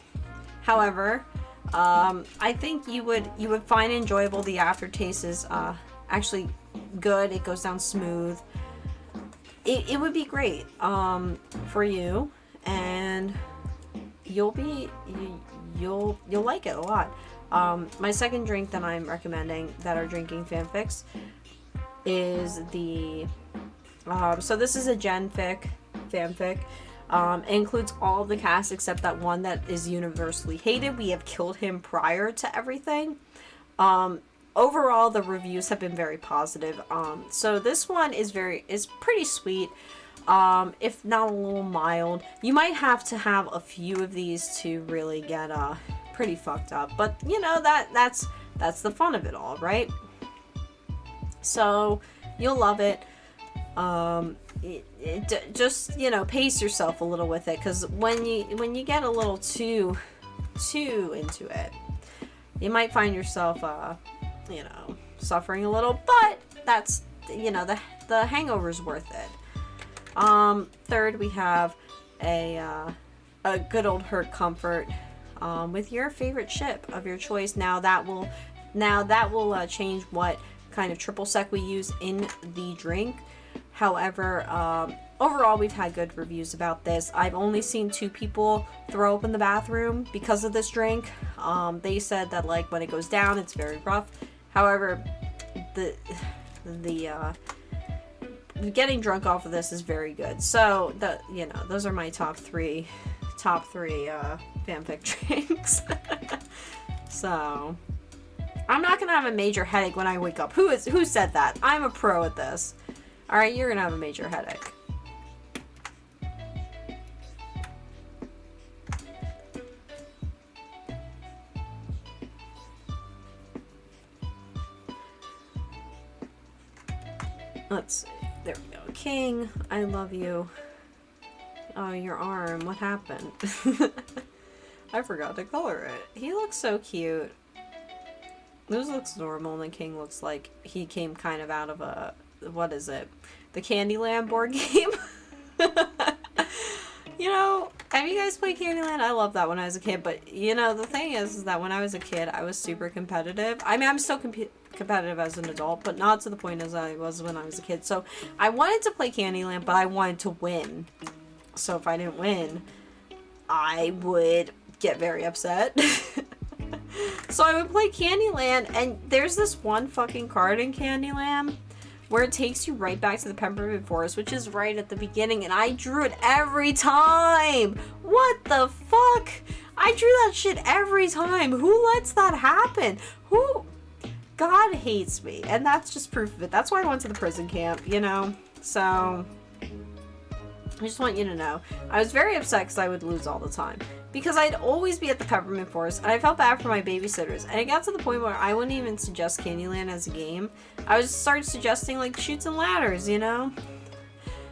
[SPEAKER 1] However, I think you would find enjoyable. The aftertaste is, actually good. It goes down smooth. It would be great for you, and you'll like it a lot. My second drink that I'm recommending that are drinking fanfics is the so this is a fanfic. It includes all of the cast except that one that is universally hated. We have killed him prior to everything. Overall, the reviews have been very positive. So this one is pretty sweet, if not a little mild. You might have to have a few of these to really get pretty fucked up, but you know that's the fun of it all, right? So you'll love it. Just, you know, pace yourself a little with it, because when you get a little too into it, you might find yourself you know, suffering a little, but that's, you know, the hangover's worth it. Third, we have a good old Hurt Comfort with your favorite ship of your choice. Now that will change what kind of triple sec we use in the drink. However, overall, we've had good reviews about this. I've only seen 2 people throw up in the bathroom because of this drink. They said that, like, when it goes down, it's very rough. However, the getting drunk off of this is very good. So, you know, those are my top three fanfic drinks. So, I'm not gonna have a major headache when I wake up. Who said that? I'm a pro at this. Alright, you're gonna have a major headache. Let's see. There we go. King, I love you. Oh, your arm. What happened? I forgot to color it. He looks so cute. This looks normal, and the King looks like he came kind of out of a... What is it? The Candyland board game? You know, have you guys played Candyland? I loved that when I was a kid, but, you know, the thing is that when I was a kid, I was super competitive. I mean, I'm still competitive as an adult, but not to the point as I was when I was a kid. So, I wanted to play Candyland, but I wanted to win. So, if I didn't win, I would get very upset. So, I would play Candyland, and there's this one fucking card in Candyland where it takes you right back to the Peppermint Forest, which is right at the beginning, and I drew it every time! What the fuck? I drew that shit every time! Who lets that happen? God hates me, and that's just proof of it. That's why I went to the prison camp, you know? So, I just want you to know. I was very upset because I would lose all the time. Because I'd always be at the Peppermint Forest, and I felt bad for my babysitters. And it got to the point where I wouldn't even suggest Candyland as a game. I would start suggesting, like, Chutes and Ladders, you know?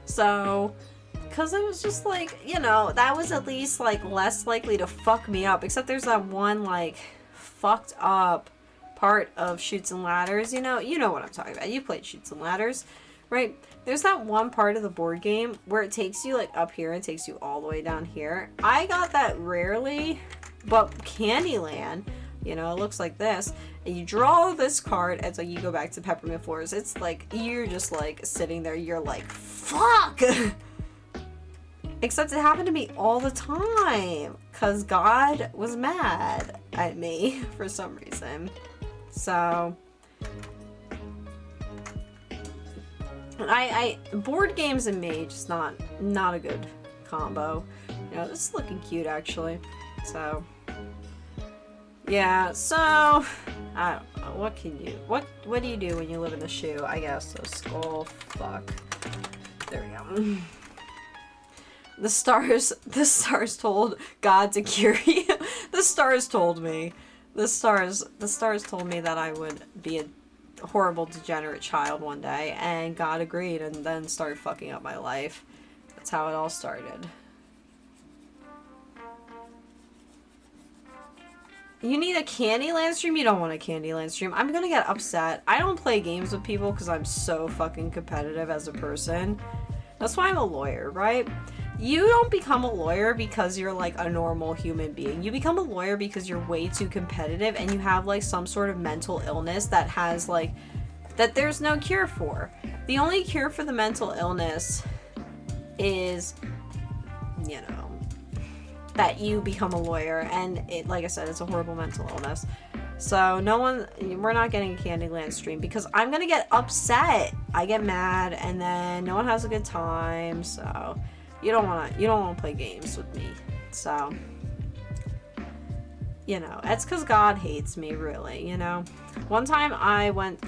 [SPEAKER 1] So, because it was just like, you know, that was at least, like, less likely to fuck me up. Except there's that one, like, fucked up part of Chutes and Ladders, you know? You know what I'm talking about. You played Chutes and Ladders, right? There's that one part of the board game where it takes you, like, up here and takes you all the way down here. I got that rarely, but Candyland, you know, it looks like this. And you draw this card, and so you go back to Peppermint Forest. It's like, you're just, like, sitting there, you're like, fuck! Except it happened to me all the time, because God was mad at me for some reason. So... board games and mage is not a good combo. You know, this is looking cute actually. So Yeah, so I don't know. What can you what do you do when you live in a shoe? I guess a skull. Fuck. There we go. The stars told God to cure you. The stars told me. The stars told me that I would be a horrible degenerate child one day, and God agreed and then started fucking up my life. That's how it all started. You need a Candyland stream? You don't want a Candyland stream. I'm gonna get upset. I don't play games with people because I'm so fucking competitive as a person. That's why I'm a lawyer, right? You don't become a lawyer because you're like a normal human being. You become a lawyer because you're way too competitive and you have like some sort of mental illness that has like, that there's no cure for. The only cure for the mental illness is, you know, that you become a lawyer, and it, like I said, it's a horrible mental illness. So we're not getting a Candyland stream because I'm gonna get upset. I get mad, and then no one has a good time. So you don't wanna play games with me. So, you know, it's because God hates me, really. You know, one time I went.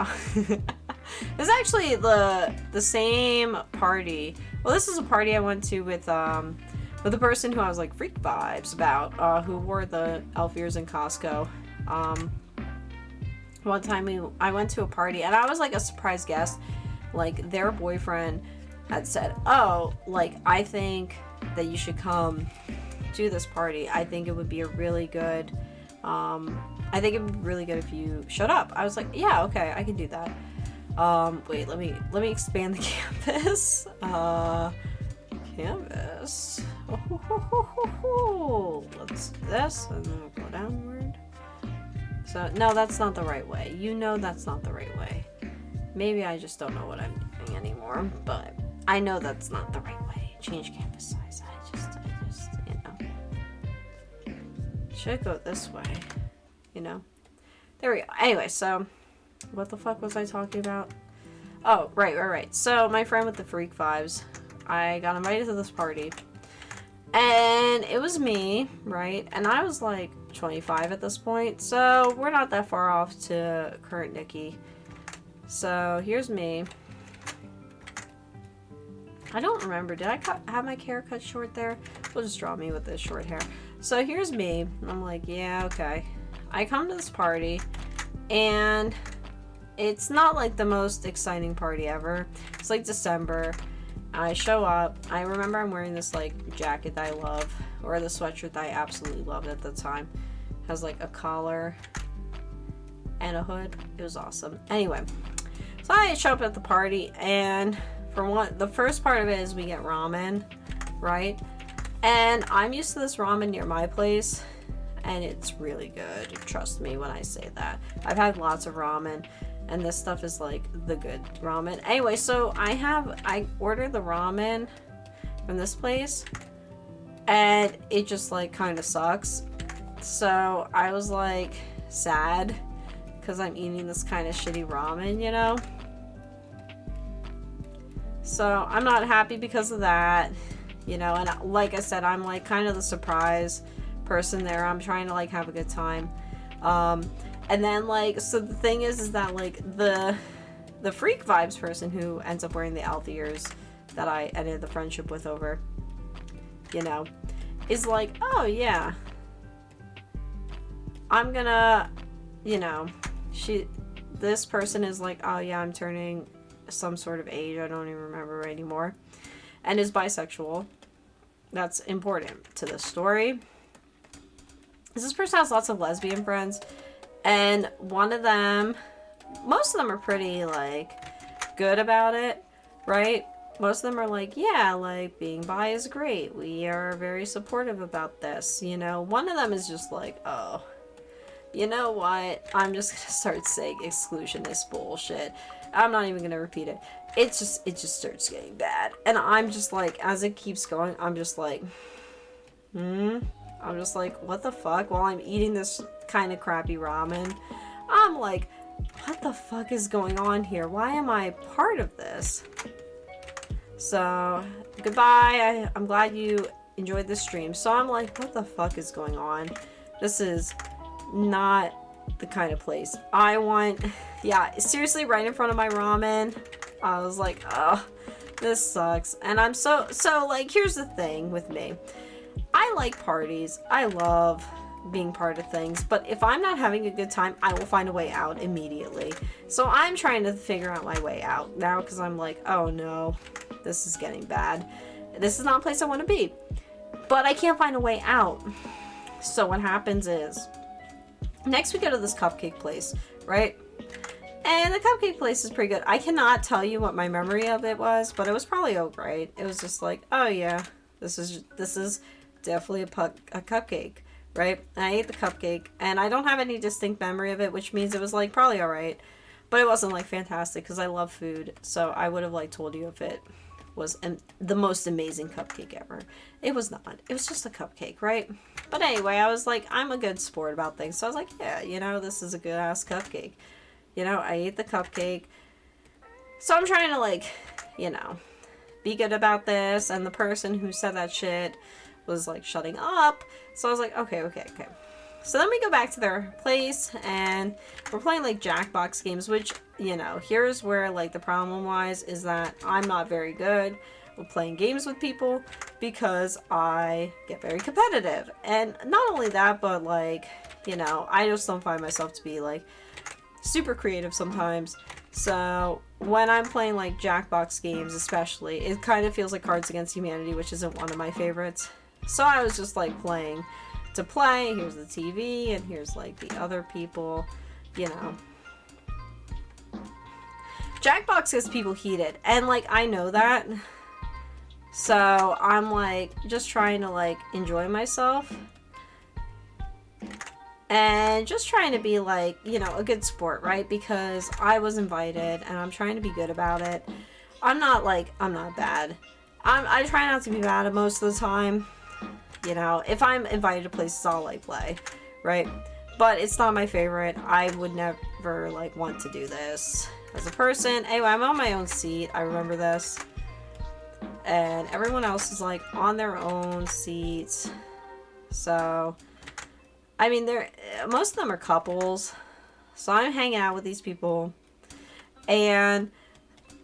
[SPEAKER 1] It's actually the same party. Well, this is a party I went to with the person who I was like freak vibes about, who wore the elf ears in Costco. One time I went to a party and I was like a surprise guest. Like their boyfriend had said, "Oh, like I think that you should come to this party. I think it would be a really good. I think it would be really good if you showed up." I was like, "Yeah, okay, I can do that." Wait, let me expand the canvas. Canvas. Let's do this, and then we'll go downward. So, no, that's not the right way. You know that's not the right way. Maybe I just don't know what I'm doing anymore, but I know that's not the right way. Change canvas size. I just, you know. Should go this way, you know. There we go. Anyway, so, what the fuck was I talking about? Oh, right. So, my friend with the freak vibes, I got invited to this party, and it was me, right? And I was like 25 at this point, so we're not that far off to current Nikki. So here's me. I don't remember, did I have my hair cut short there? We'll just draw me with this short hair. So here's me. I'm like, yeah, okay. I come to this party, and it's not like the most exciting party ever. It's like December. I show up. I remember I'm wearing this like jacket that I love, or the sweatshirt that I absolutely loved at the time. It has like a collar and a hood. It was awesome. Anyway, so I show up at the party, and the first part of it is we get ramen, right? And I'm used to this ramen near my place, and it's really good. Trust me when I say that. I've had lots of ramen, and this stuff is like the good ramen. Anyway, so I ordered the ramen from this place, and it just like kind of sucks. So I was like sad because I'm eating this kind of shitty ramen, you know? So I'm not happy because of that, you know? And like I said, I'm like kind of the surprise person there. I'm trying to like have a good time. And then like, so the thing is that like the freak vibes person who ends up wearing the elf ears that I ended the friendship with over, you know, is like, oh yeah, I'm gonna, you know, this person is like, oh yeah, I'm turning some sort of age, I don't even remember anymore, and is bisexual. That's important to this story. This person has lots of lesbian friends, and one of them, most of them are pretty like good about it, right? Most of them are like, yeah, like being bi is great, we are very supportive about this, you know. One of them is just like, oh, you know what, I'm just gonna start saying exclusionist bullshit. I'm not even gonna repeat it. It just starts getting bad, and I'm just like, as it keeps going, I'm just like, I'm just like, what the fuck? While I'm eating this kind of crappy ramen, I'm like, what the fuck is going on here? Why am I part of this? So, goodbye. I'm glad you enjoyed the stream. So I'm like, what the fuck is going on? This is not the kind of place I want. Yeah, seriously, right in front of my ramen. I was like, oh, this sucks. And I'm so like, here's the thing with me. I like parties. I love being part of things, but if I'm not having a good time, I will find a way out immediately. So I'm trying to figure out my way out now, because I'm like, oh no, this is getting bad. This is not a place I want to be. But I can't find a way out. So what happens is, next we go to this cupcake place, right? And the cupcake place is pretty good. I cannot tell you what my memory of it was, but it was probably alright. It was just like, oh yeah, this is definitely a cupcake, right? And I ate the cupcake, and I don't have any distinct memory of it, which means it was like probably alright. But it wasn't like fantastic, because I love food, so I would have like told you if it was the most amazing cupcake ever. It was not. It was just a cupcake, right? But anyway, I was like, I'm a good sport about things, so I was like, yeah, you know, this is a good ass cupcake. You know, I ate the cupcake. So I'm trying to, like, you know, be good about this. And the person who said that shit was, like, shutting up. So I was like, okay. So then we go back to their place. And we're playing, like, Jackbox games. Which, you know, here's where, like, the problem lies. Is that I'm not very good with playing games with people. Because I get very competitive. And not only that, but, like, you know, I just don't find myself to be, like, super creative sometimes. So when I'm playing like Jackbox games especially, it kind of feels like Cards Against Humanity, which isn't one of my favorites. So I was just like playing to play. Here's the TV and here's like the other people, you know. Jackbox gets people heated, and like I know that. So I'm like just trying to like enjoy myself. And just trying to be like, you know, a good sport, right? Because I was invited and I'm trying to be good about it. I'm not bad. I try not to be bad most of the time. You know, if I'm invited to places, I'll like play, right? But it's not my favorite. I would never like want to do this as a person. Anyway, I'm on my own seat. I remember this. And everyone else is like on their own seats. So I mean, most of them are couples, so I'm hanging out with these people, and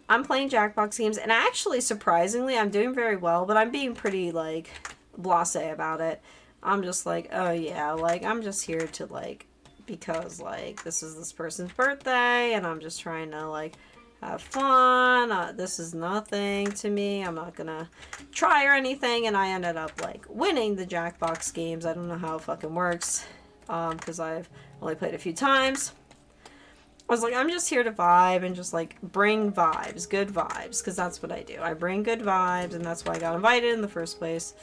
[SPEAKER 1] I'm playing Jackbox games, and actually, surprisingly, I'm doing very well, but I'm being pretty, like, blasé about it. I'm just like, oh yeah, like, I'm just here to, like, because, like, this is this person's birthday, and I'm just trying to, like, have fun. This is nothing to me. I'm not gonna try or anything. And I ended up like winning the Jackbox games. I don't know how it fucking works, because I've only played a few times. I was like, I'm just here to vibe and just like bring vibes, good vibes, because that's what I do. I bring good vibes, and that's why I got invited in the first place.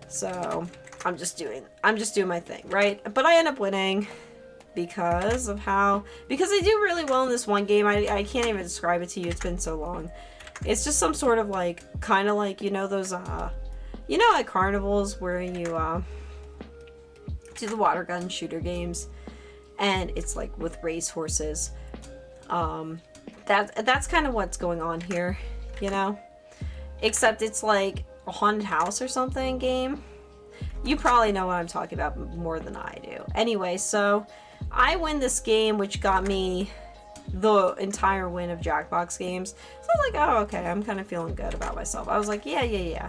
[SPEAKER 1] So I'm just doing my thing, right? But I end up winning. Because I do really well in this one game. I can't even describe it to you. It's been so long. It's just some sort of like, kind of like, you know, those, you know, at carnivals where you, do the water gun shooter games. And it's like with race horses. That's kind of what's going on here, you know? Except it's like a haunted house or something game. You probably know what I'm talking about more than I do. Anyway, so I win this game, which got me the entire win of Jackbox games. So I was like, oh, okay, I'm kind of feeling good about myself. I was like, yeah.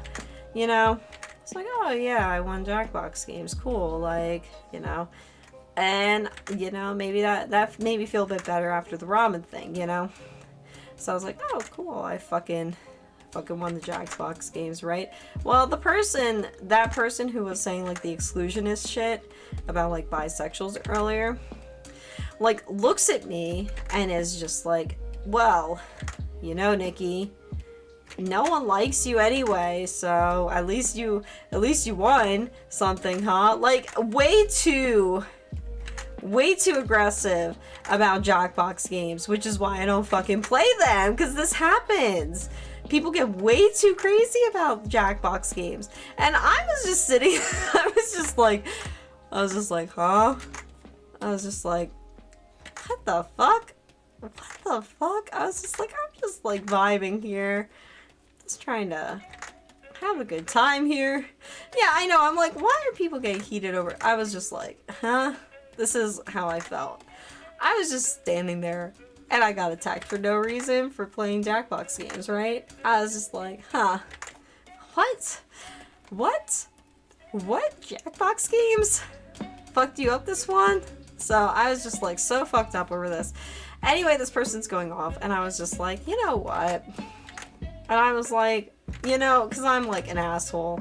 [SPEAKER 1] You know, it's like, oh, yeah, I won Jackbox games. Cool, like, you know. And, you know, maybe that made me feel a bit better after the ramen thing, you know. So I was like, oh, cool, I fucking won the Jackbox games, right? Well, that person who was saying like the exclusionist shit about like bisexuals earlier, like looks at me and is just like, well, you know, Nikki, no one likes you anyway, so at least you won something, huh? Like way too aggressive about Jackbox games, which is why I don't fucking play them, because this happens. People get way too crazy about Jackbox games. And I was just sitting, I was just like, huh? I was just like, what the fuck? What the fuck? I was just like, I'm just like vibing here. Just trying to have a good time here. Yeah, I know. I'm like, why are people getting heated over? I was just like, huh? This is how I felt. I was just standing there and I got attacked for no reason for playing Jackbox games, right? I was just like, huh, what? What? What? Jackbox games? Fucked you up this one? So I was just like so fucked up over this. Anyway, this person's going off and I was just like, you know what? And I was like, you know, because I'm like an asshole.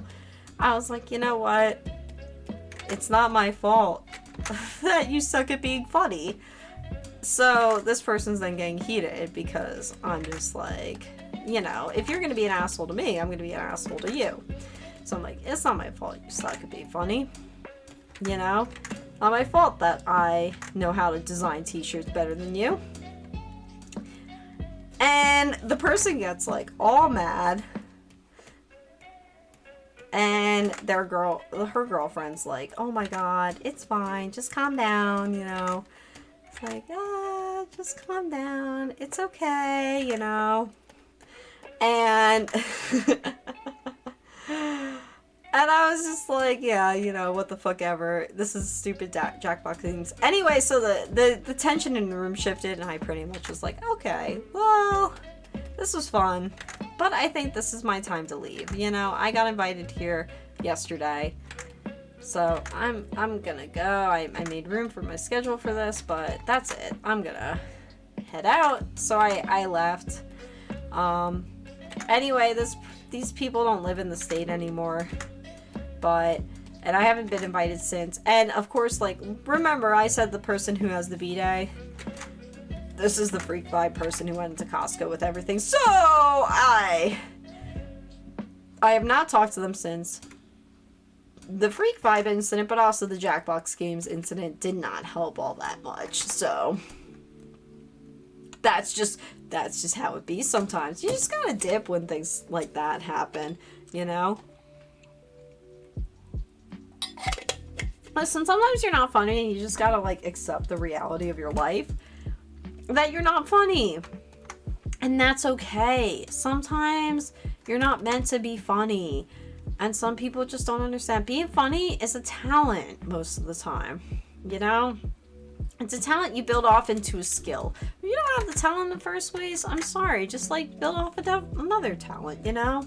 [SPEAKER 1] I was like, you know what? It's not my fault that you suck at being funny. So this person's then getting heated because I'm just like, you know, if you're going to be an asshole to me, I'm going to be an asshole to you. So I'm like, it's not my fault you suck at being funny. You know? Not my fault that I know how to design t-shirts better than you. And the person gets like all mad. And her girlfriend's like, oh my god, it's fine, just calm down, you know. It's like, just calm down, it's okay, you know. And and I was just like, yeah, you know, what the fuck ever. This is stupid Jackbox things. Anyway, so the tension in the room shifted and I pretty much was like, okay, well, this was fun. But I think this is my time to leave. You know, I got invited here yesterday. So I'm gonna go. I made room for my schedule for this, but that's it. I'm gonna head out. So I left. Anyway, these people don't live in the state anymore. And I haven't been invited since. And of course, like, remember I said the person who has the B-Day? This is the Freak Vibe person who went into Costco with everything. So I have not talked to them since. The Freak Vibe incident, but also the Jackbox Games incident did not help all that much. So that's just how it be sometimes. You just gotta dip when things like that happen, you know? Listen, sometimes you're not funny and you just gotta like accept the reality of your life. That you're not funny. And that's okay. Sometimes you're not meant to be funny. And some people just don't understand. Being funny is a talent most of the time. You know? It's a talent you build off into a skill. If you don't have the talent in the first place, I'm sorry. Just like build off another talent, you know?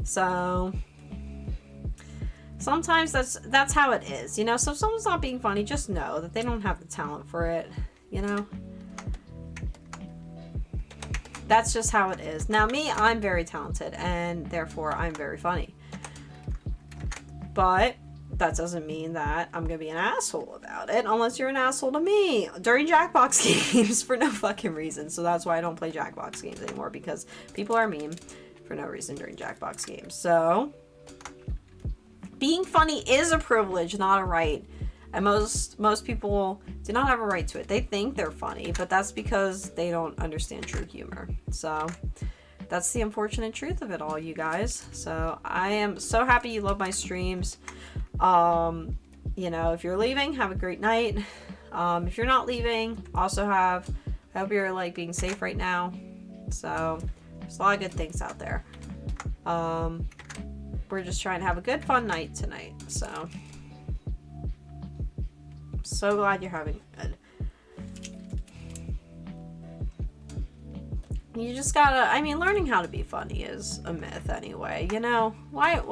[SPEAKER 1] So sometimes that's how it is. You know? So if someone's not being funny, just know that they don't have the talent for it. You know? That's just how it is. Now me, I'm very talented and therefore I'm very funny. But that doesn't mean that I'm going to be an asshole about it unless you're an asshole to me during Jackbox games for no fucking reason. So that's why I don't play Jackbox games anymore, because people are mean for no reason during Jackbox games. So being funny is a privilege, not a right. And most people do not have a right to it. They think they're funny, but that's because they don't understand true humor. So that's the unfortunate truth of it all, you guys. So I am so happy you love my streams. You know, if you're leaving, have a great night. If you're not leaving, also I hope you're like being safe right now. So there's a lot of good things out there. We're just trying to have a good fun night tonight. So so glad you're having good. You just gotta, I mean, learning how to be funny is a myth anyway, you know? Why,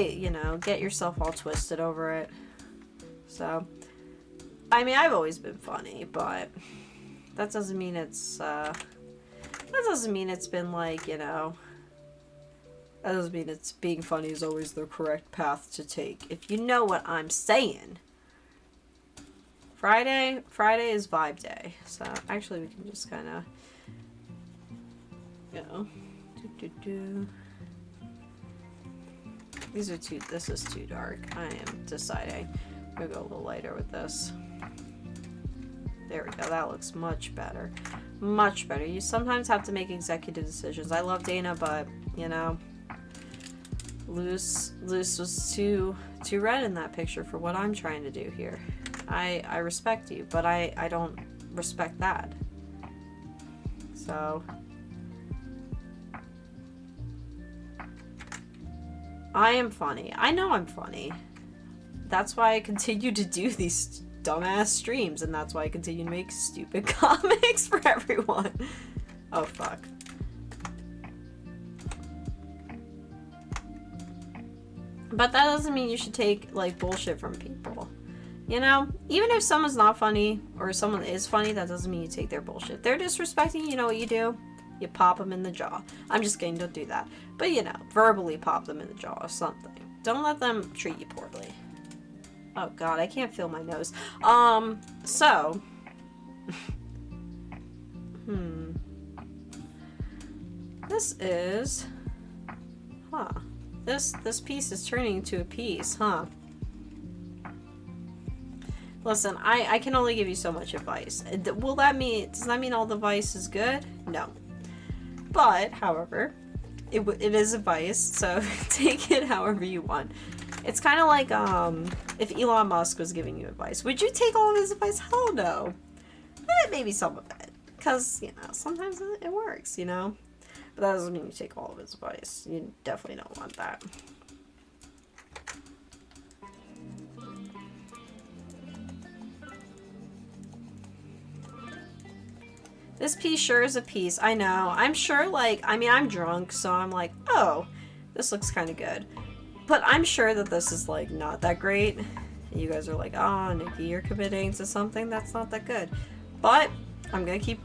[SPEAKER 1] you know, get yourself all twisted over it? So, I mean, I've always been funny, but that doesn't mean it's been like, you know, that doesn't mean it's being funny is always the correct path to take, if you know what I'm saying. Friday is vibe day. So actually we can just kind of, you know, this is too dark. I am deciding. I'm gonna go a little lighter with this. There we go. That looks much better. Much better. You sometimes have to make executive decisions. I love Dana, but you know, Loose was too red in that picture for what I'm trying to do here. I respect you, but I don't respect that. So I am funny. I know I'm funny. that's why I continue to do these dumbass streams, and that's why I continue to make stupid comics for everyone. Oh, fuck. But that doesn't mean you should take, like, bullshit from people. You know? Even if someone's not funny, or someone is funny, that doesn't mean you take their bullshit. If they're disrespecting, you know what you do? You pop them in the jaw. I'm just kidding, don't do that. But, you know, verbally pop them in the jaw or something. Don't let them treat you poorly. Oh, God, I can't feel my nose. So... This is... Huh. This piece is turning into a piece, huh? Listen, I can only give you so much advice. Will that mean... Does that mean all the advice is good? No. But, however, it is advice, so take it however you want. It's kind of like, if Elon Musk was giving you advice. Would you take all of his advice? Hell no. Maybe some of it. Because, you know, sometimes it works, you know? But that doesn't mean you take all of his advice. You definitely don't want that. This piece sure is a piece. I know. I'm sure, like, I mean, I'm drunk, so I'm like, oh, this looks kind of good. But I'm sure that this is, like, not that great. And you guys are like, oh, Nikki, you're committing to something that's not that good. But I'm gonna keep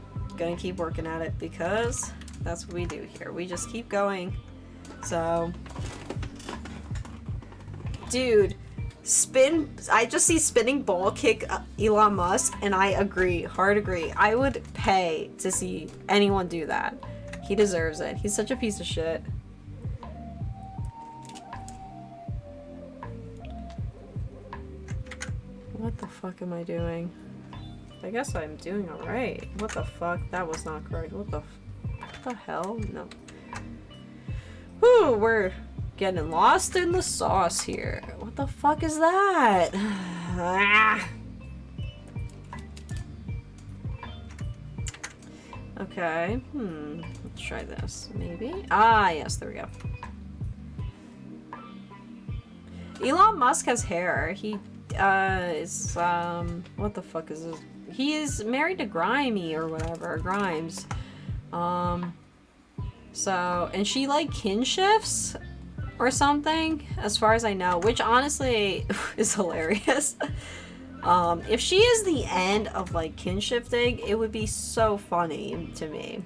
[SPEAKER 1] working at it, because that's what we do here. We just keep going. So, dude, I just see spinning ball kick Elon Musk, and I agree, hard agree. I would pay to see anyone do that. He deserves it. He's such a piece of shit. What the fuck am I doing? I guess I'm doing alright. What the fuck? That was not correct. What the hell? No. Whew, we're getting lost in the sauce here. What the fuck is that? Okay. Let's try this. Maybe? Ah, yes, there we go. Elon Musk has hair. He is, what the fuck is this? He is married to Grimy or whatever. Grimes. So, and she, like, kinshifts or something, as far as I know, which honestly is hilarious. If she is the end of, like, kinshifting, it would be so funny to me,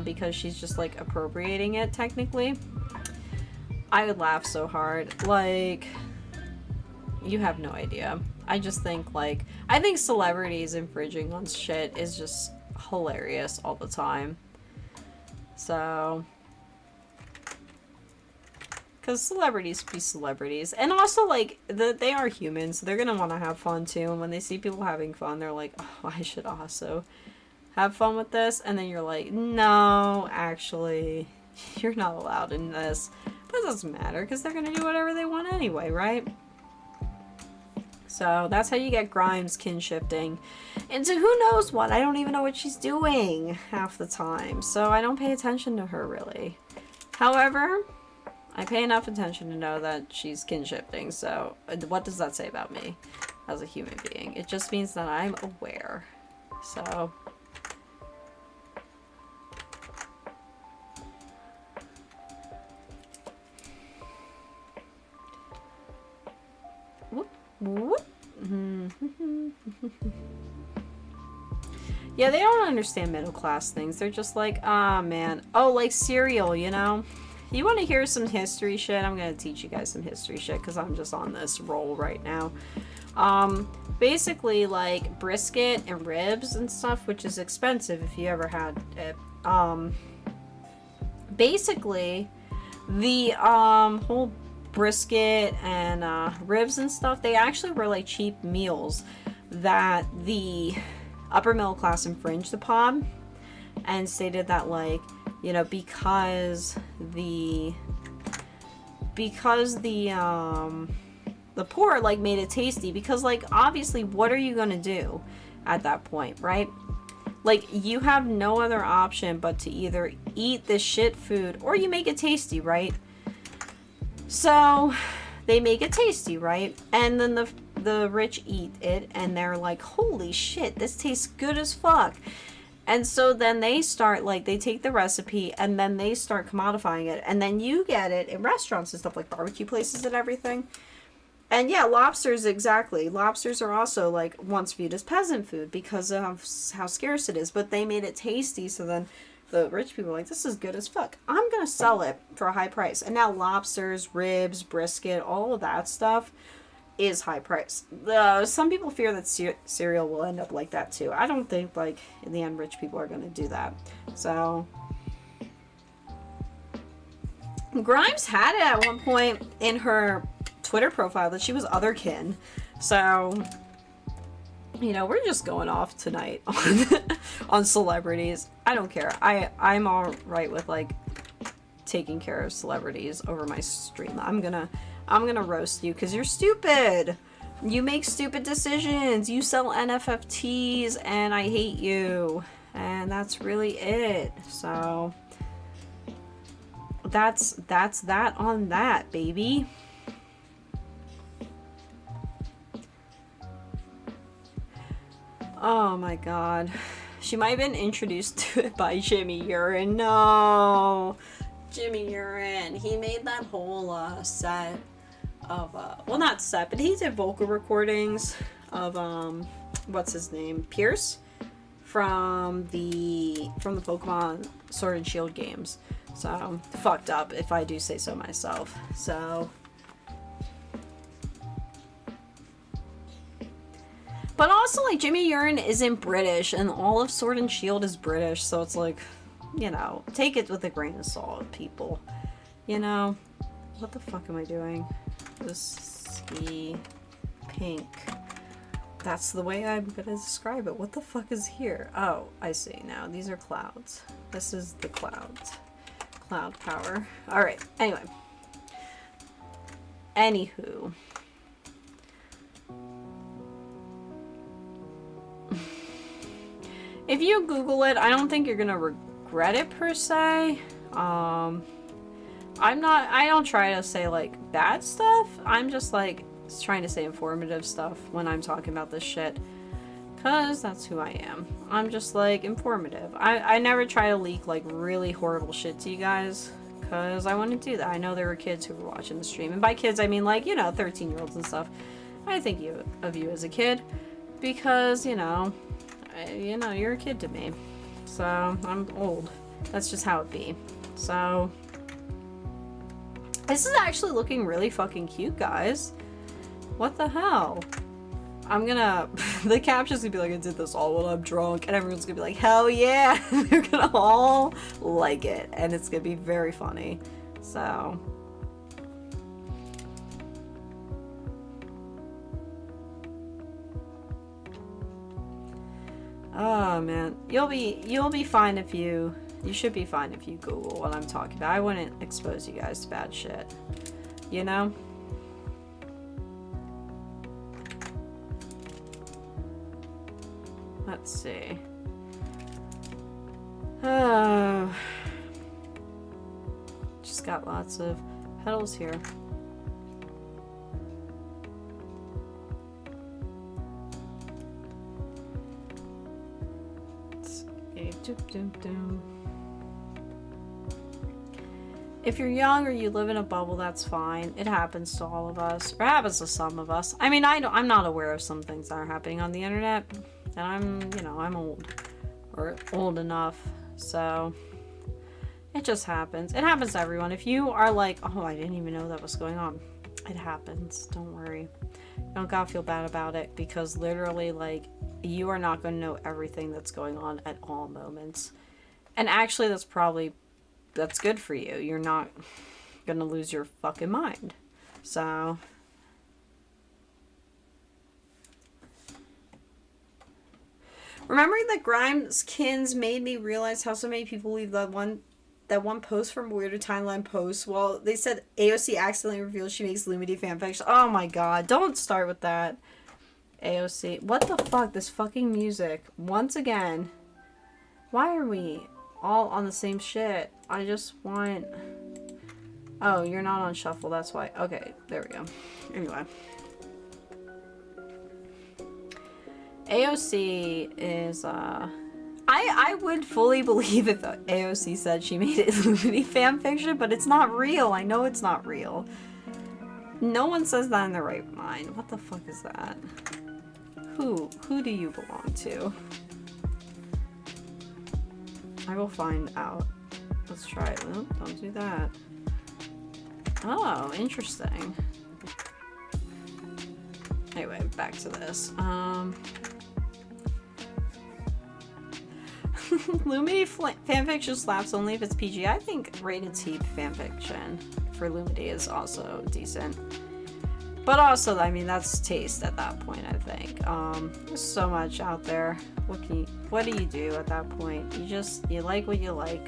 [SPEAKER 1] because she's just, like, appropriating it, technically. I would laugh so hard. Like, you have no idea. I just think, like, I think celebrities infringing on shit is just hilarious all the time. So, because celebrities be celebrities, and also, like, they are humans, so they're gonna want to have fun too, and when they see people having fun, they're like, oh, I should also have fun with this, and then you're like, no, actually, you're not allowed in this. But it doesn't matter, because they're gonna do whatever they want anyway, right? So that's how you get Grimes kinshifting into who knows what. I don't even know what she's doing half the time, so I don't pay attention to her really. However, I pay enough attention to know that she's kinshifting, so what does that say about me as a human being? It just means that I'm aware. So whoop. Whoop. Yeah, they don't understand middle class things. They're just like, ah, man. Oh, like cereal, you know? You want to hear some history shit? I'm going to teach you guys some history shit because I'm just on this roll right now. Basically, like, brisket and ribs and stuff, which is expensive if you ever had it. Basically, the whole brisket and ribs and stuff, they actually were like cheap meals that the upper middle class infringed upon, and stated that, like, you know, because the poor, like, made it tasty, because, like, obviously what are you gonna do at that point, right? Like, you have no other option but to either eat this shit food or you make it tasty, right? So they make it tasty, right? And then the rich eat it and they're like, holy shit, this tastes good as fuck. And so then they start, like, they take the recipe and then they start commodifying it. And then you get it in restaurants and stuff, like barbecue places and everything. And yeah, lobsters, exactly. Lobsters are also, like, once viewed as peasant food because of how scarce it is. But they made it tasty, so then the rich people are like, this is good as fuck. I'm going to sell it for a high price. And now lobsters, ribs, brisket, all of that stuff is high price. Some people fear that cereal will end up like that too. I don't think, like, in the end rich people are going to do that. So Grimes had it at one point in her Twitter profile that she was otherkin. So, you know, we're just going off tonight on celebrities. I don't care. I'm all right with, like, taking care of celebrities over my stream. I'm gonna roast you because you're stupid. You make stupid decisions. You sell NFTs and I hate you. And that's really it. So that's that on that, baby. Oh my god. She might have been introduced to it by Jimmy Urine. No. Jimmy Urine. He made that whole set of well, not set, but he did vocal recordings of what's his name? Pierce from the Pokemon Sword and Shield games. So fucked up if I do say so myself. So but also, like, Jimmy Urine isn't British, and all of Sword and Shield is British, so it's like, you know, take it with a grain of salt, people. You know? What the fuck am I doing? Whiskey pink. That's the way I'm gonna describe it. What the fuck is here? Oh, I see now. These are clouds. This is the clouds. Cloud power. Alright, anyway. Anywho. If you Google it, I don't think you're gonna regret it per se. I don't try to say, like, bad stuff. I'm just, like, trying to say informative stuff when I'm talking about this shit. Cause that's who I am. I'm just, like, informative. I never try to leak, like, really horrible shit to you guys. Cause I wouldn't do that. I know there were kids who were watching the stream. And by kids, I mean, like, you know, 13-year-olds and stuff. I think of you as a kid. Because, you know, you're a kid to me. So, I'm old. That's just how it be. So, this is actually looking really fucking cute, guys. What the hell? I'm gonna... the caption's gonna be like, I did this all when I'm drunk. And everyone's gonna be like, hell yeah! They're gonna all like it. And it's gonna be very funny. So... oh man, you'll be fine if you should be fine if you Google what I'm talking about. I wouldn't expose you guys to bad shit, you know? Let's see. Just got lots of petals here. If you're young or you live in a bubble, that's fine. It happens to all of us, or happens to some of us. I mean, I'm not aware of some things that are happening on the internet, and I'm old, or old enough, so it just happens. It happens to everyone. If you are like, oh, I didn't even know that was going on, it happens. Don't worry. You don't gotta feel bad about it, because literally, like, you are not going to know everything that's going on at all moments. And actually, that's good for you. You're not going to lose your fucking mind. So... remembering that Grimes Kins made me realize how so many people leave that one post from Weirder Timeline post. Well, they said AOC accidentally revealed she makes Lumity fanfiction. Oh my god, don't start with that. AOC. What the fuck? This fucking music. Once again. Why are we all on the same shit? I just want... Oh, you're not on shuffle, that's why. Okay, there we go. Anyway. AOC is, I would fully believe if AOC said she made Illuminati fanfiction, but it's not real. I know it's not real. No one says that in their right mind. What the fuck is that? Who do you belong to? I will find out. Let's try it. Oh, don't do that. Oh, interesting. Anyway, back to this. Lumity fanfiction slaps only if it's PG. I think rated T fanfiction for Lumity is also decent. But also, I mean, that's taste at that point, I think. There's so much out there. What do you do at that point? You like what you like.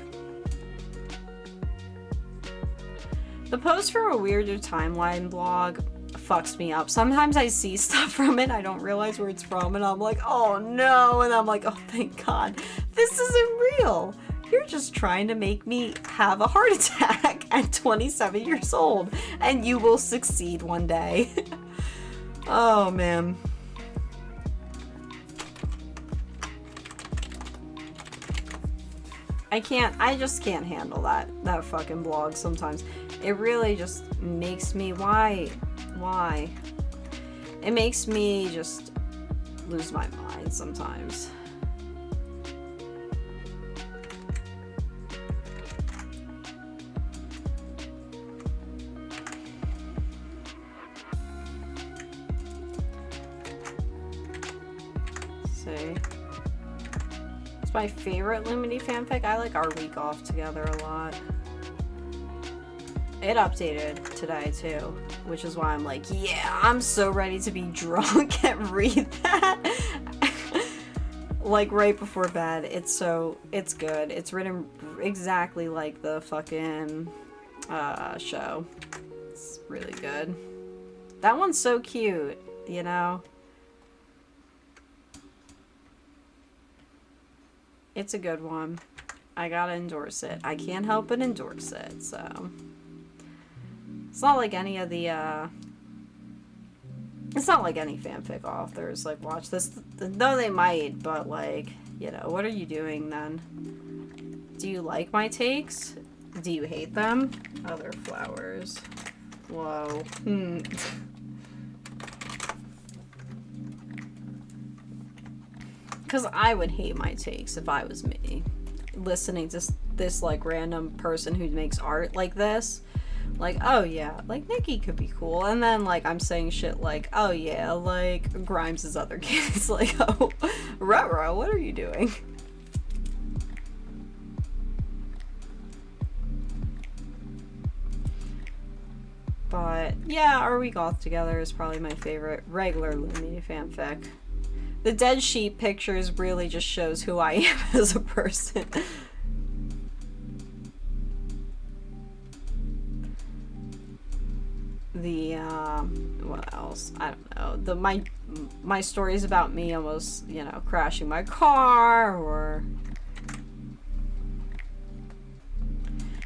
[SPEAKER 1] The post for a weirder timeline blog fucks me up. Sometimes I see stuff from it, I don't realize where it's from, and I'm like, oh no, and I'm like, oh thank God, this isn't real. You're just trying to make me have a heart attack at 27 years old, and you will succeed one day. Oh man. I just can't handle that fucking blog sometimes. It really just makes me, why? It makes me just lose my mind sometimes. Let's see. It's my favorite Lumity fanfic. I like Our Week Off Together a lot. It updated today too, which is why I'm like, yeah, I'm so ready to be drunk and read that. Like right before bed. It's good. It's written exactly like the fucking show. It's really good. That one's so cute, you know? It's a good one. I gotta endorse it. I can't help but endorse it, so. It's not like any of the, it's not like any fanfic authors, like, watch this. Though they might, but, like, you know, what are you doing then? Do you like my takes? Do you hate them? Other flowers. Whoa. Because I would hate my takes if I was me. Listening to this, like, random person who makes art like this. Like, oh yeah, like Nikky could be cool, and then like I'm saying shit like, oh yeah, like Grimes' other kids. Like, oh, ruh-roh, what are you doing? But yeah, Our Week Off Together is probably my favorite regular Lumity fanfic. The dead sheep pictures really just shows who I am as a person. The what else? I don't know. My stories about me almost, you know, crashing my car or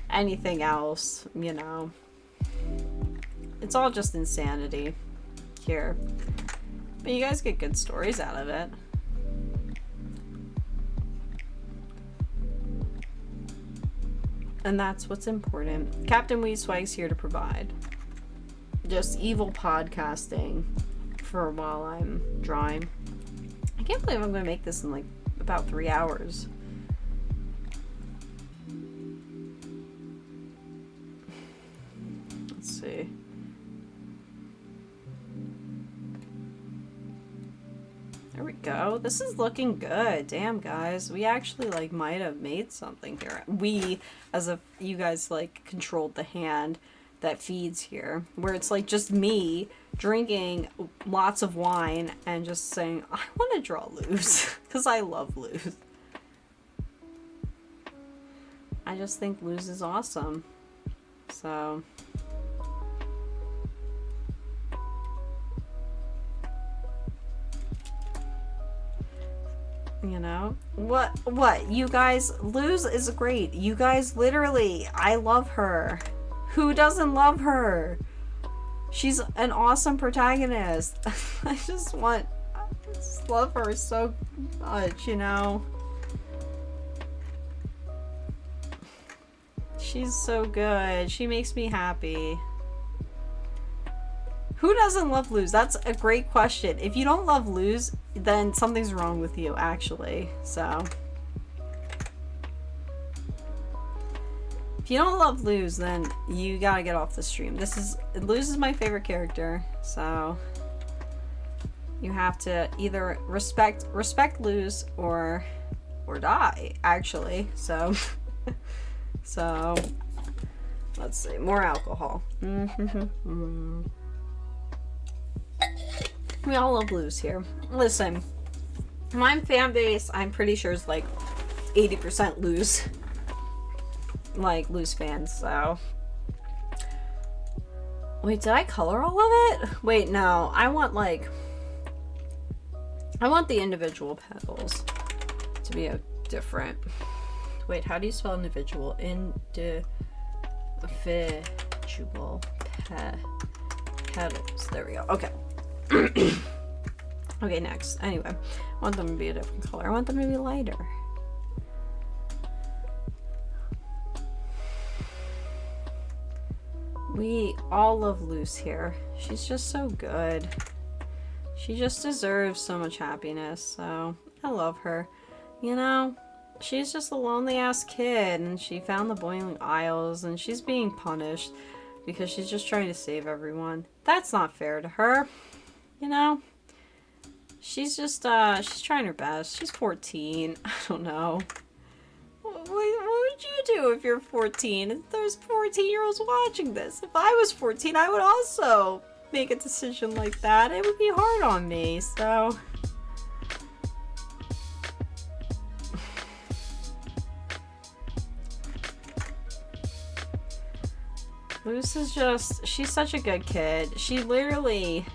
[SPEAKER 1] anything else, you know. It's all just insanity here. But you guys get good stories out of it. And that's what's important. Captain Weedswag's here to provide. Just evil podcasting for while I'm drawing. I can't believe I'm gonna make this in like about 3 hours. Let's see. There we go. This is looking good. Damn, guys. We actually like might have made something here. We, as if you guys like controlled the hand that feeds here, where it's like just me drinking lots of wine and just saying, I want to draw Luz, because I love Luz. I just think Luz is awesome. So you know, what you guys, Luz is great. You guys literally, I love her. Who doesn't love her? She's an awesome protagonist. I just love her so much, you know? She's so good. She makes me happy. Who doesn't love Luz? That's a great question. If you don't love Luz, then something's wrong with you, actually. So, if you don't love Luz, then you gotta get off the stream. Luz is my favorite character, so you have to either respect Luz or die, actually. So, so let's see, more alcohol. We all love Luz here. Listen, my fan base, I'm pretty sure, is like 80% Luz. Like, Luz fans, so. Wait, did I color all of it? Wait, no. I want the individual petals to be different. Wait, how do you spell individual? Individual petals. There we go. Okay. Okay, next. Anyway, I want them to be a different color. I want them to be lighter. We all love Luz here. She's just so good. She just deserves so much happiness, so I love her. You know, she's just a lonely ass kid, and she found the Boiling Isles, and she's being punished because she's just trying to save everyone. That's not fair to her. You know, she's just, she's trying her best. She's 14. I don't know. What would you do if you're 14? There's 14-year-olds watching this. If I was 14, I would also make a decision like that. It would be hard on me, so. Luz is just, she's such a good kid. She literally,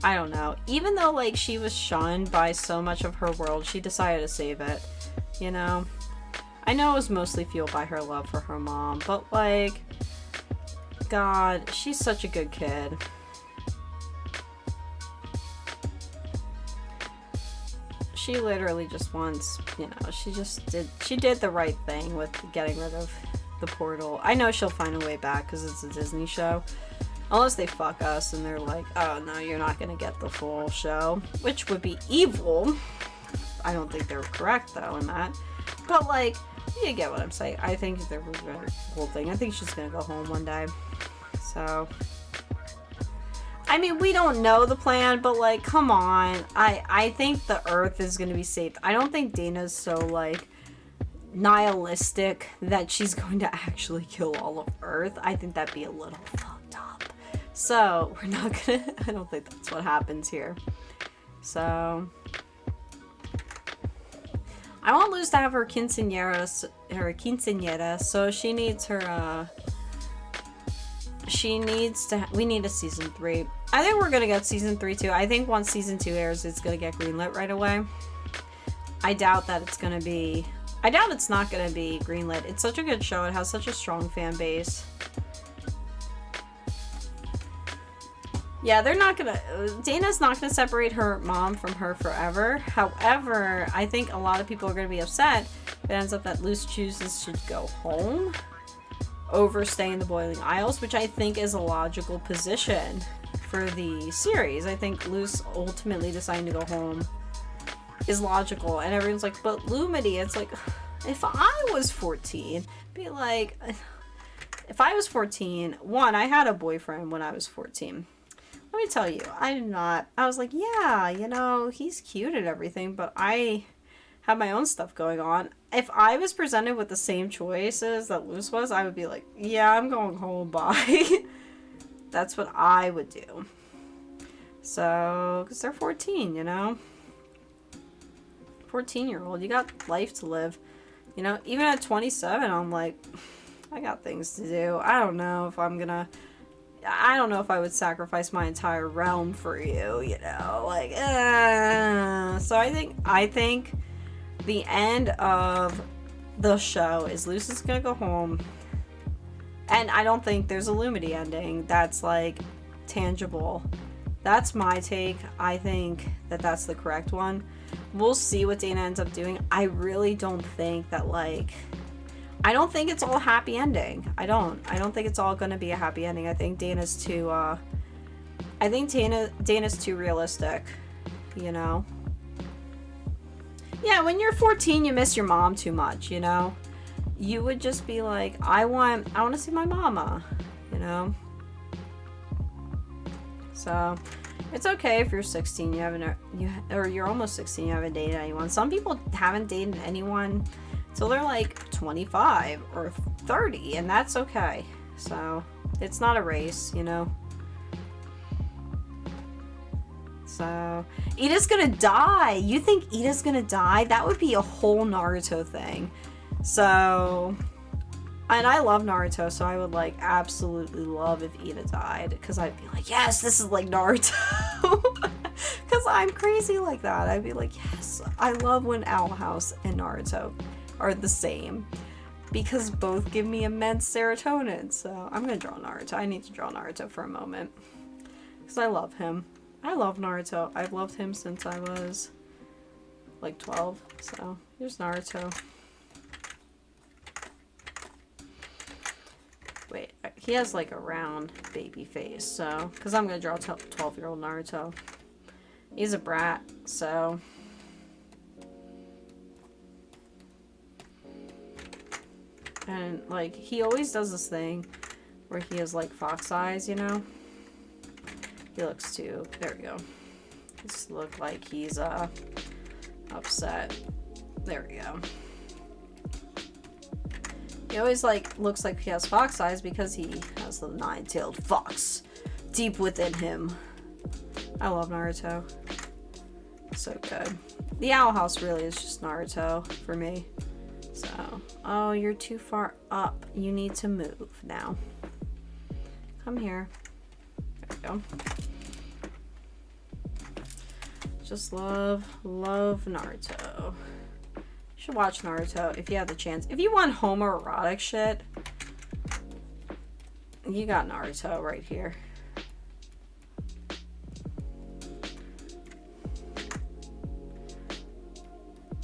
[SPEAKER 1] I don't know, even though like she was shunned by so much of her world, she decided to save it, you know? I know it was mostly fueled by her love for her mom, but like, God, she's such a good kid. She literally just wants, you know, she did the right thing with getting rid of the portal. I know she'll find a way back because it's a Disney show. Unless they fuck us and they're like, oh no, you're not gonna get the full show. Which would be evil. I don't think they're correct though in that. But like, you get what I'm saying. I think they're the whole thing. I think she's gonna go home one day. So, I mean, we don't know the plan, but like, come on. I think the Earth is gonna be saved. I don't think Dana's so like nihilistic that she's going to actually kill all of Earth. I think that'd be a little fucked up. So, we're not gonna, I don't think that's what happens here. So, I want Luz to have her quinceañera, so she needs her, we need a season 3. I think we're gonna get season 3 too. I think once season 2 airs, it's gonna get greenlit right away. I doubt it's not gonna be greenlit. It's such a good show. It has such a strong fan base. Yeah, Dana's not gonna separate her mom from her forever. However, I think a lot of people are gonna be upset if it ends up that Luz chooses to go home over stay in the Boiling Isles, which I think is a logical position for the series. I think Luz ultimately deciding to go home is logical, and everyone's like, but Lumity, it's like, if I was 14, be like, if I was 14, one, I had a boyfriend when I was 14. Let me tell you, I was like, yeah, you know, he's cute and everything, but I have my own stuff going on. If I was presented with the same choices that Luz was, I would be like, yeah, I'm going home, bye. That's what I would do. So, because they're 14, you know? 14-year-old, you got life to live. You know, even at 27, I'm like, I got things to do. I don't know if I would sacrifice my entire realm for you, you know, like, So I think the end of the show is Luz is gonna go home. And I don't think there's a Lumity ending that's like tangible. That's my take. I think that that's the correct one. We'll see what Dana ends up doing. I really don't think that, like, I don't think it's all a happy ending. I don't think it's all gonna be a happy ending. I think Dana's too Dana's too realistic, you know? Yeah, when you're 14 you miss your mom too much, you know? You would just be like, I want to see my mama, you know? So it's okay if you're 16, or you're almost 16, you haven't dated anyone. Some people haven't dated anyone till they're like 25 or 30, and that's okay. So it's not a race, you know? So Ida's gonna die. You think Ida's gonna die? That would be a whole Naruto thing. So, and I love Naruto, so I would like absolutely love if Ida died, because I'd be like, yes, this is like Naruto. Because I'm crazy like that. I'd be like, yes, I love when Owl House and Naruto are the same, because both give me immense serotonin. So I'm gonna draw Naruto. I need to draw Naruto for a moment, because I love him. I love Naruto. I've loved him since I was like 12. So here's Naruto. Wait, he has like a round baby face, so, because I'm gonna draw 12-year-old Naruto. He's a brat, so. And like, he always does this thing where he has like fox eyes, you know? He looks too, there we go. Just look like he's upset. There we go. He always like looks like he has fox eyes because he has the 9-tailed fox deep within him. I love Naruto. So good. The Owl House really is just Naruto for me. So, oh, you're too far up. You need to move now. Come here. There we go. Just love Naruto. You should watch Naruto if you have the chance. If you want homoerotic shit, you got Naruto right here.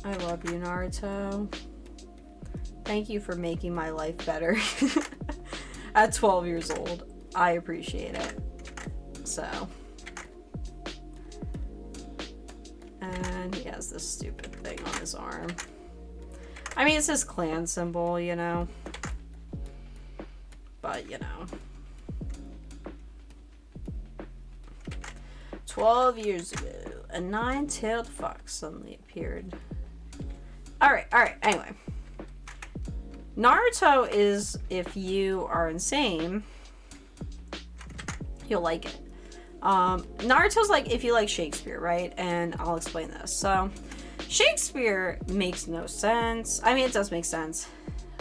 [SPEAKER 1] I love you, Naruto. Thank you for making my life better at 12 years old. I appreciate it. So. And he has this stupid thing on his arm. I mean, it's his clan symbol, you know. But, you know. 12 years ago, a 9-tailed fox suddenly appeared. Alright, anyway. Naruto is, if you are insane, you'll like it. Naruto's like if you like Shakespeare, right? And I'll explain this. So, Shakespeare makes no sense. I mean, it does make sense,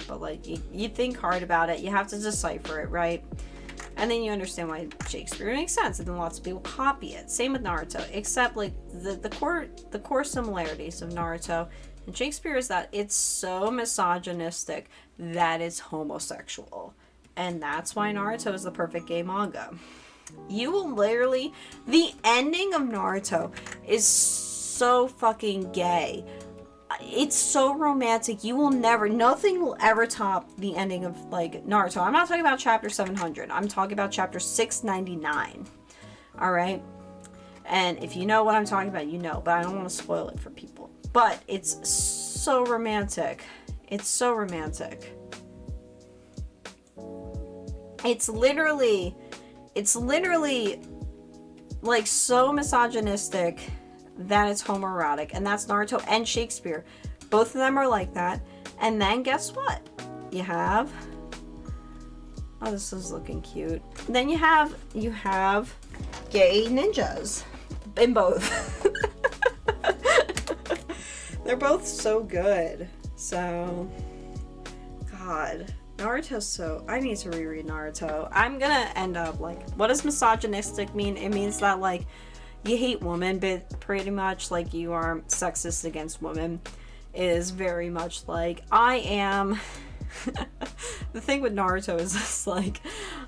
[SPEAKER 1] but like you think hard about it, you have to decipher it, right? And then you understand why Shakespeare makes sense, and then lots of people copy it. Same with Naruto, except like the core similarities of Naruto and Shakespeare is that it's so misogynistic that it's homosexual, and that's why Naruto is the perfect gay manga. You will literally, the ending of Naruto is so fucking gay. It's so romantic. You will never, nothing will ever top the ending of like Naruto. I'm not talking about chapter 700. I'm talking about chapter 699. All right. And if you know what I'm talking about, you know, but I don't want to spoil it for people. But it's so romantic. It's so romantic. It's literally like so misogynistic that it's homoerotic, and that's Naruto and Shakespeare. Both of them are like that. And then guess what? You have, oh, this is looking cute. Then you have gay ninjas in both. They're both so good. So, God, Naruto's so, I need to reread Naruto. I'm gonna end up like, what does misogynistic mean? It means that like you hate women, but pretty much like you are sexist against women. Is very much like I am the thing with Naruto is just like,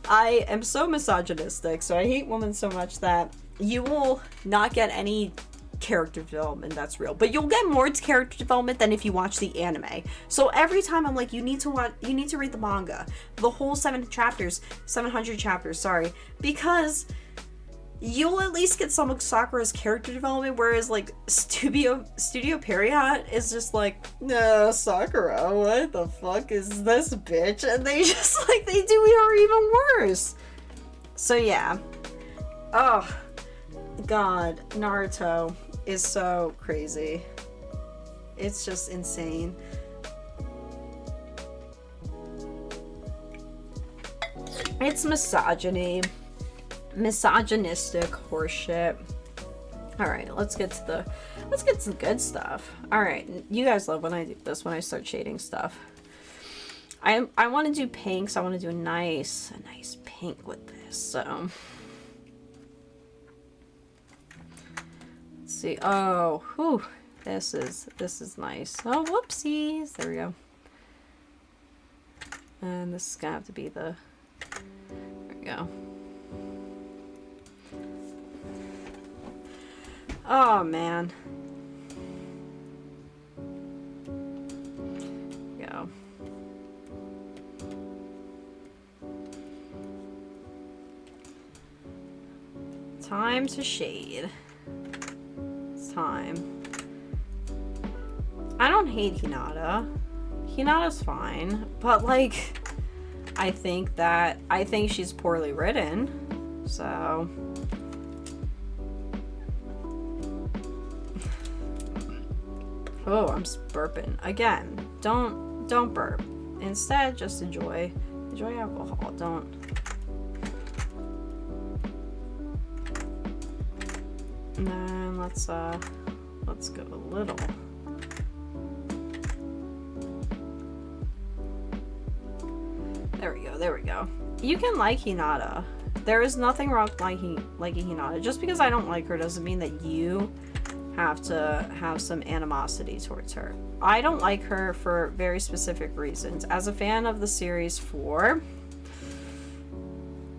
[SPEAKER 1] I am so misogynistic, so I hate women so much that you will not get any character development that's real, but you'll get more character development than if you watch the anime. So every time I'm like, you need to read the manga, the whole 700 chapters, sorry, because you'll at least get some of Sakura's character development, whereas like Studio Period is just like, no, Sakura, what the fuck is this bitch? And they just like, they do her even worse. So yeah. Oh god, Naruto is so crazy. It's just insane. It's misogynistic horseshit. All right, let's get to the good stuff. All right, you guys love when I do this, when I start shading stuff. I want to do pinks. I want to do a nice pink with this. So let's see. Oh, whew, this is nice. Oh, whoopsies. There we go. And this is gonna have to be the. There we go. Oh man. Go. Time to shade. It's time. I don't hate Hinata. Hinata's fine, but like, I think she's poorly written, so. Oh, I'm burping again. Don't burp. Instead, just enjoy alcohol. Don't. And then let's go a little. There we go. You can like Hinata. There is nothing wrong with liking Hinata. Just because I don't like her doesn't mean that you have to have some animosity towards her. I don't like her for very specific reasons. As a fan of the series for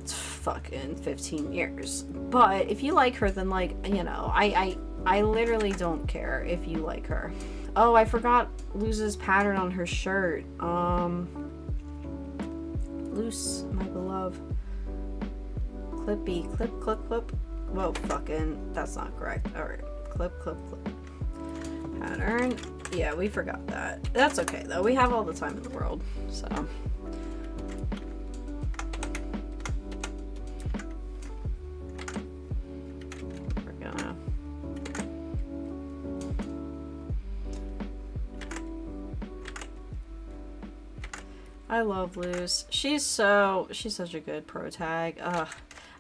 [SPEAKER 1] fucking 15 years. But if you like her, then like, you know, I literally don't care if you like her. Oh, I forgot Luz's pattern on her shirt. Loose, my beloved. Clippy, clip. Whoa, fucking, that's not correct. Alright. Clip. Pattern. Yeah, we forgot that. That's okay though. We have all the time in the world, so. We're gonna. I love Luz. She's such a good pro tag. Ugh.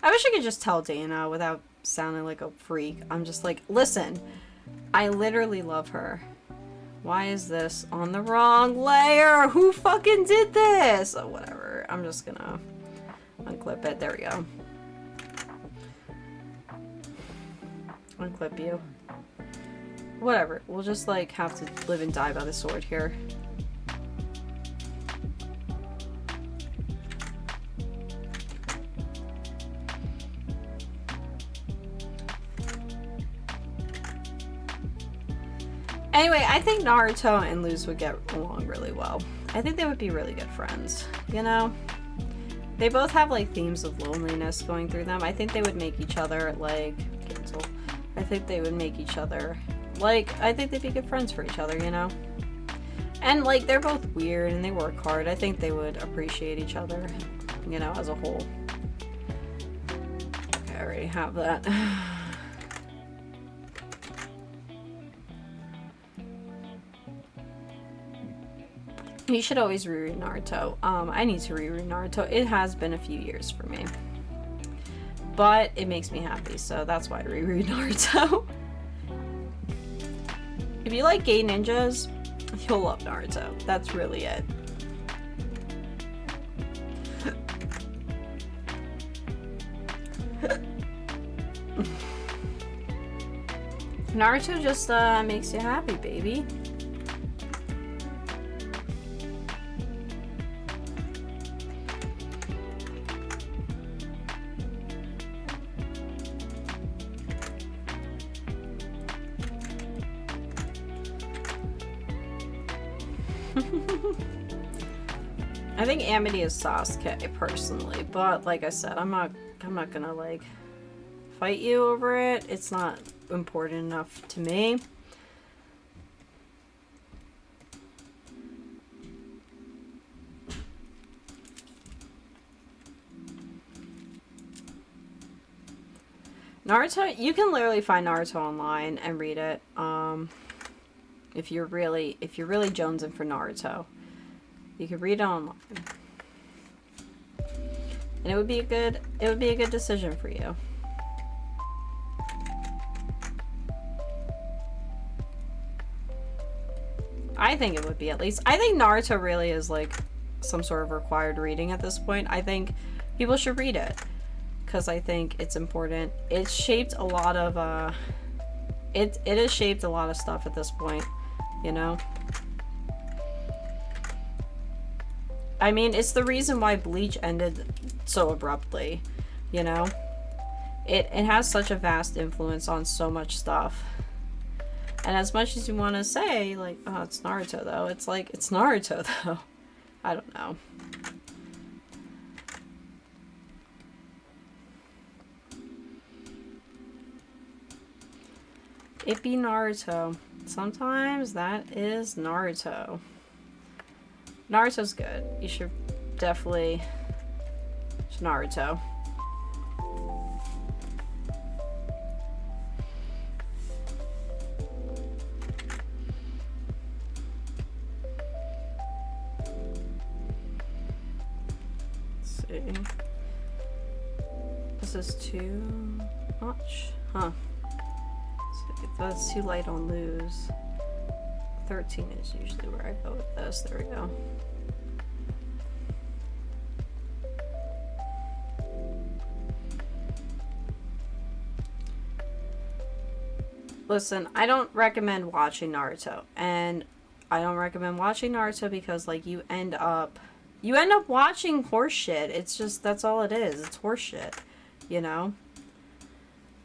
[SPEAKER 1] I wish I could just tell Dana without sounding like a freak. I'm just like, listen, I literally love her. Why is this on the wrong layer? Who fucking did this? Oh, whatever. I'm just gonna unclip it. There we go. Unclip you. Whatever. We'll just like have to live and die by the sword here. Anyway, I think Naruto and Luz would get along really well. I think they would be really good friends, you know? They both have, like, themes of loneliness going through them. I think they would make each other, like, cancel. I think they would make each other, like, I think they'd be good friends for each other, you know? And, like, they're both weird and they work hard. I think they would appreciate each other, you know, as a whole. Okay, I already have that. You should always reread Naruto. I need to reread Naruto. It has been a few years for me. But it makes me happy, so that's why I reread Naruto. If you like gay ninjas, you'll love Naruto. That's really it. Naruto just makes you happy, baby. I think Amity is Sasuke personally, but like I said, I'm not gonna like fight you over it. It's not important enough to me. Naruto, you can literally find Naruto online and read it. If you're really jonesing for Naruto, you can read it online, and it would be a good decision for you. I think it would be, at least. I think Naruto really is like some sort of required reading at this point. I think people should read it because I think it's important. It's shaped a lot of it has shaped a lot of stuff at this point, you know. I mean, it's the reason why Bleach ended so abruptly, you know. It has such a vast influence on so much stuff. And as much as you want to say, like, oh, it's Naruto, though, it's like, it's Naruto, though. I don't know. It be Naruto. Sometimes that is Naruto. Naruto's good. You should definitely... Naruto. This is too much? Huh. So if that's too light on lose. 13 is usually where I go with this. There we go. Listen, I don't recommend watching Naruto. And I don't recommend watching Naruto because, like, you end up watching horse shit. It's just, that's all it is. It's horse shit, you know?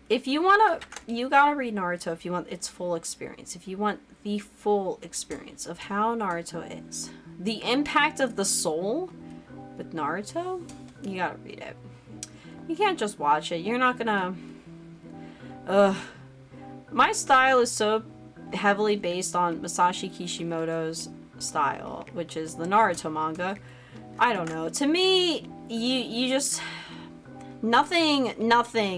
[SPEAKER 1] If you want to, you gotta read Naruto if you want its full experience. If you want the full experience of how Naruto is. The impact of the soul with Naruto, you gotta read it. You can't just watch it. You're not gonna... My style is so heavily based on Masashi Kishimoto's style, which is the Naruto manga. I don't know. To me, you just... Nothing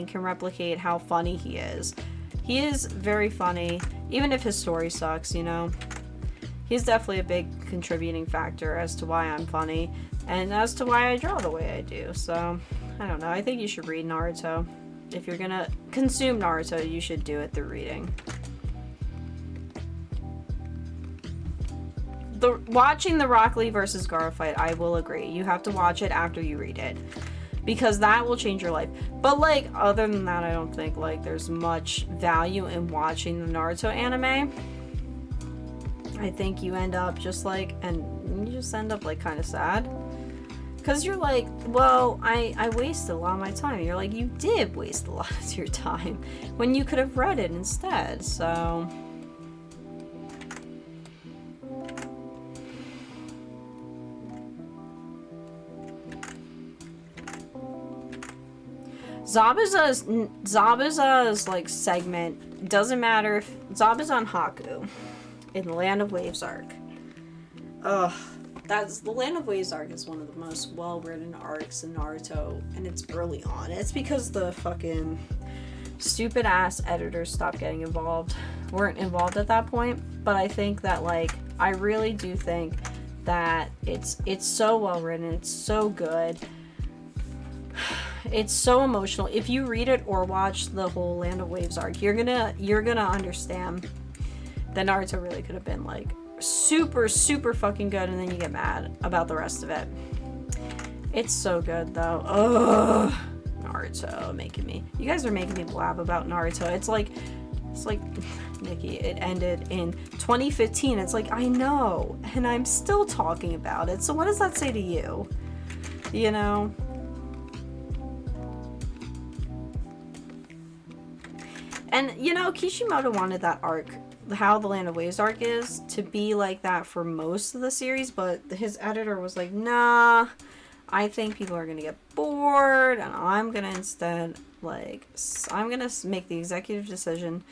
[SPEAKER 1] can replicate how funny he is. He is very funny, even if his story sucks, you know? He's definitely a big contributing factor as to why I'm funny, and as to why I draw the way I do, so... I don't know. I think you should read Naruto. If you're gonna consume Naruto, you should do it through reading. Watching the Rock Lee versus Gaara fight, I will agree. You have to watch it after you read it. Because that will change your life. But, like, other than that, I don't think, like, there's much value in watching the Naruto anime. I think you end up just, like, and you just end up, like, kind of sad. Because you're like, well, I wasted a lot of my time. You're like, you did waste a lot of your time when you could have read it instead, so... Zabuza's like segment doesn't matter if Zabuza on Haku in the Land of Waves arc. Ugh, that's the Land of Waves arc is one of the most well-written arcs in Naruto, and it's early on. It's because the fucking stupid ass editors weren't involved at that point. But I think that, like, I really do think that it's so well written. It's so good. It's so emotional. If you read it or watch the whole Land of Waves arc, you're gonna understand that Naruto really could have been like super fucking good, and then you get mad about the rest of it. It's so good though. Ugh, Naruto you guys are making me blab about Naruto. It's like Nikki, it ended in 2015. It's like, I know, and I'm still talking about it. So what does that say to you? You know? And, you know, Kishimoto wanted that arc how the Land of Waves arc is to be like that for most of the series, but his editor was like, nah, I think people are gonna get bored, and I'm gonna instead, like, I'm gonna make the executive decision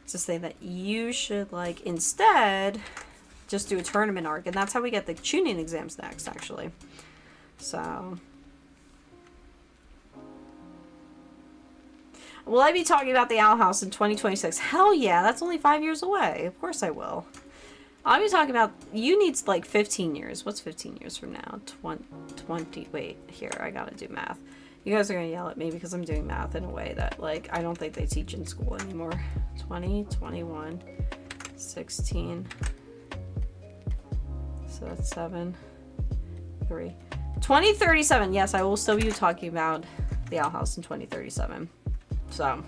[SPEAKER 1] to say that you should, like, instead just do a tournament arc, and that's how we get the tuning exams next, actually. So, will I be talking about the Owl House in 2026? Hell yeah, that's only 5 years away. Of course I will. I'll be talking about, you need like 15 years. What's 15 years from now? 20, wait, here, I gotta do math. You guys are gonna yell at me because I'm doing math in a way that, like, I don't think they teach in school anymore. 20, 21, 16. So that's 7, 3. 2037, yes, I will still be talking about the Owl House in 2037. So.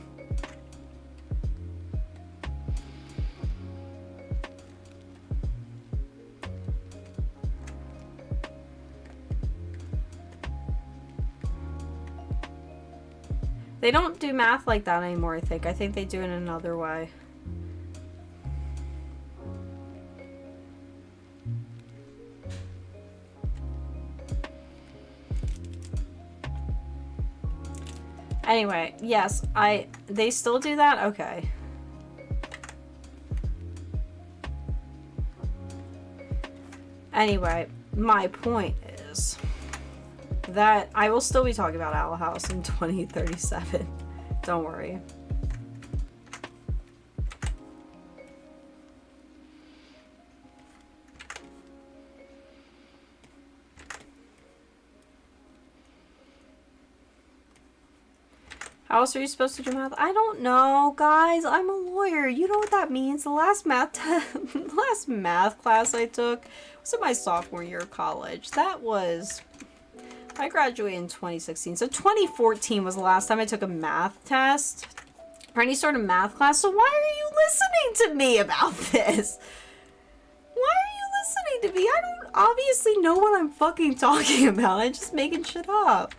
[SPEAKER 1] They don't do math like that anymore, I think. I think they do it in another way. Anyway, yes, they still do that? Okay. Anyway, my point is that I will still be talking about Owl House in 2037. Don't worry. How else are you supposed to do math? I don't know, guys. I'm a lawyer. You know what that means. The last math class I took was in my sophomore year of college. That was... I graduated in 2016. So 2014 was the last time I took a math test or any sort of math class. So why are you listening to me about this? Why are you listening to me? I don't obviously know what I'm fucking talking about. I'm just making shit up.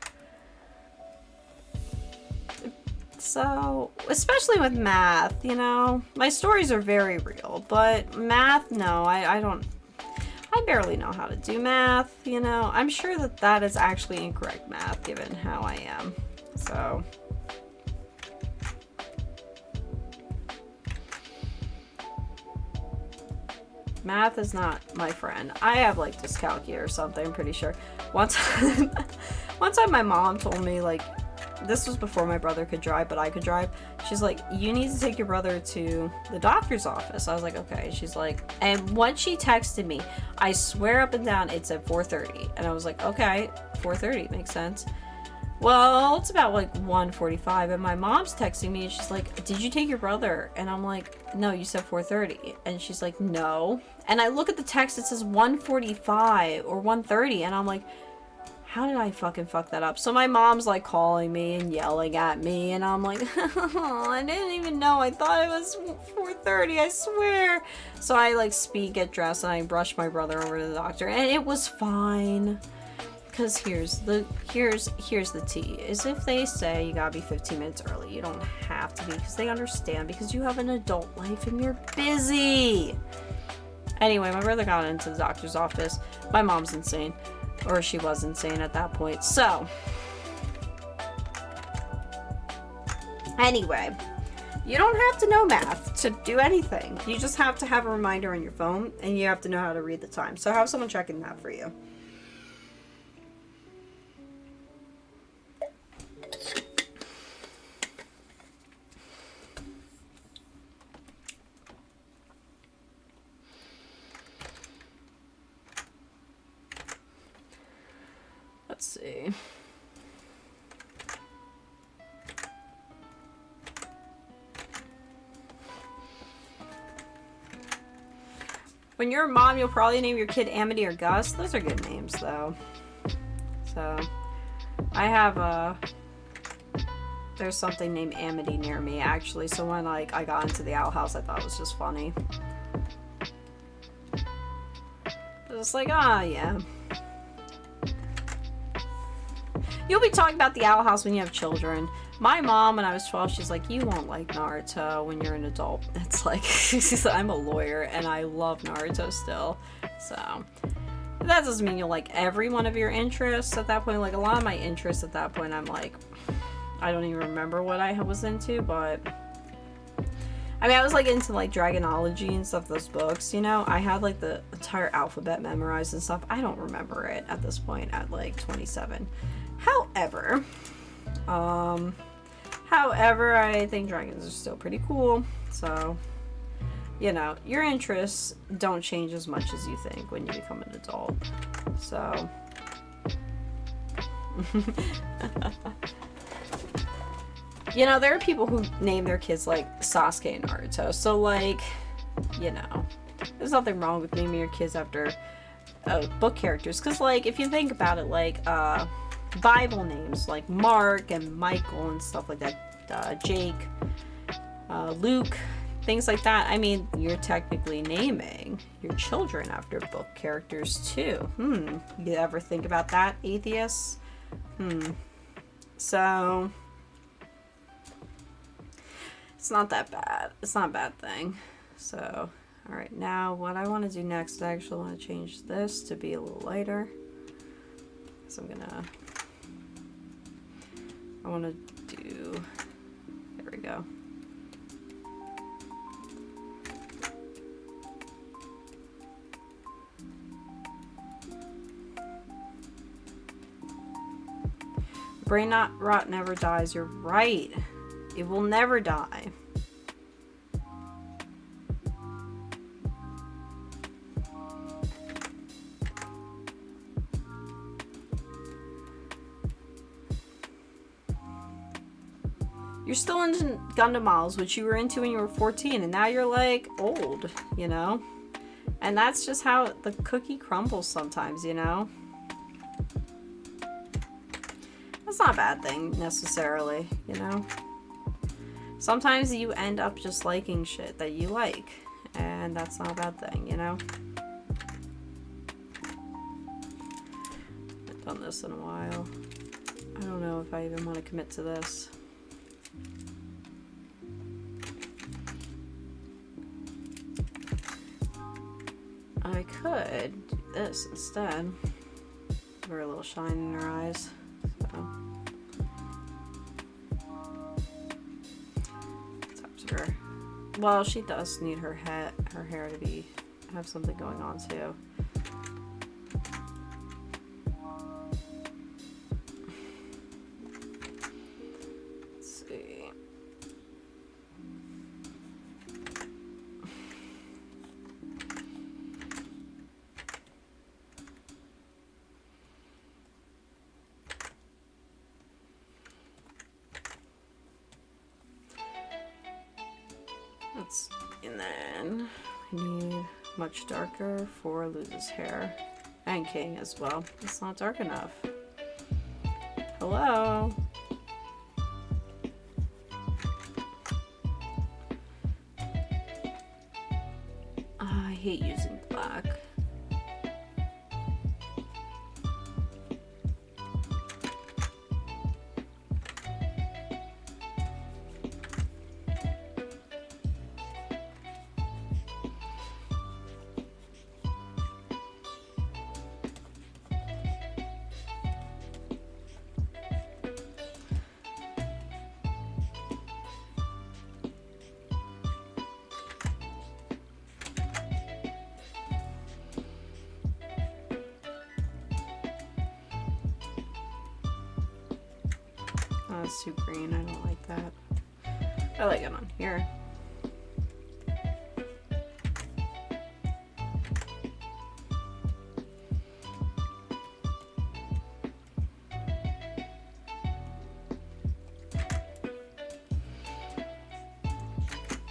[SPEAKER 1] So, especially with math, you know, my stories are very real, but math, no, I don't, I barely know how to do math, you know. I'm sure that that is actually incorrect math given how I am, so. Math is not my friend. I have like dyscalculia or something, I'm pretty sure. One time my mom told me, like, this was before my brother could drive, but I could drive. She's like, you need to take your brother to the doctor's office. I was like, okay. She's like, and once she texted me, I swear up and down, it said 4:30. And I was like, okay, 4:30 makes sense. Well, it's about like 1:45, and my mom's texting me, and she's like, did you take your brother? And I'm like, no, you said 4:30. And she's like, no. And I look at the text, it says 1:45 or 1:30, and I'm like, how did I fucking fuck that up? So my mom's like calling me and yelling at me, and I'm like, oh, I didn't even know. I thought it was 4:30, I swear. So I like get dressed, and I brush my brother over to the doctor, and it was fine. Cause here's the tea, is if they say you gotta be 15 minutes early, you don't have to be, because they understand, because you have an adult life and you're busy. Anyway, my brother got into the doctor's office. My mom's insane. Or she was insane at that point. So, anyway, you don't have to know math to do anything. You just have to have a reminder on your phone, and you have to know how to read the time. So have someone checking that for you. Let's see. When you're a mom, you'll probably name your kid Amity or Gus. Those are good names, though. So, I have there's something named Amity near me, actually. So when I got into the Owl House, I thought it was just funny. It was like, yeah. You'll be talking about the Owl House when you have children. My mom, when I was 12, she's like, you won't like Naruto when you're an adult. It's like, I'm a lawyer and I love Naruto still. So, that doesn't mean you'll like every one of your interests at that point. Like, a lot of my interests at that point, I'm like, I don't even remember what I was into, but I mean, I was like into like Dragonology and stuff, those books, you know? I had like the entire alphabet memorized and stuff. I don't remember it at this point at like 27. However, I think dragons are still pretty cool. So, you know, your interests don't change as much as you think when you become an adult. So, you know, there are people who name their kids like Sasuke and Naruto. So, like, you know, there's nothing wrong with naming your kids after book characters. Because, like, if you think about it, like, Bible names like Mark and Michael and stuff like that, Jake, Luke, things like that. I mean, you're technically naming your children after book characters too. You ever think about that, atheists? So, it's not that bad. It's not a bad thing. So, alright, now what I want to do next, I actually want to change this to be a little lighter. So I want to do, there we go. Brain rot never dies. You're right. It will never die. You're still into Gundam models, which you were into when you were 14, and now you're like old, you know? And that's just how the cookie crumbles sometimes, you know? That's not a bad thing necessarily, you know? Sometimes you end up just liking shit that you like, and that's not a bad thing, you know? I've done this in a while. I don't know if I even want to commit to this. I could do this instead. Give her a little shine in her eyes. So. It's up to her. Well, she does need her hair to have something going on too. Let's see. And then I need much darker for Luz's hair. And King as well. It's not dark enough. Hello? I hate using black. Oh, it's too green. I don't like that. I like it on here.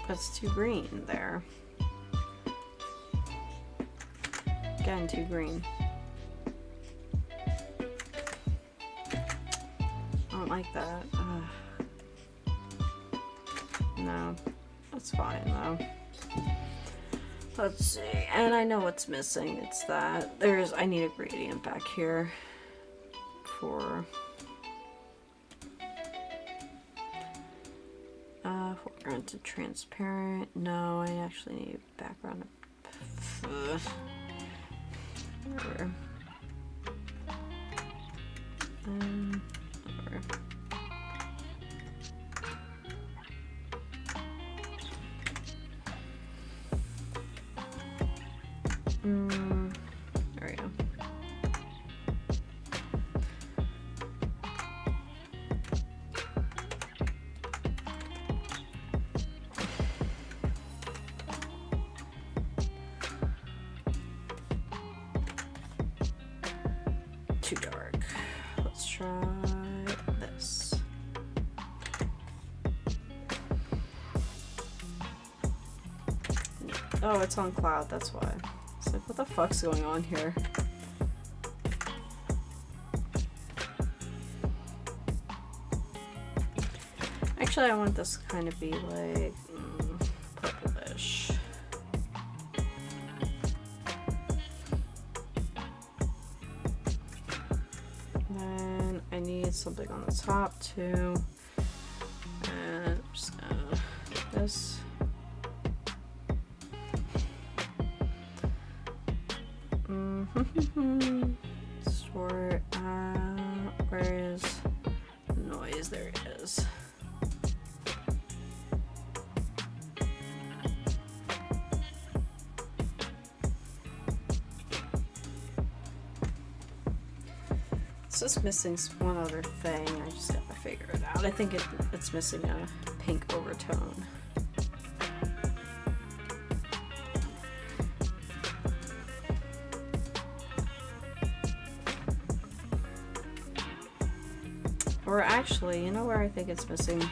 [SPEAKER 1] That's too green there. Again, too green. I don't like that. No, that's fine though. Let's see, and I know what's missing. It's that I need a gradient back here for Into transparent. No, I actually need background. Whatever. Whatever. There we go. Too dark. Let's try this. Oh, it's on cloud, that's why. It's like, what the fuck's going on here? Actually, I want this kind of be like purplish. Then I need something on the top too. And I'm just gonna do this. Sort where is noise? There it is. It's just missing one other thing. I just gotta figure it out. I think it's missing a pink overtone. Or actually, you know where I think it's missing?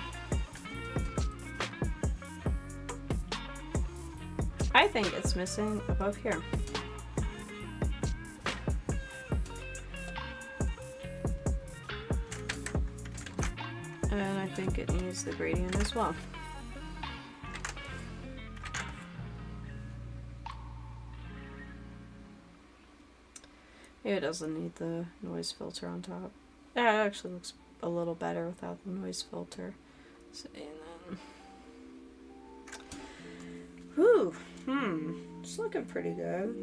[SPEAKER 1] I think it's missing above here. And I think it needs the gradient as well. It doesn't need the noise filter on top. That actually looks a little better without the noise filter. So, and then, whew, it's looking pretty good.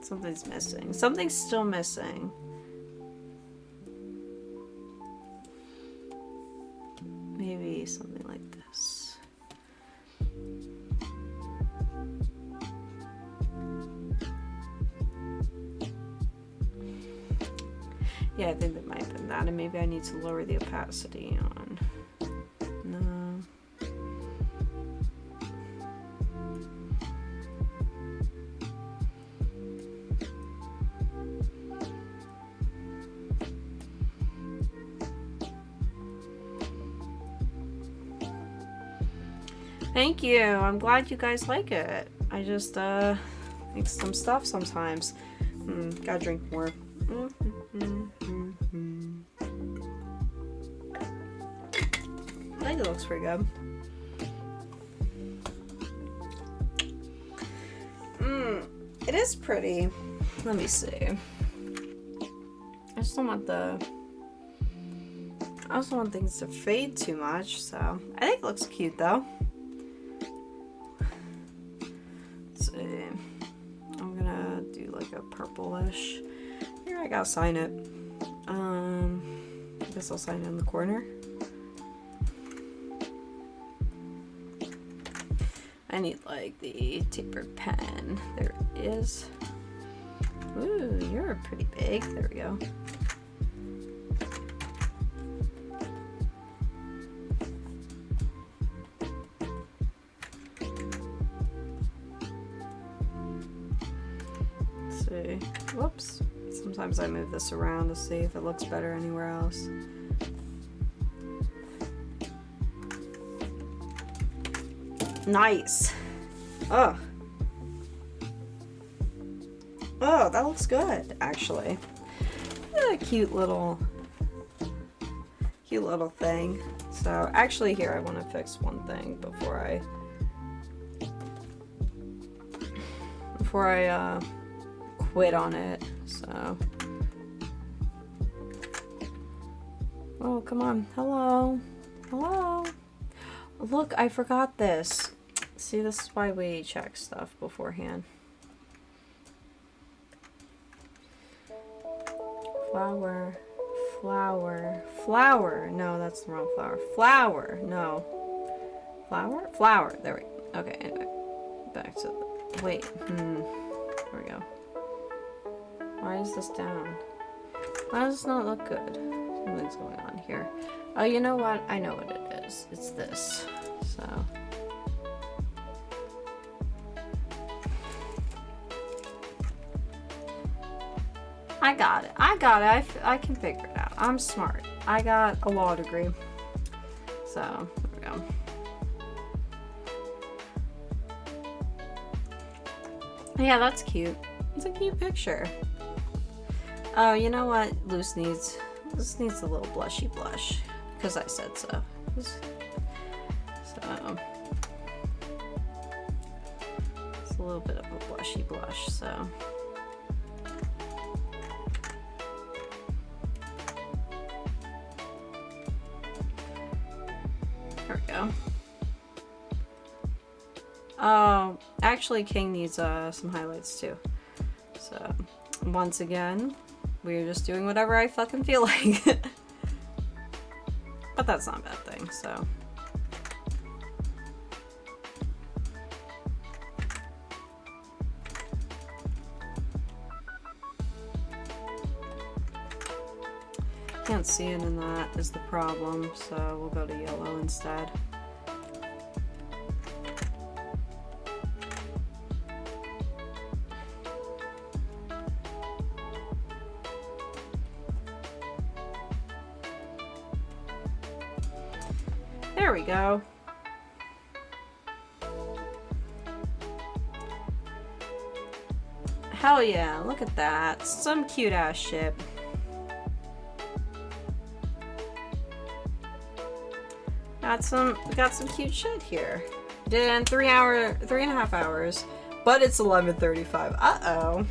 [SPEAKER 1] Something's missing. Something's still missing. Maybe something like this. Yeah, I think that might have been that, and maybe I need to lower the opacity on. No. Thank you. I'm glad you guys like it. I just make some stuff sometimes. Gotta drink more. I think it looks pretty good. It is pretty. Let me see. I just don't want I also want things to fade too much, so I think it looks cute though. Let's see. I'm gonna do like a purplish. Here, I gotta sign it. I guess I'll sign it in the corner. I need like the tapered pen. There it is. Ooh, you're pretty big. There we go. Let's see. Whoops. Sometimes I move this around to see if it looks better anywhere else. Nice. Oh, that looks good, actually. A cute little thing. So actually here I want to fix one thing before I quit on it. So, oh, come on. Hello. Look, I forgot this. See, this is why we check stuff beforehand. Flower. Flower. Flower. No, that's the wrong flower. Flower. No. Flower? Flower. There we go. Okay, anyway. Back to the... Wait. There we go. Why is this down? Why does this not look good? Something's going on here. Oh, you know what? I know what it is. It's this. So... I got it. I got it. I can figure it out. I'm smart. I got a law degree. So, there we go. Yeah, that's cute. It's a cute picture. Oh, you know what? This needs a little blushy blush. Because I said so. So, it's a little bit of a blushy blush, so... There we go. Oh, actually King needs some highlights too. So, once again, we're just doing whatever I fucking feel like. But that's not a bad thing, so. Can't see it in that is the problem, so we'll go to yellow instead. There we go. Hell yeah, look at that. Some cute ass shit. Got some cute shit here. Did it in 3.5 hours, but it's 11:35. Uh-oh.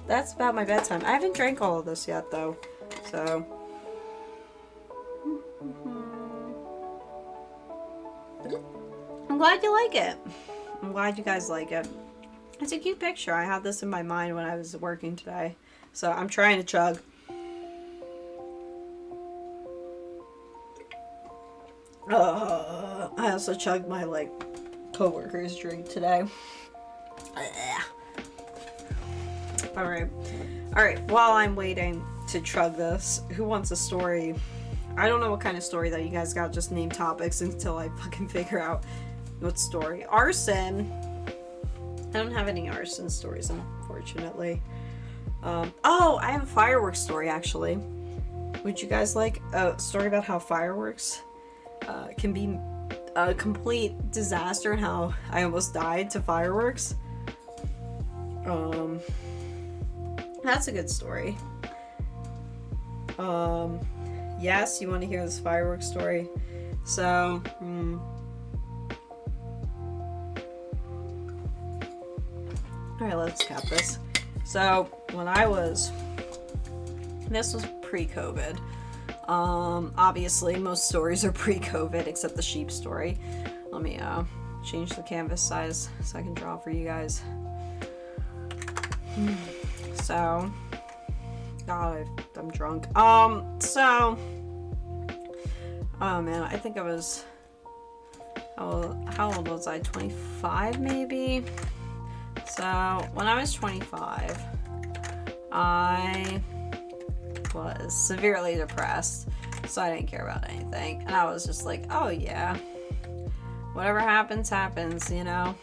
[SPEAKER 1] That's about my bedtime. I haven't drank all of this yet though, so. I'm glad you like it. I'm glad you guys like it. It's a cute picture. I had this in my mind when I was working today, so I'm trying to chug. I also chugged my coworker's drink today. Alright, while I'm waiting to chug this, who wants a story? I don't know what kind of story that you guys got, just name topics until I fucking figure out what story. Arson. I don't have any arson stories, unfortunately. Oh, I have a fireworks story, actually. Would you guys like a story about how fireworks can be a complete disaster and how I almost died to fireworks? That's a good story. Yes, you want to hear this fireworks story? So, alright, let's cap this. So, when I was... This was pre-COVID. Obviously, most stories are pre-COVID, except the sheep story. Let me, change the canvas size so I can draw for you guys. So... God, I'm drunk. So... Oh man, I think I was... how old was I? 25, maybe? So, when I was 25, I was severely depressed, so I didn't care about anything. And I was just like, oh yeah, whatever happens, happens, you know?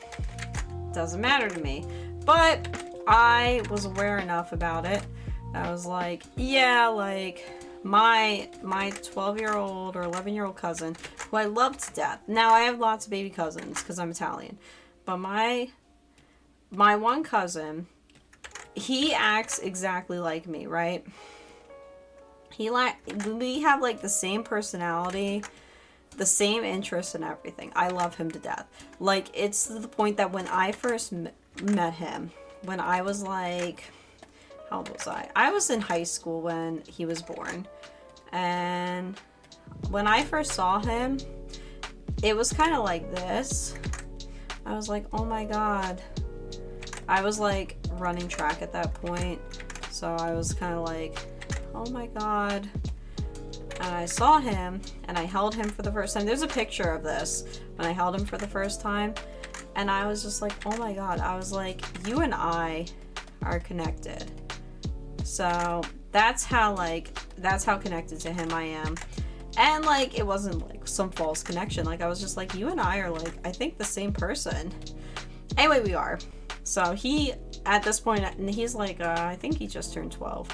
[SPEAKER 1] Doesn't matter to me. But I was aware enough about it. I was like, yeah, like, my 12-year-old or 11-year-old cousin, who I love to death. Now, I have lots of baby cousins, because I'm Italian. But my one cousin, he acts exactly like me, right? We have like the same personality, the same interests and everything. I love him to death. Like, it's to the point that when I first met him, when I was like, how old was I? I was in high school when he was born. And when I first saw him, it was kind of like this. I was like, oh my god. I was like running track at that point, so I was kind of like, oh my god. And I saw him, and I held him for the first time. There's a picture of this when I held him for the first time, and I was just like, oh my god. I was like, you and I are connected. So that's how connected to him I am. And like, it wasn't like some false connection. Like, I was just like, you and I are like, I think the same person. Anyway, we are. So he, at this point, and he's like, I think he just turned 12.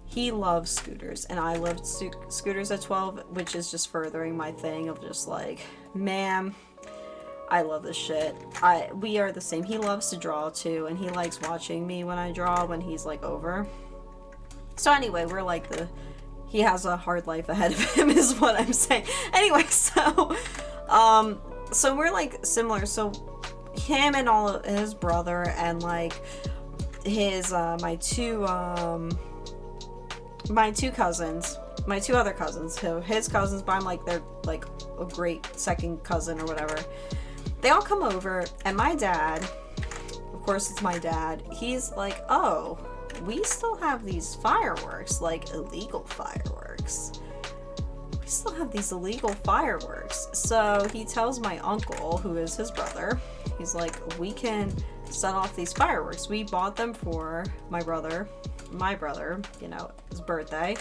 [SPEAKER 1] He loves scooters, and I loved scooters at 12, which is just furthering my thing of just like, man, I love this shit. We are the same. He loves to draw too, and he likes watching me when I draw when he's like over. So anyway, we're like he has a hard life ahead of him is what I'm saying. Anyway, so we're like similar. So him and all of his brother and like his my two other cousins, so his cousins, but I'm like, they're like a great second cousin or whatever. They all come over, and my dad, of course it's my dad, he's like, oh, we still have these fireworks, like illegal fireworks. We still have these illegal fireworks. So he tells my uncle, who is his brother, he's like, we can set off these fireworks. We bought them for my brother, you know, his birthday,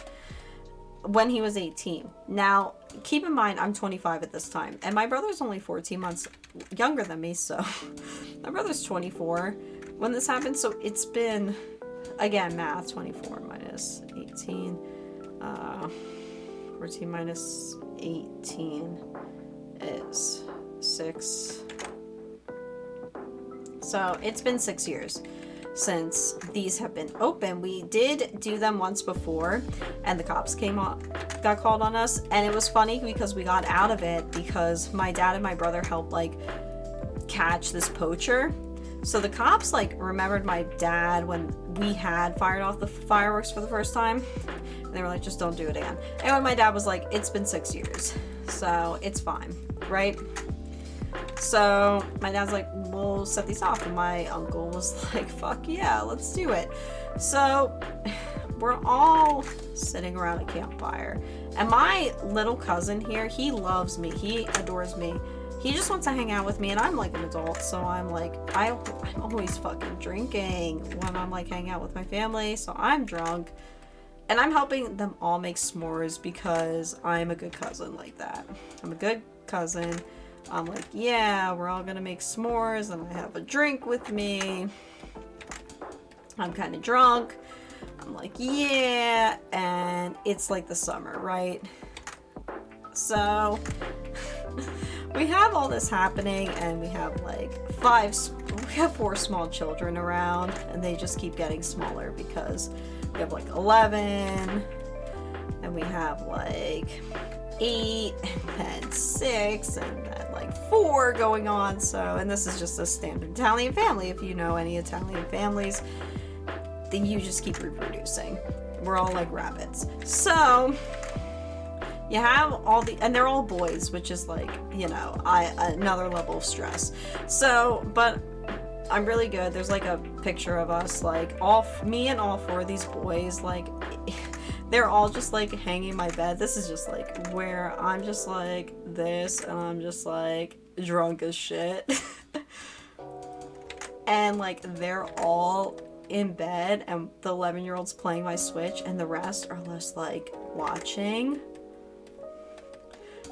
[SPEAKER 1] when he was 18. Now, keep in mind, I'm 25 at this time, and my brother's only 14 months younger than me, so my brother's 24 when this happened, so it's been, again, math, 24 minus 18, 14 minus 18 is 6. So it's been 6 years since these have been open. We did do them once before, and the cops got called on us, and it was funny because we got out of it because my dad and my brother helped like catch this poacher. So the cops like remembered my dad when we had fired off the fireworks for the first time, and they were like, just don't do it again. Anyway, my dad was like, it's been 6 years, so it's fine, right? So my dad's like, we'll set these off, and my uncle was like, fuck yeah, let's do it. So we're all sitting around a campfire, and my little cousin here, he loves me, he adores me, he just wants to hang out with me, and I'm like an adult, so I'm like, I'm always fucking drinking when I'm like hanging out with my family, so I'm drunk, and I'm helping them all make s'mores because I'm a good cousin like that. I'm a good cousin. I'm like, yeah, we're all gonna make s'mores, and I have a drink with me. I'm kind of drunk. I'm like, yeah, and it's like the summer, right? So we have all this happening, and we have like 4 small children around, and they just keep getting smaller because we have like 11, and we have like 8, and then 6, and then like 4 going on. So, and this is just a standard Italian family. If you know any Italian families, then you just keep reproducing. We're all like rabbits. So you have all and they're all boys, which is like, you know, another level of stress. So, but I'm really good. There's like a picture of us, like me and all 4 of these boys, like they're all just like hanging my bed. This is just like where I'm just like this, and I'm just like drunk as shit. And like they're all in bed, and the 11-year-old's playing my Switch, and the rest are just like watching.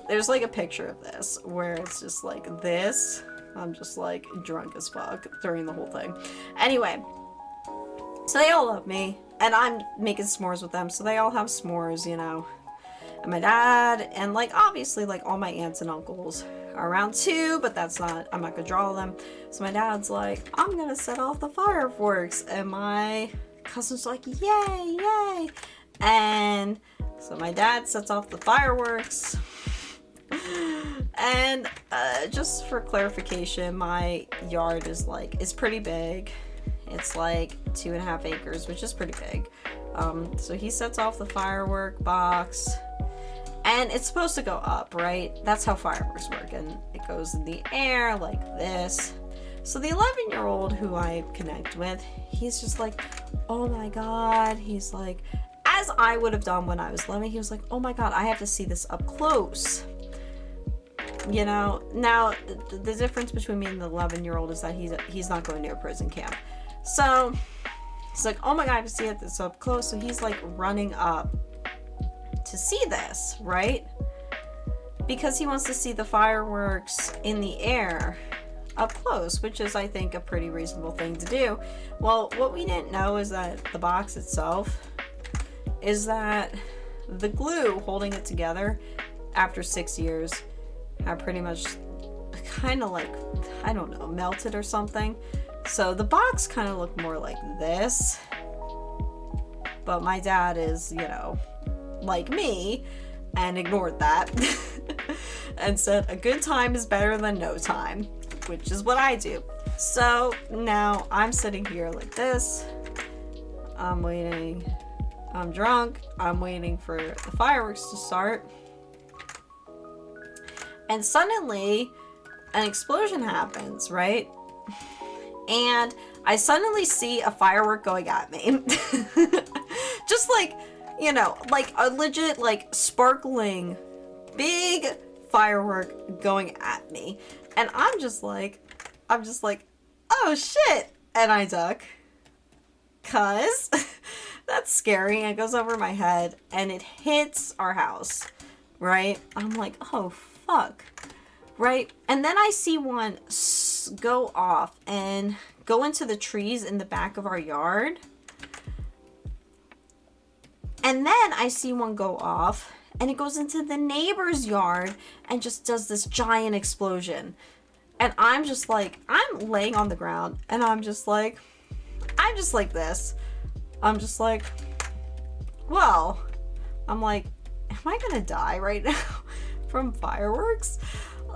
[SPEAKER 1] There's like a picture of this where it's just like this. I'm just like drunk as fuck during the whole thing. Anyway, so they all love me, and I'm making s'mores with them, so they all have s'mores, you know. And my dad, and like obviously like all my aunts and uncles are around too, but I'm not gonna draw them. So my dad's like, I'm gonna set off the fireworks, and my cousin's like, yay, yay. And so my dad sets off the fireworks. And just for clarification, my yard is pretty big. It's like 2.5 acres, which is pretty big. So he sets off the firework box, And it's supposed to go up, right? That's how fireworks work. And it goes in the air like this. So the 11-year-old who I connect with, he's just like, oh my God. He's like, as I would have done when I was 11, he was like, oh my God, I have to see this up close. You know, now the difference between me and the 11-year-old is that he's not going to a prison camp. So he's like, oh my God, I have to see this up close. So he's like running up to see this, right? Because he wants to see the fireworks in the air up close, which is, I think, a pretty reasonable thing to do. Well, what we didn't know is that the box itself is that the glue holding it together after 6 years had pretty much kind of like, I don't know, melted or something. So the box kind of looked more like this. But my dad is, you know, like me, and ignored that and said a good time is better than no time, which is what I do. So now I'm sitting here like this. I'm waiting. I'm drunk. I'm waiting for the fireworks to start. And suddenly an explosion happens, right? And I suddenly see a firework going at me. Just like, you know, like a legit, like, sparkling, big firework going at me. And I'm just like, oh shit! And I duck. 'Cause that's scary. And it goes over my head and it hits our house, right? I'm like, oh fuck. Right? And then I see one go off and go into the trees in the back of our yard. And then I see one go off and it goes into the neighbor's yard and just does this giant explosion. And I'm just like, I'm laying on the ground and I'm just like this. I'm just like, well, I'm like, am I gonna die right now from fireworks?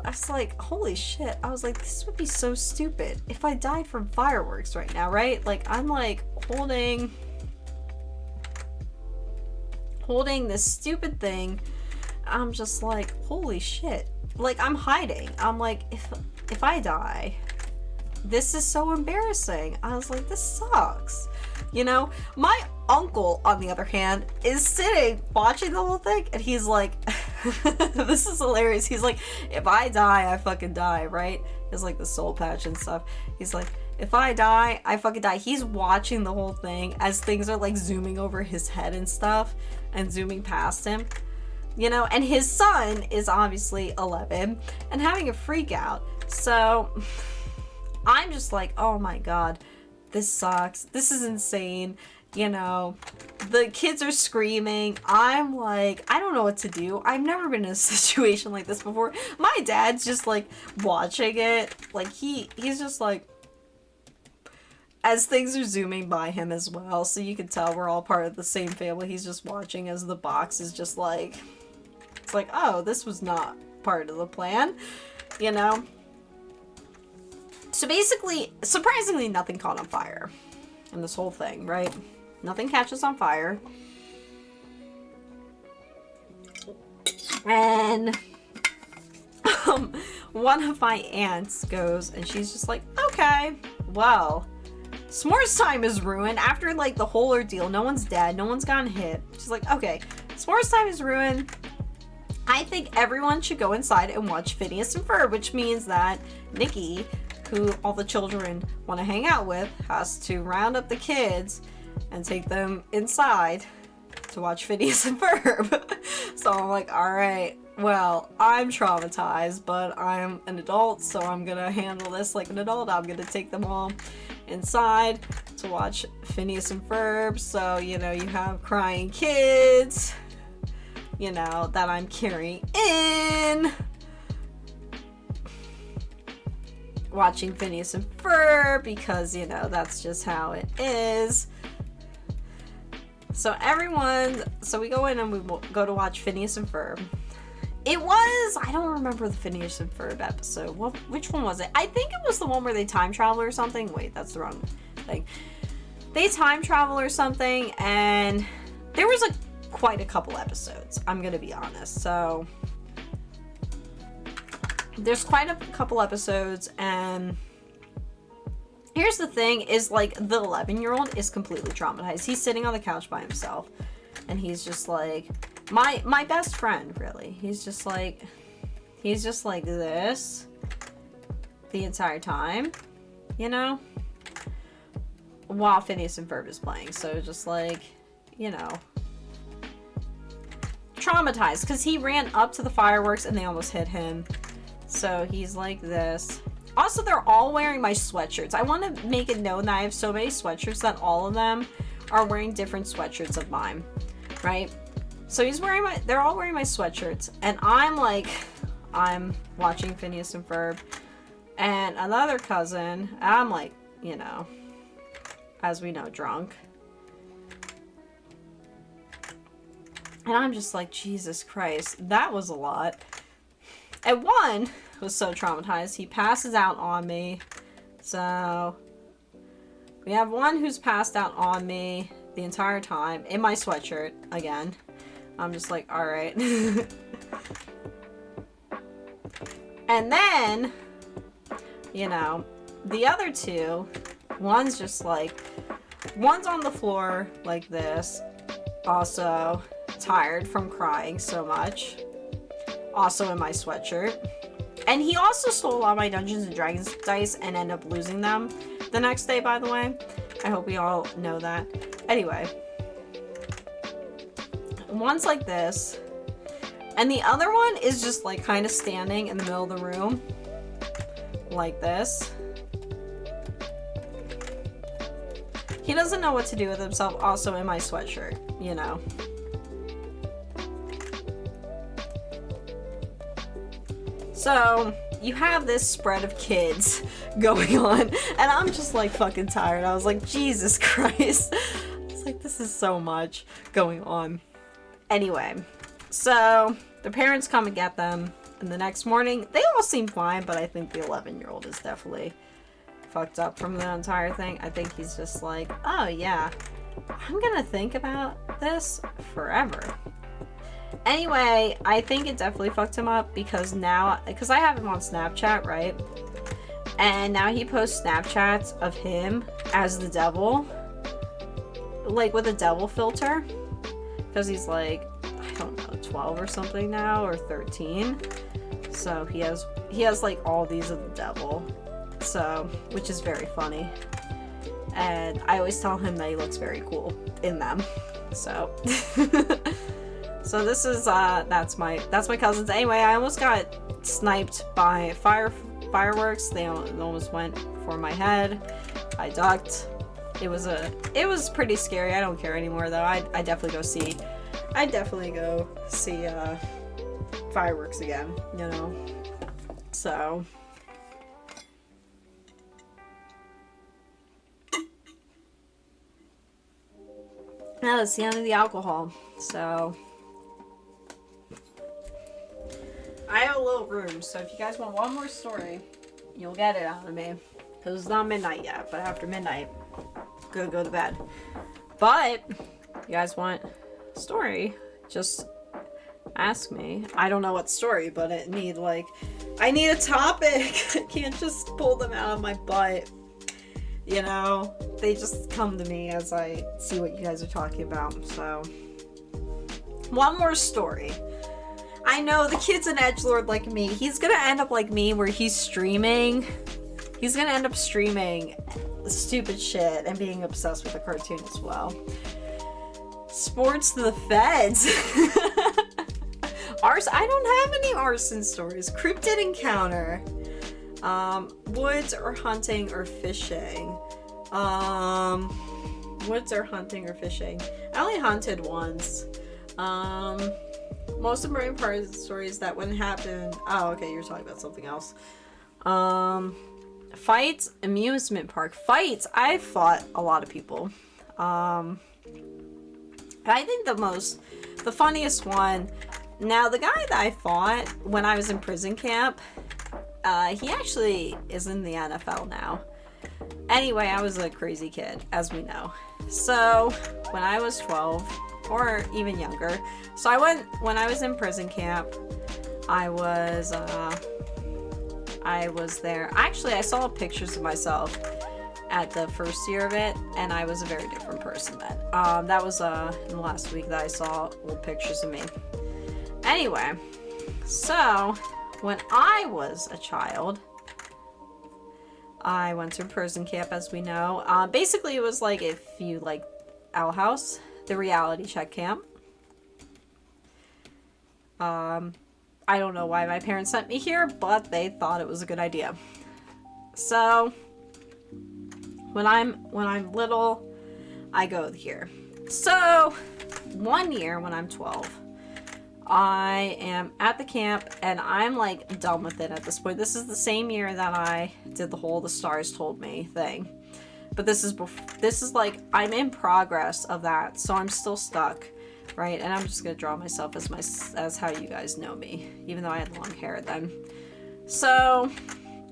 [SPEAKER 1] I was like, holy shit. I was like, this would be so stupid if I died from fireworks right now, right? Like, I'm like holding this stupid thing. I'm just like, holy shit. Like, I'm hiding. I'm like, if I die, this is so embarrassing. I was like, this sucks. You know, my uncle, on the other hand, is sitting watching the whole thing, and he's like, this is hilarious. He's like, if I die, I fucking die, right? He's like the soul patch and stuff. He's like, if I die, I fucking die. He's watching the whole thing as things are like zooming over his head and stuff and zooming past him, you know, and his son is obviously 11 and having a freak out. So I'm just like, oh my God, this sucks. This is insane. You know, the kids are screaming. I'm like, I don't know what to do. I've never been in a situation like this before. My dad's just like watching it. Like he's just like, as things are zooming by him as well. So you can tell we're all part of the same family. He's just watching as the box is just like, it's like, oh, this was not part of the plan, you know? So basically, surprisingly, nothing caught on fire in this whole thing, right? Nothing catches on fire. And one of my aunts goes and she's just like, okay, well, s'mores time is ruined after like the whole ordeal. No one's dead. No one's gotten hit. She's like, okay, s'mores time is ruined. I think everyone should go inside and watch Phineas and Ferb, which means that Nikki, who all the children want to hang out with, has to round up the kids and take them inside to watch Phineas and Ferb. So I'm like, all right, well, I'm traumatized, but I'm an adult, so I'm gonna handle this like an adult. I'm gonna take them all inside to watch Phineas and Ferb. So, you know, you have crying kids, you know, that I'm carrying in, watching Phineas and Ferb, because, you know, that's just how it is. So we go in and we go to watch Phineas and Ferb. It was, I don't remember the Phineas and Ferb episode. Which one was it? I think it was the one where they time travel or something. Wait, that's the wrong thing. They time travel or something, and there was quite a couple episodes, I'm gonna be honest. So there's quite a couple episodes, and here's the thing is, like, the 11-year-old is completely traumatized. He's sitting on the couch by himself, and he's just like, my best friend, really. He's just like this the entire time, you know, while Phineas and Ferb is playing. So just like, you know, traumatized, because he ran up to the fireworks and they almost hit him. So he's like this. Also, they're all wearing my sweatshirts. I want to make it known that I have so many sweatshirts that all of them are wearing different sweatshirts of mine, right? So they're all wearing my sweatshirts, and I'm watching Phineas and Ferb, and another cousin, I'm like, you know, as we know, drunk. And I'm just like, Jesus Christ, that was a lot. And one was so traumatized, he passes out on me. So we have one who's passed out on me the entire time in my sweatshirt again. I'm just like, all right. And then, you know, the other two, one's on the floor like this, also tired from crying so much, also in my sweatshirt. And he also stole a lot of my Dungeons and Dragons dice and ended up losing them the next day, by the way. I hope we all know that. Anyway, one's like this, and the other one is just like kind of standing in the middle of the room like this. He doesn't know what to do with himself, also in my sweatshirt, you know. So you have this spread of kids going on, and I'm just like fucking tired. I was like, Jesus Christ. I was like, this is so much going on. Anyway, so the parents come and get them, and the next morning they all seem fine, but I think the 11-year-old is definitely fucked up from the entire thing. I think he's just like, oh yeah, I'm gonna think about this forever. Anyway, I think it definitely fucked him up, because I have him on Snapchat, right? And now he posts Snapchats of him as the devil, like with a devil filter, because he's like, I don't know, 12 or something now, or 13. So he has like all these of the devil, so, which is very funny. And I always tell him that he looks very cool in them. So so this is that's my cousins. Anyway, I almost got sniped by fireworks. They almost went for my head. I ducked. It was pretty scary. I don't care anymore though. I definitely go see fireworks again, you know. So now that's the end of the alcohol. So I have a little room, so if you guys want one more story, you'll get it out of me. Because it's not midnight yet, but after midnight, go to bed. But if you guys want a story, just ask me. I don't know what story, but I need a topic. I can't just pull them out of my butt. You know, they just come to me as I see what you guys are talking about. So, one more story. I know the kid's an edgelord like me. He's gonna end up like me, where he's streaming. He's gonna end up streaming stupid shit and being obsessed with the cartoon as well. Sports to the feds. I don't have any arson stories. Cryptid encounter. Woods or hunting or fishing. Woods or hunting or fishing. I only hunted once. Most important part of the story is that when it happened... Oh, okay, you're talking about something else. Fights, amusement park. Fights, I've fought a lot of people. I think the funniest one... Now, the guy that I fought when I was in prison camp, he actually is in the NFL now. Anyway, I was a crazy kid, as we know. So, when I was 12, or even younger. So I went, when I was in prison camp, I was there. Actually, I saw pictures of myself at the first year of it, and I was a very different person then. That was in the last week that I saw old pictures of me. Anyway, so when I was a child, I went to prison camp, as we know. Basically, it was like if you like Owl House, the reality check camp. I don't know why my parents sent me here, but they thought it was a good idea. So when I'm little, I go here. So one year when I'm 12, I am at the camp and I'm like done with it at this point. This is the same year that I did the whole "the stars told me" thing. But this is like I'm in progress of that, so I'm still stuck. Right, and I'm just gonna draw myself as how you guys know me, even though I had long hair then. So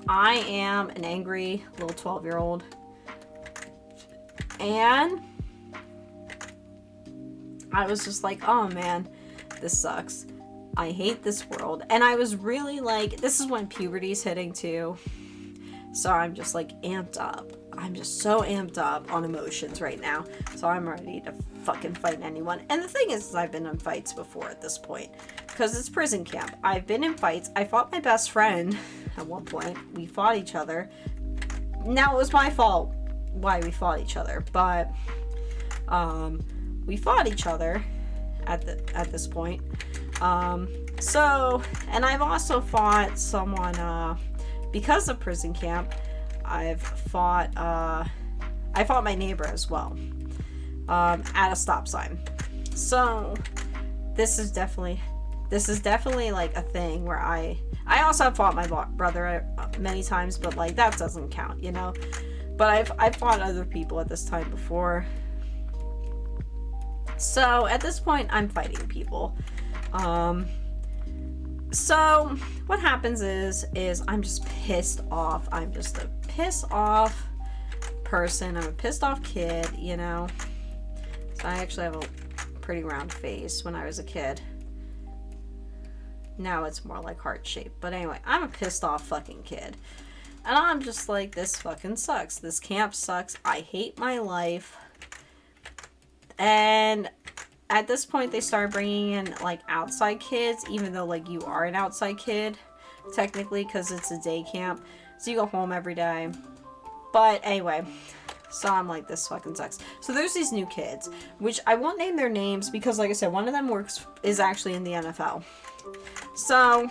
[SPEAKER 1] I am an angry little 12-year-old, and I was just like, oh man, this sucks. I hate this world. And I was really like, this is when puberty's hitting too. So I'm just like amped up. I'm just so amped up on emotions right now. So I'm ready to fucking fight anyone. And the thing is I've been in fights before at this point, because it's prison camp. I've been in fights. I fought my best friend at one point. We fought each other. Now it was my fault why we fought each other, but we fought each other at this point. So, and I've also fought someone because of prison camp. I fought my neighbor as well at a stop sign. So this is definitely like a thing where I also have fought my brother many times, but like that doesn't count, you know. But I've fought other people at this time before. So at this point I'm fighting people. So what happens is I'm just pissed off. I'm just a pissed off person. I'm a pissed off kid, you know. So I actually have a pretty round face when I was a kid. Now it's more like heart shaped. But anyway, I'm a pissed off fucking kid. And I'm just like, this fucking sucks. This camp sucks. I hate my life. And at this point, they started bringing in like outside kids, even though like you are an outside kid, technically, because it's a day camp. So you go home every day. But anyway, so I'm like, this fucking sucks. So there's these new kids, which I won't name their names because, like I said, one of them is actually in the NFL. So,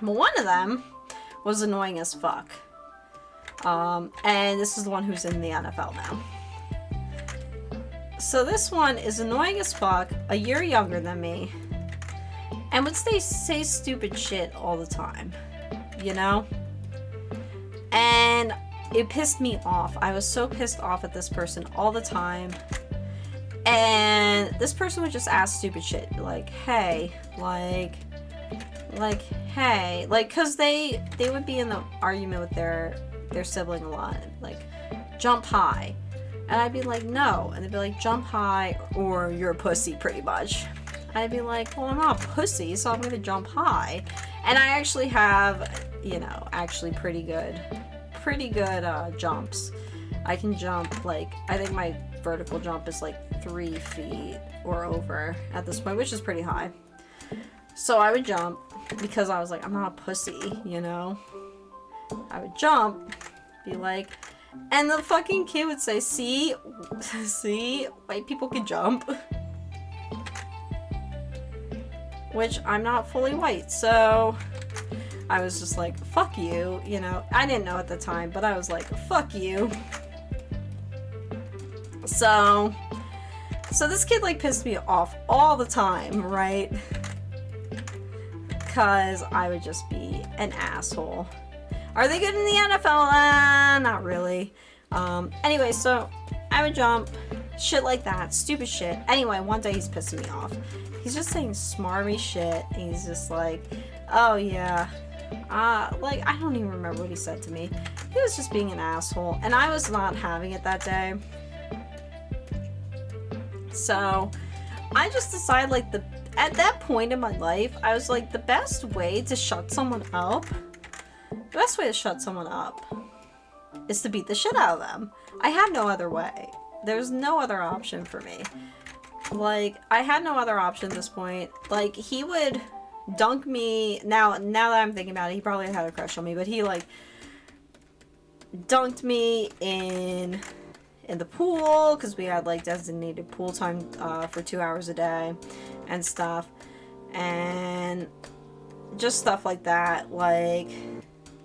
[SPEAKER 1] well, one of them was annoying as fuck. And this is the one who's in the NFL now. So this one is annoying as fuck, a year younger than me, and would say stupid shit all the time, you know? And it pissed me off. I was so pissed off at this person all the time. And this person would just ask stupid shit, like, hey, like, hey, like, cause they would be in the argument with their sibling a lot, like, jump high. And I'd be like, no. And they'd be like, jump high or you're a pussy, pretty much. I'd be like, well, I'm not a pussy, so I'm going to jump high. And I actually have, you know, actually pretty good jumps. I can jump, like, I think my vertical jump is like 3 feet or over at this point, which is pretty high. So I would jump because I was like, I'm not a pussy, you know? I would jump, be like... And the fucking kid would say, see, white people can jump. Which I'm not fully white, so I was just like, fuck you, you know. I didn't know at the time, but I was like, fuck you. So this kid like pissed me off all the time, right? Because I would just be an asshole. Are they good in the NFL? Not really. Anyway, so I would jump, shit like that, stupid shit. Anyway, one day he's pissing me off. He's just saying smarmy shit. And he's just like, oh yeah. Like, I don't even remember what he said to me. He was just being an asshole. And I was not having it that day. So I just decided, like, at that point in my life, I was like, the best way to shut someone up is to beat the shit out of them. I had no other way. There's no other option for me. Like, I had no other option at this point. Like, he would dunk me. Now that I'm thinking about it, he probably had a crush on me, but he, like, dunked me in the pool, because we had, like, designated pool time for 2 hours a day and stuff, and just stuff like that. Like,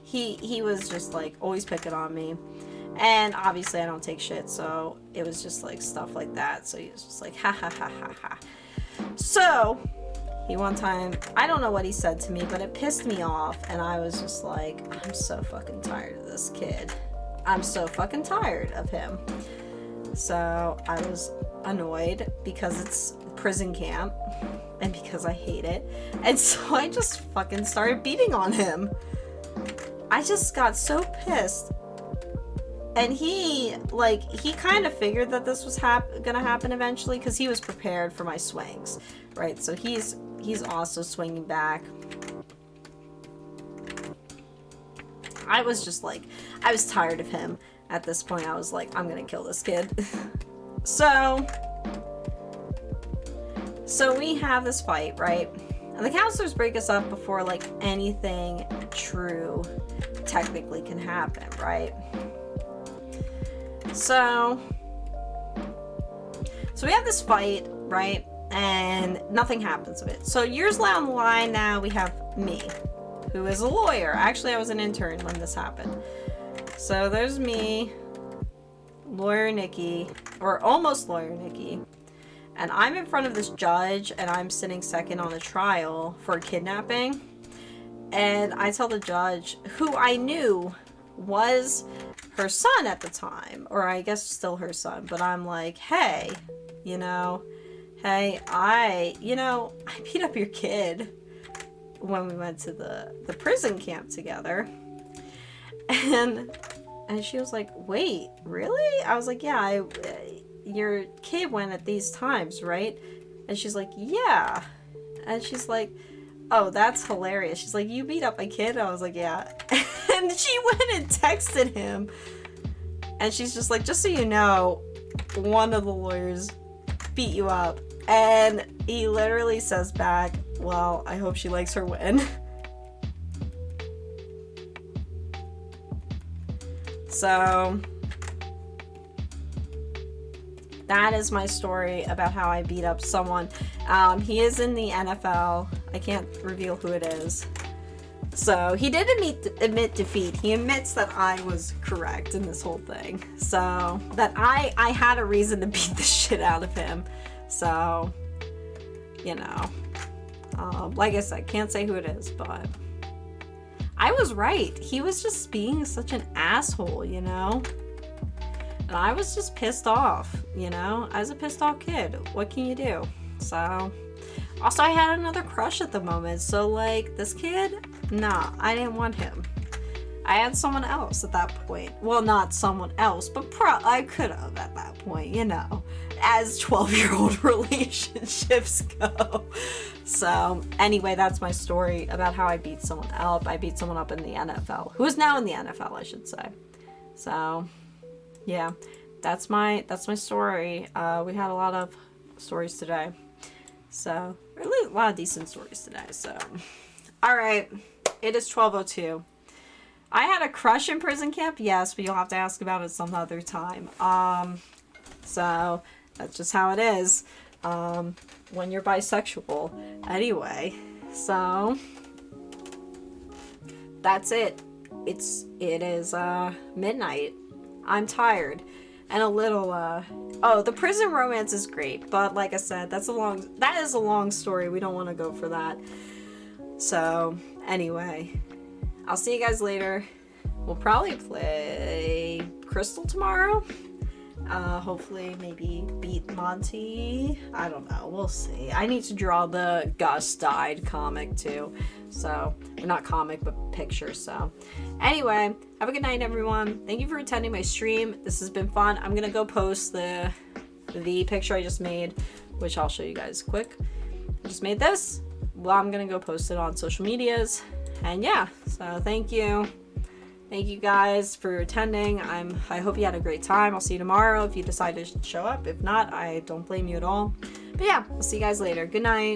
[SPEAKER 1] he was just, like, always picking on me, and obviously I don't take shit, so it was just, like, stuff like that. So he was just like, ha ha ha ha ha. So he one time, I don't know what he said to me, but it pissed me off, and I was just like, I'm so fucking tired of this kid. I'm so fucking tired of him. So I was annoyed because it's prison camp and because I hate it. And so I just fucking started beating on him. I just got so pissed. And he kind of figured that this was gonna happen eventually, because he was prepared for my swings, right? So he's also swinging back. I was just like, I was tired of him at this point. I was like, I'm gonna kill this kid. So we have this fight, right? And the counselors break us up before, like, anything true technically can happen, right? So we have this fight, right? And nothing happens of it. So years down the line now, we have me, who is a lawyer. Actually, I was an intern when this happened. So there's me, lawyer Nikki, or almost lawyer Nikki, and I'm in front of this judge, and I'm sitting second on a trial for kidnapping. And I tell the judge, who I knew was her son at the time, or I guess still her son, but I'm like, hey, I beat up your kid when we went to the prison camp together. And she was like, wait, really? I was like, yeah, your kid went at these times, right? And she's like, yeah. And she's like, oh, that's hilarious. She's like, you beat up a kid? I was like, yeah. And she went and texted him. And she's just like, just so you know, one of the lawyers beat you up. And he literally says back, well, I hope she likes her win. So that is my story about how I beat up someone. He is in the NFL. I can't reveal who it is. So he did admit defeat. He admits that I was correct in this whole thing. So that I had a reason to beat the shit out of him. So, like I said, can't say who it is, but I was right. He was just being such an asshole, And I was just pissed off, I was a pissed off kid. What can you do? So, also I had another crush at the moment. So, like, this kid, nah, I didn't want him. I had someone else at that point. Well, not someone else, but I could have at that point, as 12-year-old relationships go. So, anyway, that's my story about how I beat someone up. I beat someone up in the NFL, who is now in the NFL, I should say. So, yeah, that's my story. We had a lot of stories today. So, really a lot of decent stories today. So, all right, it is 12:02. I had a crush in prison camp, yes, but you'll have to ask about it some other time. So that's just how it is when you're bisexual. Anyway, so that's it. It is midnight. I'm tired and a little the prison romance is great, but like I said, that is a long story. We don't want to go for that. So anyway, I'll see you guys later. We'll probably play Crystal tomorrow. Hopefully maybe beat Monty. I don't know. We'll see. I need to draw the Gus died comic too. So, not comic, but picture. So, anyway, have a good night, everyone. Thank you for attending my stream. This has been fun. I'm going to go post the the picture I just made, which I'll show you guys quick. I just made this. Well, I'm gonna go post it on social medias. And yeah, so thank you. Thank you guys for attending. I hope you had a great time. I'll see you tomorrow if you decide to show up. If not, I don't blame you at all. But yeah, I'll see you guys later. Good night.